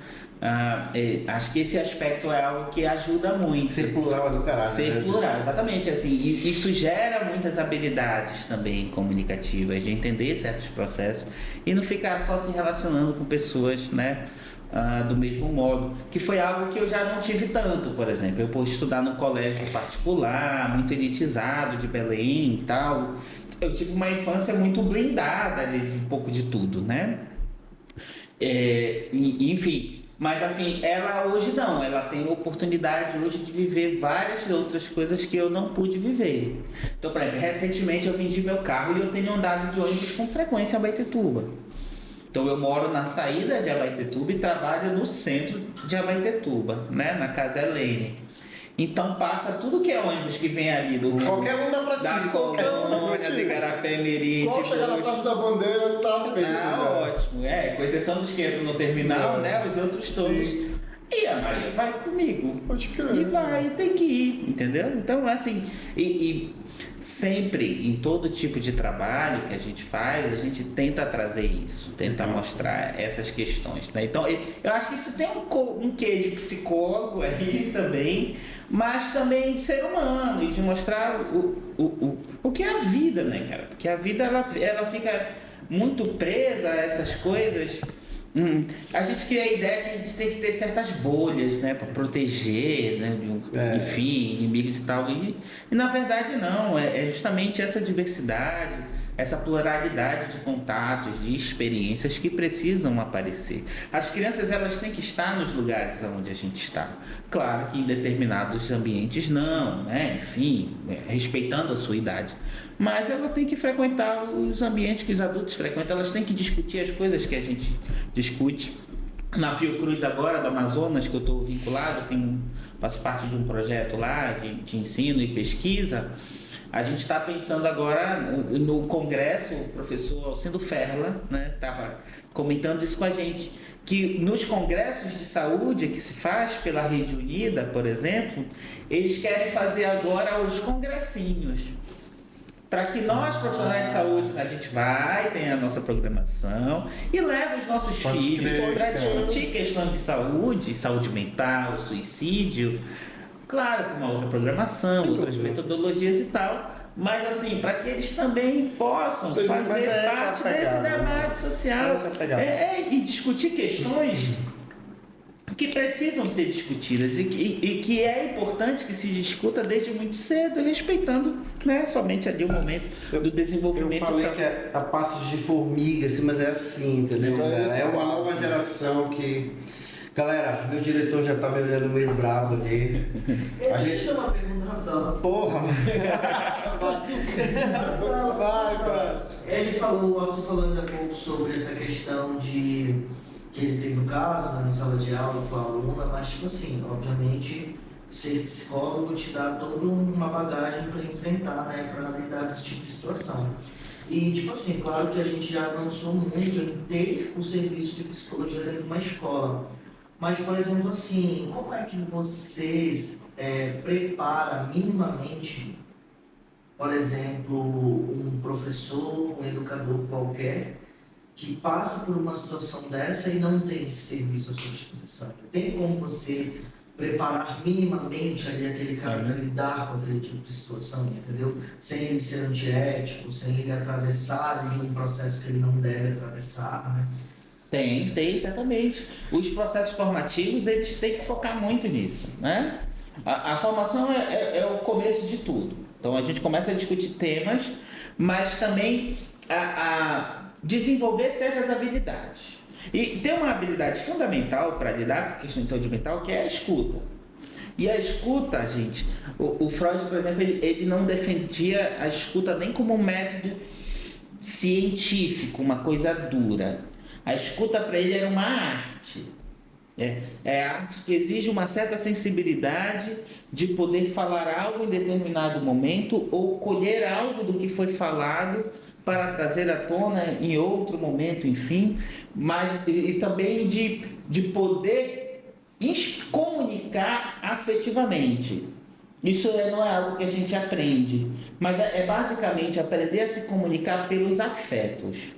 acho que esse aspecto é algo que ajuda muito. Ser plural é do caralho. Ser né? plural, exatamente. Assim, e isso gera muitas habilidades também comunicativas, de entender certos processos e não ficar só se relacionando com pessoas, né, do mesmo modo, que foi algo que eu já não tive tanto, por exemplo. Eu por estudar num colégio particular, muito elitizado, de Belém e tal, eu tive uma infância muito blindada de um pouco de tudo, né? Enfim, mas assim, ela hoje não, ela tem oportunidade hoje de viver várias outras coisas que eu não pude viver. Então, por exemplo, recentemente eu vendi meu carro e eu tenho andado de ônibus com frequência a Abaetetuba. Então eu moro na saída de Abaetetuba e trabalho no centro de Abaetetuba, né? Na Casa Helene. Então passa tudo que é ônibus que vem ali do... Qualquer um dá pra da ti. Colônia, de Igarapé, Meri, Qual chegar na Praça da Bandeira, tá feito. ótimo. Com exceção dos que entram no terminal, né? Os outros todos. E a Maria vai comigo. Pode crer. E vai, tem que ir, entendeu? Então, assim, e sempre, em todo tipo de trabalho que a gente faz, a gente tenta trazer isso, tenta mostrar essas questões, né? Então, eu acho que isso tem um quê de psicólogo aí também, mas também de ser humano e de mostrar o que é a vida, né, cara? Porque a vida, ela fica muito presa a essas coisas. A gente cria a ideia que a gente tem que ter certas bolhas, né, para proteger, né, enfim, inimigos e tal. E na verdade não, é justamente essa diversidade, essa pluralidade de contatos, de experiências que precisam aparecer. As crianças, elas têm que estar nos lugares onde a gente está. Claro que em determinados ambientes não, né? Enfim, respeitando a sua idade. Mas ela tem que frequentar os ambientes que os adultos frequentam, elas têm que discutir as coisas que a gente discute. Na Fiocruz agora, do Amazonas, que eu estou vinculado, faço parte de um projeto lá de ensino e pesquisa. A gente está pensando agora no congresso, o professor Alcindo Ferla, né, estava comentando isso com a gente, que nos congressos de saúde que se faz pela Rede Unida, por exemplo, eles querem fazer agora os congressinhos. Para que nós, profissionais de saúde, a gente vai, tem a nossa programação e leva os nossos filhos para discutir questão de saúde mental, suicídio, claro, com uma outra programação, outras metodologias e tal, mas assim, para que eles também possam fazer parte desse debate social e discutir questões que precisam ser discutidas e que é importante que se discuta desde muito cedo, respeitando, né, somente ali o momento do desenvolvimento. Eu falei que é a passos de formiga, assim, mas é assim, entendeu? É uma nova geração que... Galera, meu diretor já tá me olhando meio bravo ali. A gente tem uma pergunta rapidão. Porra, mano. Ele falou, o Arthur falou ainda há pouco sobre essa questão de que ele teve o caso, né, na sala de aula com a aluna, mas tipo assim, obviamente ser psicólogo te dá toda uma bagagem para enfrentar, né, para lidar com esse tipo de situação. E tipo assim, claro que a gente já avançou muito em ter o serviço de psicologia dentro de uma escola. Mas, por exemplo, assim, como é que vocês preparam minimamente, por exemplo, um professor, um educador qualquer, que passa por uma situação dessa e não tem esse serviço à sua disposição? Tem como você preparar minimamente ali aquele cara para lidar com aquele tipo de situação, entendeu? Sem ele ser antiético, sem ele atravessar ali um processo que ele não deve atravessar, né? Tem, certamente. Os processos formativos, eles têm que focar muito nisso, né? A formação é o começo de tudo. Então, a gente começa a discutir temas, mas também a desenvolver certas habilidades. E tem uma habilidade fundamental para lidar com a questão de saúde mental, que é a escuta. E a escuta, gente, o Freud, por exemplo, ele não defendia a escuta nem como um método científico, uma coisa dura. A escuta para ele era uma arte. É arte que exige uma certa sensibilidade de poder falar algo em determinado momento ou colher algo do que foi falado para trazer à tona em outro momento, enfim, mas e também de poder comunicar afetivamente. Isso não é algo que a gente aprende, mas é basicamente aprender a se comunicar pelos afetos.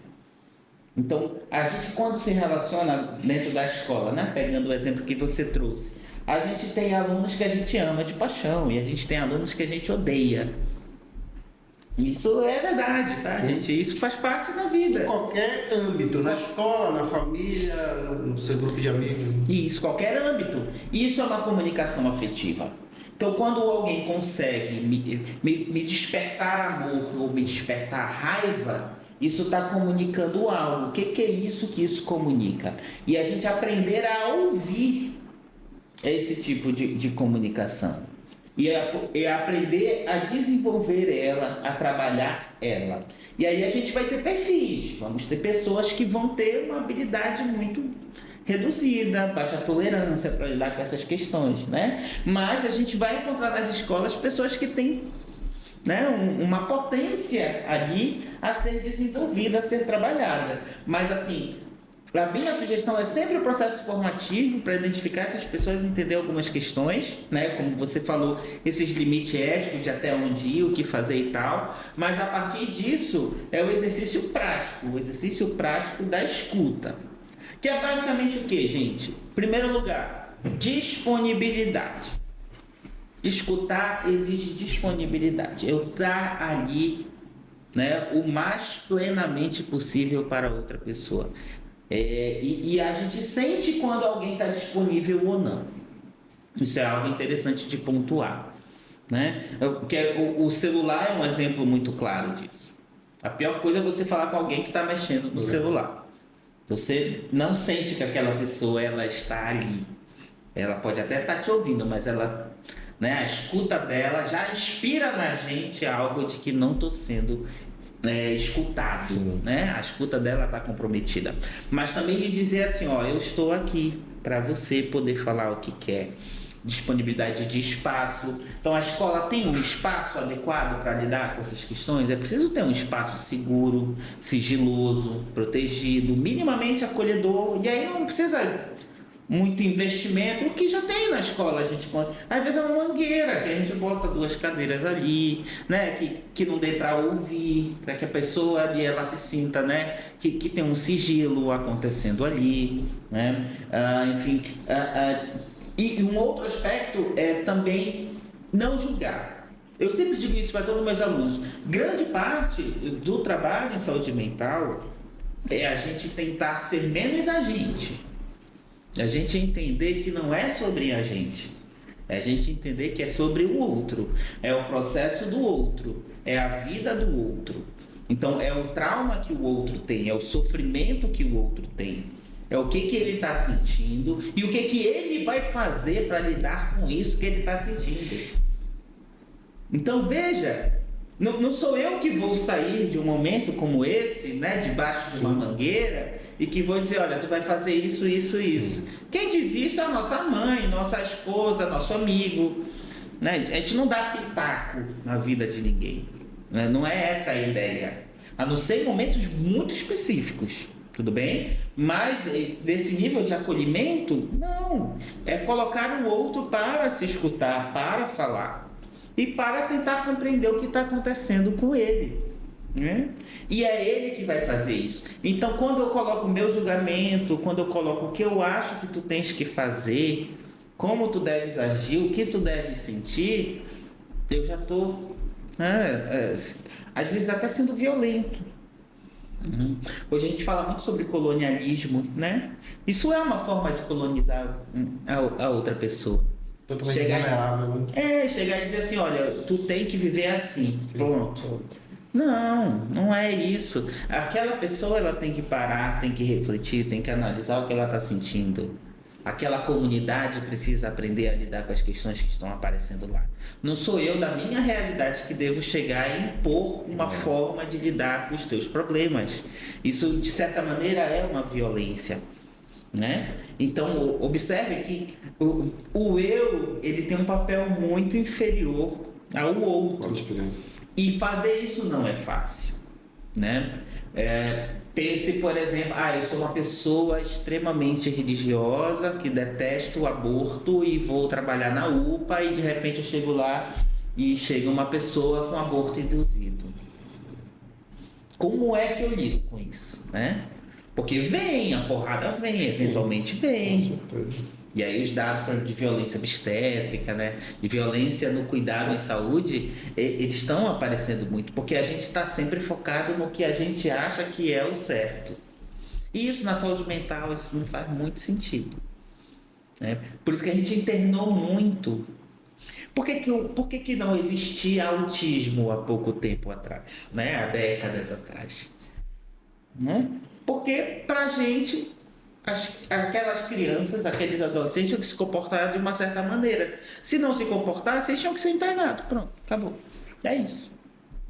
Então, a gente quando se relaciona dentro da escola, né, pegando o exemplo que você trouxe, a gente tem alunos que a gente ama de paixão e a gente tem alunos que a gente odeia. Isso é verdade, tá, gente? Isso faz parte da vida. Em qualquer âmbito, na escola, na família, no seu grupo de amigos. Isso, qualquer âmbito. Isso é uma comunicação afetiva. Então, quando alguém consegue me despertar amor ou me despertar raiva, isso está comunicando algo. O que é isso que isso comunica? E a gente aprender a ouvir esse tipo de comunicação. E aprender a desenvolver ela, a trabalhar ela. E aí a gente vai ter perfis. Vamos ter pessoas que vão ter uma habilidade muito reduzida, baixa tolerância para lidar com essas questões, né? Mas a gente vai encontrar nas escolas pessoas que têm, né, uma potência ali a ser desenvolvida, a ser trabalhada. Mas assim, a minha sugestão é sempre o processo formativo para identificar essas pessoas e entender algumas questões, né? Como você falou, esses limites éticos de até onde ir, o que fazer e tal. Mas a partir disso é o exercício prático da escuta. Que é basicamente o que, gente? Em primeiro lugar, disponibilidade. Escutar exige disponibilidade. Eu estar ali, né, o mais plenamente possível para outra pessoa. E a gente sente quando alguém está disponível ou não. Isso é algo interessante de pontuar, né? O celular é um exemplo muito claro disso. A pior coisa é você falar com alguém que está mexendo no celular. Você não sente que aquela pessoa ela está ali. Ela pode até estar te ouvindo, mas ela, né, a escuta dela já inspira na gente algo de que não estou sendo escutado, né? A escuta dela está comprometida. Mas também de dizer assim, ó, eu estou aqui para você poder falar o que quer. Disponibilidade de espaço. Então a escola tem um espaço adequado para lidar com essas questões? É preciso ter um espaço seguro, sigiloso, protegido, minimamente acolhedor, e aí não precisa muito investimento, o que já tem na escola, a gente às vezes é uma mangueira que a gente bota 2 cadeiras ali, né, que não dê para ouvir, para que a pessoa ali ela se sinta, né, que tem um sigilo acontecendo ali, né, enfim, e um outro aspecto é também não julgar. Eu sempre digo isso para todos os meus alunos. Grande parte do trabalho em saúde mental é a gente tentar ser menos a gente. A gente entender que não é sobre a gente. É a gente entender que é sobre o outro. É o processo do outro. É a vida do outro. Então, é o trauma que o outro tem. É o sofrimento que o outro tem. É o que ele está sentindo e o que ele vai fazer para lidar com isso que ele está sentindo. Então veja, não sou eu que vou sair de um momento como esse, né, debaixo de uma mangueira e que vou dizer, olha, tu vai fazer isso, isso, isso. Quem diz isso é a nossa mãe, nossa esposa, nosso amigo. Né? A gente não dá pitaco na vida de ninguém. Né? Não é essa a ideia. A não ser em momentos muito específicos. Tudo bem? Mas desse nível de acolhimento, não. É colocar o outro para se escutar, para falar. E para tentar compreender o que está acontecendo com ele. Né? E é ele que vai fazer isso. Então, quando eu coloco o meu julgamento, quando eu coloco o que eu acho que tu tens que fazer, como tu deves agir, o que tu deves sentir, eu já estou, às vezes, até sendo violento. Hoje a gente fala muito sobre colonialismo, né? Isso é uma forma de colonizar a outra pessoa. Totalmente vulnerável. Chegar e dizer assim, olha, tu tem que viver assim, pronto. Não é isso. Aquela pessoa ela tem que parar, tem que refletir, tem que analisar o que ela está sentindo. Aquela comunidade precisa aprender a lidar com as questões que estão aparecendo lá. Não sou eu, da minha realidade, que devo chegar e impor uma forma de lidar com os teus problemas. Isso, de certa maneira, é uma violência. Né? Então, observe que o eu ele tem um papel muito inferior ao outro. E fazer isso não é fácil. Né? Pense, por exemplo, eu sou uma pessoa extremamente religiosa que detesta o aborto e vou trabalhar na UPA e de repente eu chego lá e chega uma pessoa com aborto induzido. Como é que eu lido com isso? Né? Porque a porrada vem, eventualmente vem. Com certeza. E aí os dados de violência obstétrica, né, de violência no cuidado em saúde, eles estão aparecendo muito, porque a gente está sempre focado no que a gente acha que é o certo. E isso na saúde mental, isso não faz muito sentido. Né? Por isso que a gente internou muito. Por que não existia autismo há pouco tempo atrás, né? Há décadas atrás? Né? Porque pra gente... aquelas crianças, aqueles adolescentes tinham que se comportar de uma certa maneira. Se não se comportassem, eles tinham que ser internados. Pronto, acabou. É isso.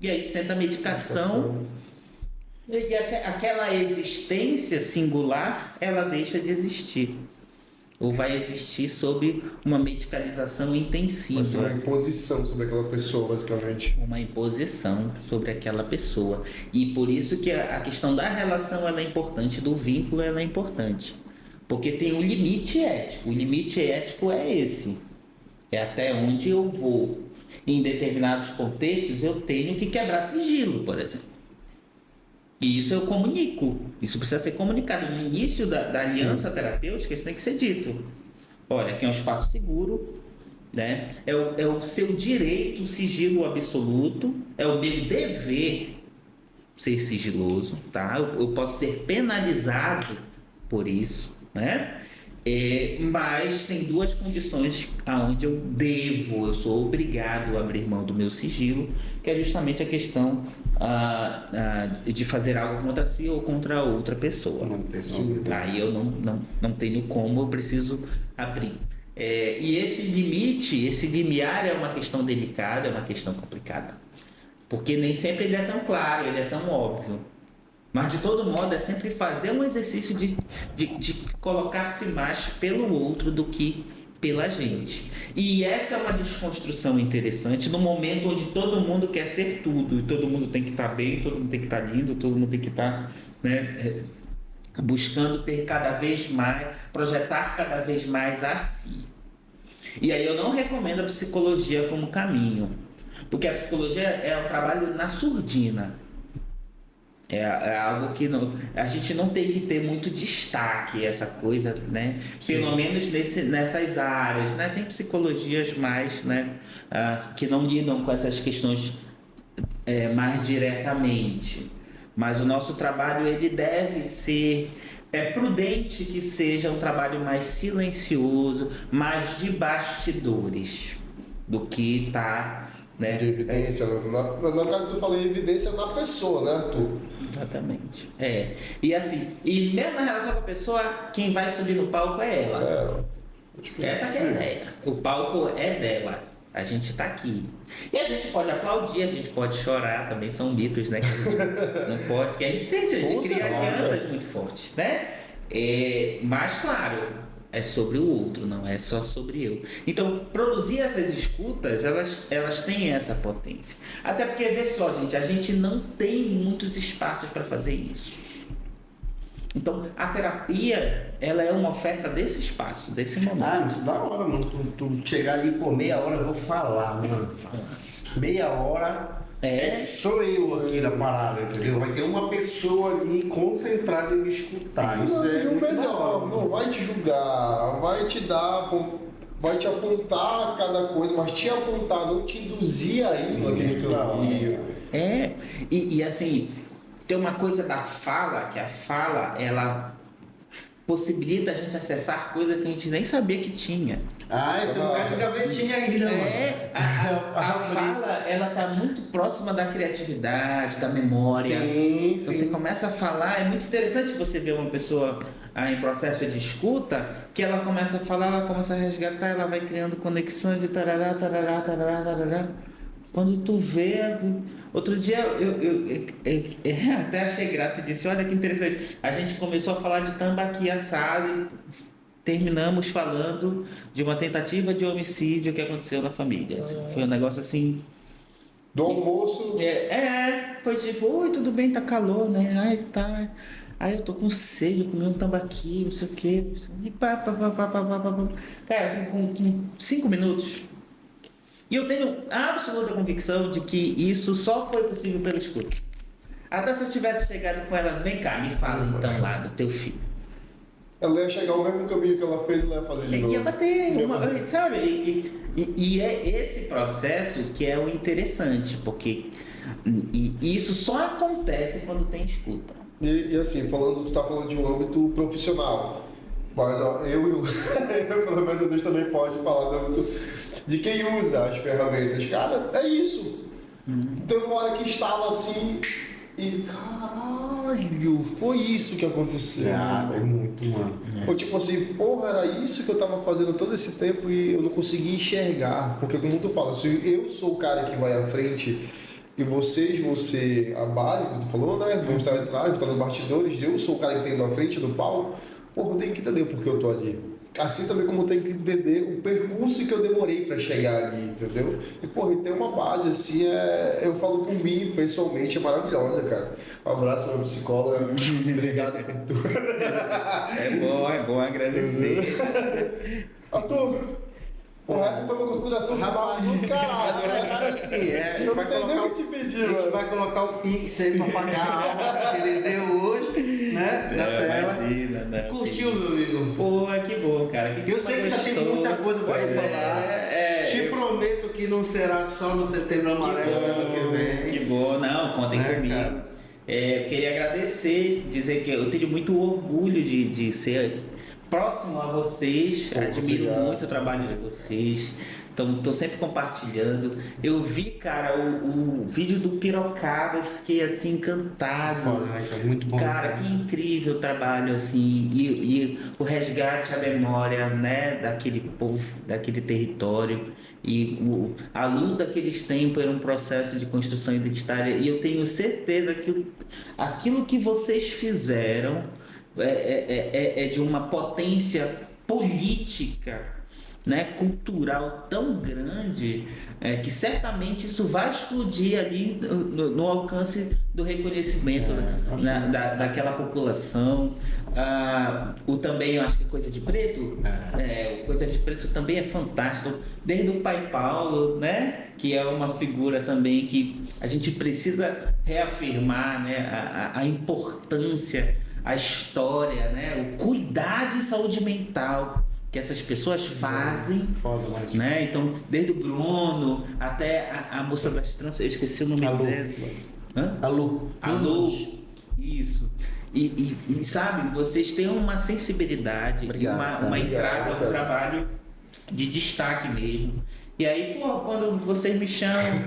E aí senta a medicação. E aquela existência singular, ela deixa de existir. Ou vai existir sob uma medicalização intensiva. Vai ser uma imposição sobre aquela pessoa, basicamente. Uma imposição sobre aquela pessoa. E por isso que a questão da relação ela é importante, do vínculo ela é importante. Porque tem um limite ético. O limite ético é esse. É até onde eu vou. Em determinados contextos eu tenho que quebrar sigilo, por exemplo. E isso eu comunico. Isso precisa ser comunicado. No início da aliança terapêutica, isso tem que ser dito. Olha, aqui é um espaço seguro, né? É o seu direito, o sigilo absoluto. É o meu dever ser sigiloso, tá? Eu posso ser penalizado por isso, né? Mas tem duas condições aonde eu sou obrigado a abrir mão do meu sigilo, que é justamente a questão de fazer algo contra si ou contra outra pessoa. Aí eu não tenho como, eu preciso abrir. E esse limite, esse limiar é uma questão delicada, é uma questão complicada. Porque nem sempre ele é tão claro, ele é tão óbvio. Mas de todo modo é sempre fazer um exercício de colocar-se mais pelo outro do que pela gente. E essa é uma desconstrução interessante no momento onde todo mundo quer ser tudo, e todo mundo tem que estar bem, todo mundo tem que estar lindo, todo mundo tem que estar, né, buscando ter cada vez mais, projetar cada vez mais a si. E aí eu não recomendo a psicologia como caminho, porque a psicologia é um trabalho na surdina. É algo que a gente não tem que ter muito destaque, essa coisa, né? Sim. Pelo menos nessas áreas, né? Tem psicologias mais, né? Que não lidam com essas questões mais diretamente. Mas o nosso trabalho, ele deve ser... É prudente que seja um trabalho mais silencioso, mais de bastidores, do que tá... Né? De evidência, no caso que eu falei, evidência na pessoa, né, Arthur? Exatamente. E assim, e mesmo na relação com a pessoa, quem vai subir no palco é ela. Essa que é a ideia. O palco é dela. A gente tá aqui. E a gente pode aplaudir, a gente pode chorar, também são mitos, né? Que a gente não pode, porque a gente sente, a gente cria alianças muito fortes, né? Mas claro, é sobre o outro, não é só sobre eu. Então, produzir essas escutas, elas têm essa potência. Até porque, vê só, gente, a gente não tem muitos espaços para fazer isso. Então, a terapia, ela é uma oferta desse espaço, desse momento. Muito da hora, mano. Tu chegar ali por meia hora, eu vou falar, mano. Meia hora... sou eu aqui na parada, entendeu? Vai ter uma pessoa ali concentrada em me escutar. Isso é muito melhor. Não vai te julgar, vai te dar, vai te apontar cada coisa, mas te apontar, não te induzir aí naquele caminho. E assim, tem uma coisa da fala, que a fala, ela possibilita a gente acessar coisas que a gente nem sabia que tinha. Eu tenho um cara de gavetinha ainda, mano. A fala, ela tá muito próxima da criatividade, da memória. Sim. Então, você começa a falar, é muito interessante você ver uma pessoa em processo de escuta, que ela começa a falar, ela começa a resgatar, ela vai criando conexões e tarará, tarará, tarará, tarará. Quando tu vê... Outro dia eu até achei graça e disse, olha que interessante, a gente começou a falar de tambaqui assado e terminamos falando de uma tentativa de homicídio que aconteceu na família. Assim, foi um negócio assim... Do almoço... Foi tipo, oi, tudo bem, tá calor, né? Ai, tá... Aí eu tô com sede, eu comi um tambaqui, não sei o quê. E pá. Cara, assim, com 5 minutos... E eu tenho absoluta convicção de que isso só foi possível pela escuta. Até se eu tivesse chegado com ela, vem cá, me fala então lá do teu filho. Ela ia chegar ao mesmo caminho que ela fez e ela ia fazer de novo. Ia bater, sabe? E é esse processo que é o interessante, porque isso só acontece quando tem escuta. E assim, tu tá falando de um âmbito profissional. Mas ó, eu pelo menos Deus também pode falar do âmbito de quem usa as ferramentas. Cara, é isso. Tem uma hora que instala assim e caralho, foi isso que aconteceu. É muito, mano. Ou tipo assim, porra, era isso que eu tava fazendo todo esse tempo e eu não conseguia enxergar. Porque como tu fala, se eu sou o cara que vai à frente e vocês vão ser a base, como tu falou, né? Vão estar atrás, vão estar nos bastidores, eu sou o cara que tem ido à frente do palco, porra, eu tenho que entender porque eu tô ali. Assim também como eu tenho que entender o percurso que eu demorei para chegar ali, entendeu? E, porra, e ter uma base, assim, eu falo por mim, pessoalmente, é maravilhosa, cara. Um abraço, meu psicólogo. Obrigado por tudo. É bom agradecer. Arthur, porra, essa foi uma consideração final do caralho. Assim, eu não tenho nem o que te pedir, mano. A gente mano. vai colocar o Pix aí pra pagar a aula que ele deu hoje, né? Na tela. Imagina, né? Curtiu, meu amigo? Pô, que bom, cara. Eu sei que ainda tem muita coisa pra falar. Te prometo que não será só no Setembro Amarelo ano que vem. Que bom, não, contem comigo. Eu queria agradecer, dizer que eu tenho muito orgulho de ser próximo a vocês, Pô, admiro obrigado. muito o trabalho de vocês. Então, tô sempre compartilhando. Eu vi, cara, o vídeo do Pirocaba, eu fiquei assim encantado. Foda, né, cara? Muito bom. Cara, que incrível o trabalho, assim, e o resgate à memória, né, daquele povo, daquele território, e a luta que eles têm por um processo de construção identitária, e eu tenho certeza que aquilo que vocês fizeram é de uma potência política, né, cultural tão grande, que certamente isso vai explodir ali no alcance do reconhecimento daquela população. O também, eu acho que Coisa de Preto, Coisa de Preto também é fantástico, desde o Pai Paulo, né, que é uma figura também que a gente precisa reafirmar, né, a importância, a história, né, o cuidado em saúde mental que essas pessoas fazem, né? Então, desde o Bruno até a moça das tranças, eu esqueci o nome dela. Alô. Isso. E sabe, vocês têm uma sensibilidade, Obrigado, uma entrada, Obrigado. um trabalho de destaque mesmo. E aí, pô, quando vocês me chamam,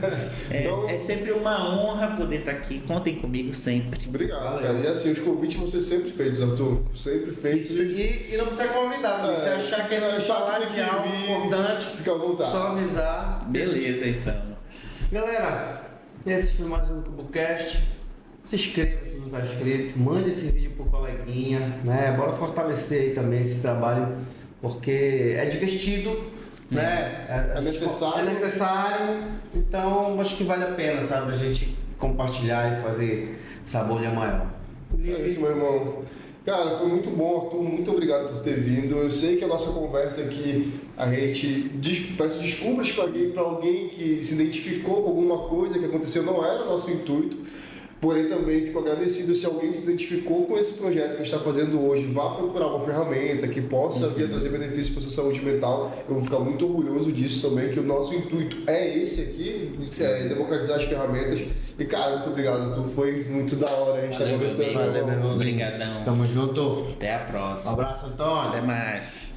é sempre uma honra poder estar aqui. Contem comigo sempre. Obrigado, cara. E assim, os convites vão ser sempre feitos, Arthur. Sempre feitos. Isso, e não precisa convidar, se achar que é falar de algo importante, fica à vontade. só avisar. Beleza, então. Galera, esse foi mais um TuboCast. Se inscreva se não está inscrito, mande esse vídeo pro coleguinha, né? Bora fortalecer aí também esse trabalho, porque é divertido, né? É necessário. É necessário, então acho que vale a pena, sabe? A gente compartilhar e fazer essa bolha maior. É isso, meu irmão. Cara, foi muito bom, Arthur. Muito obrigado por ter vindo. Eu sei que a nossa conversa aqui, a gente peço desculpas para alguém que se identificou com alguma coisa que aconteceu, não era o nosso intuito. Porém, também fico agradecido se alguém se identificou com esse projeto que a gente está fazendo hoje, vá procurar uma ferramenta que possa vir a trazer benefícios para a sua saúde mental. Eu vou ficar muito orgulhoso disso também, que o nosso intuito é esse aqui, democratizar as ferramentas. E, cara, muito obrigado, Arthur. Foi muito da hora a gente estar conversando. Valeu, meu irmão. Obrigadão. Tamo junto. Até a próxima. Um abraço, Antônio. Até mais.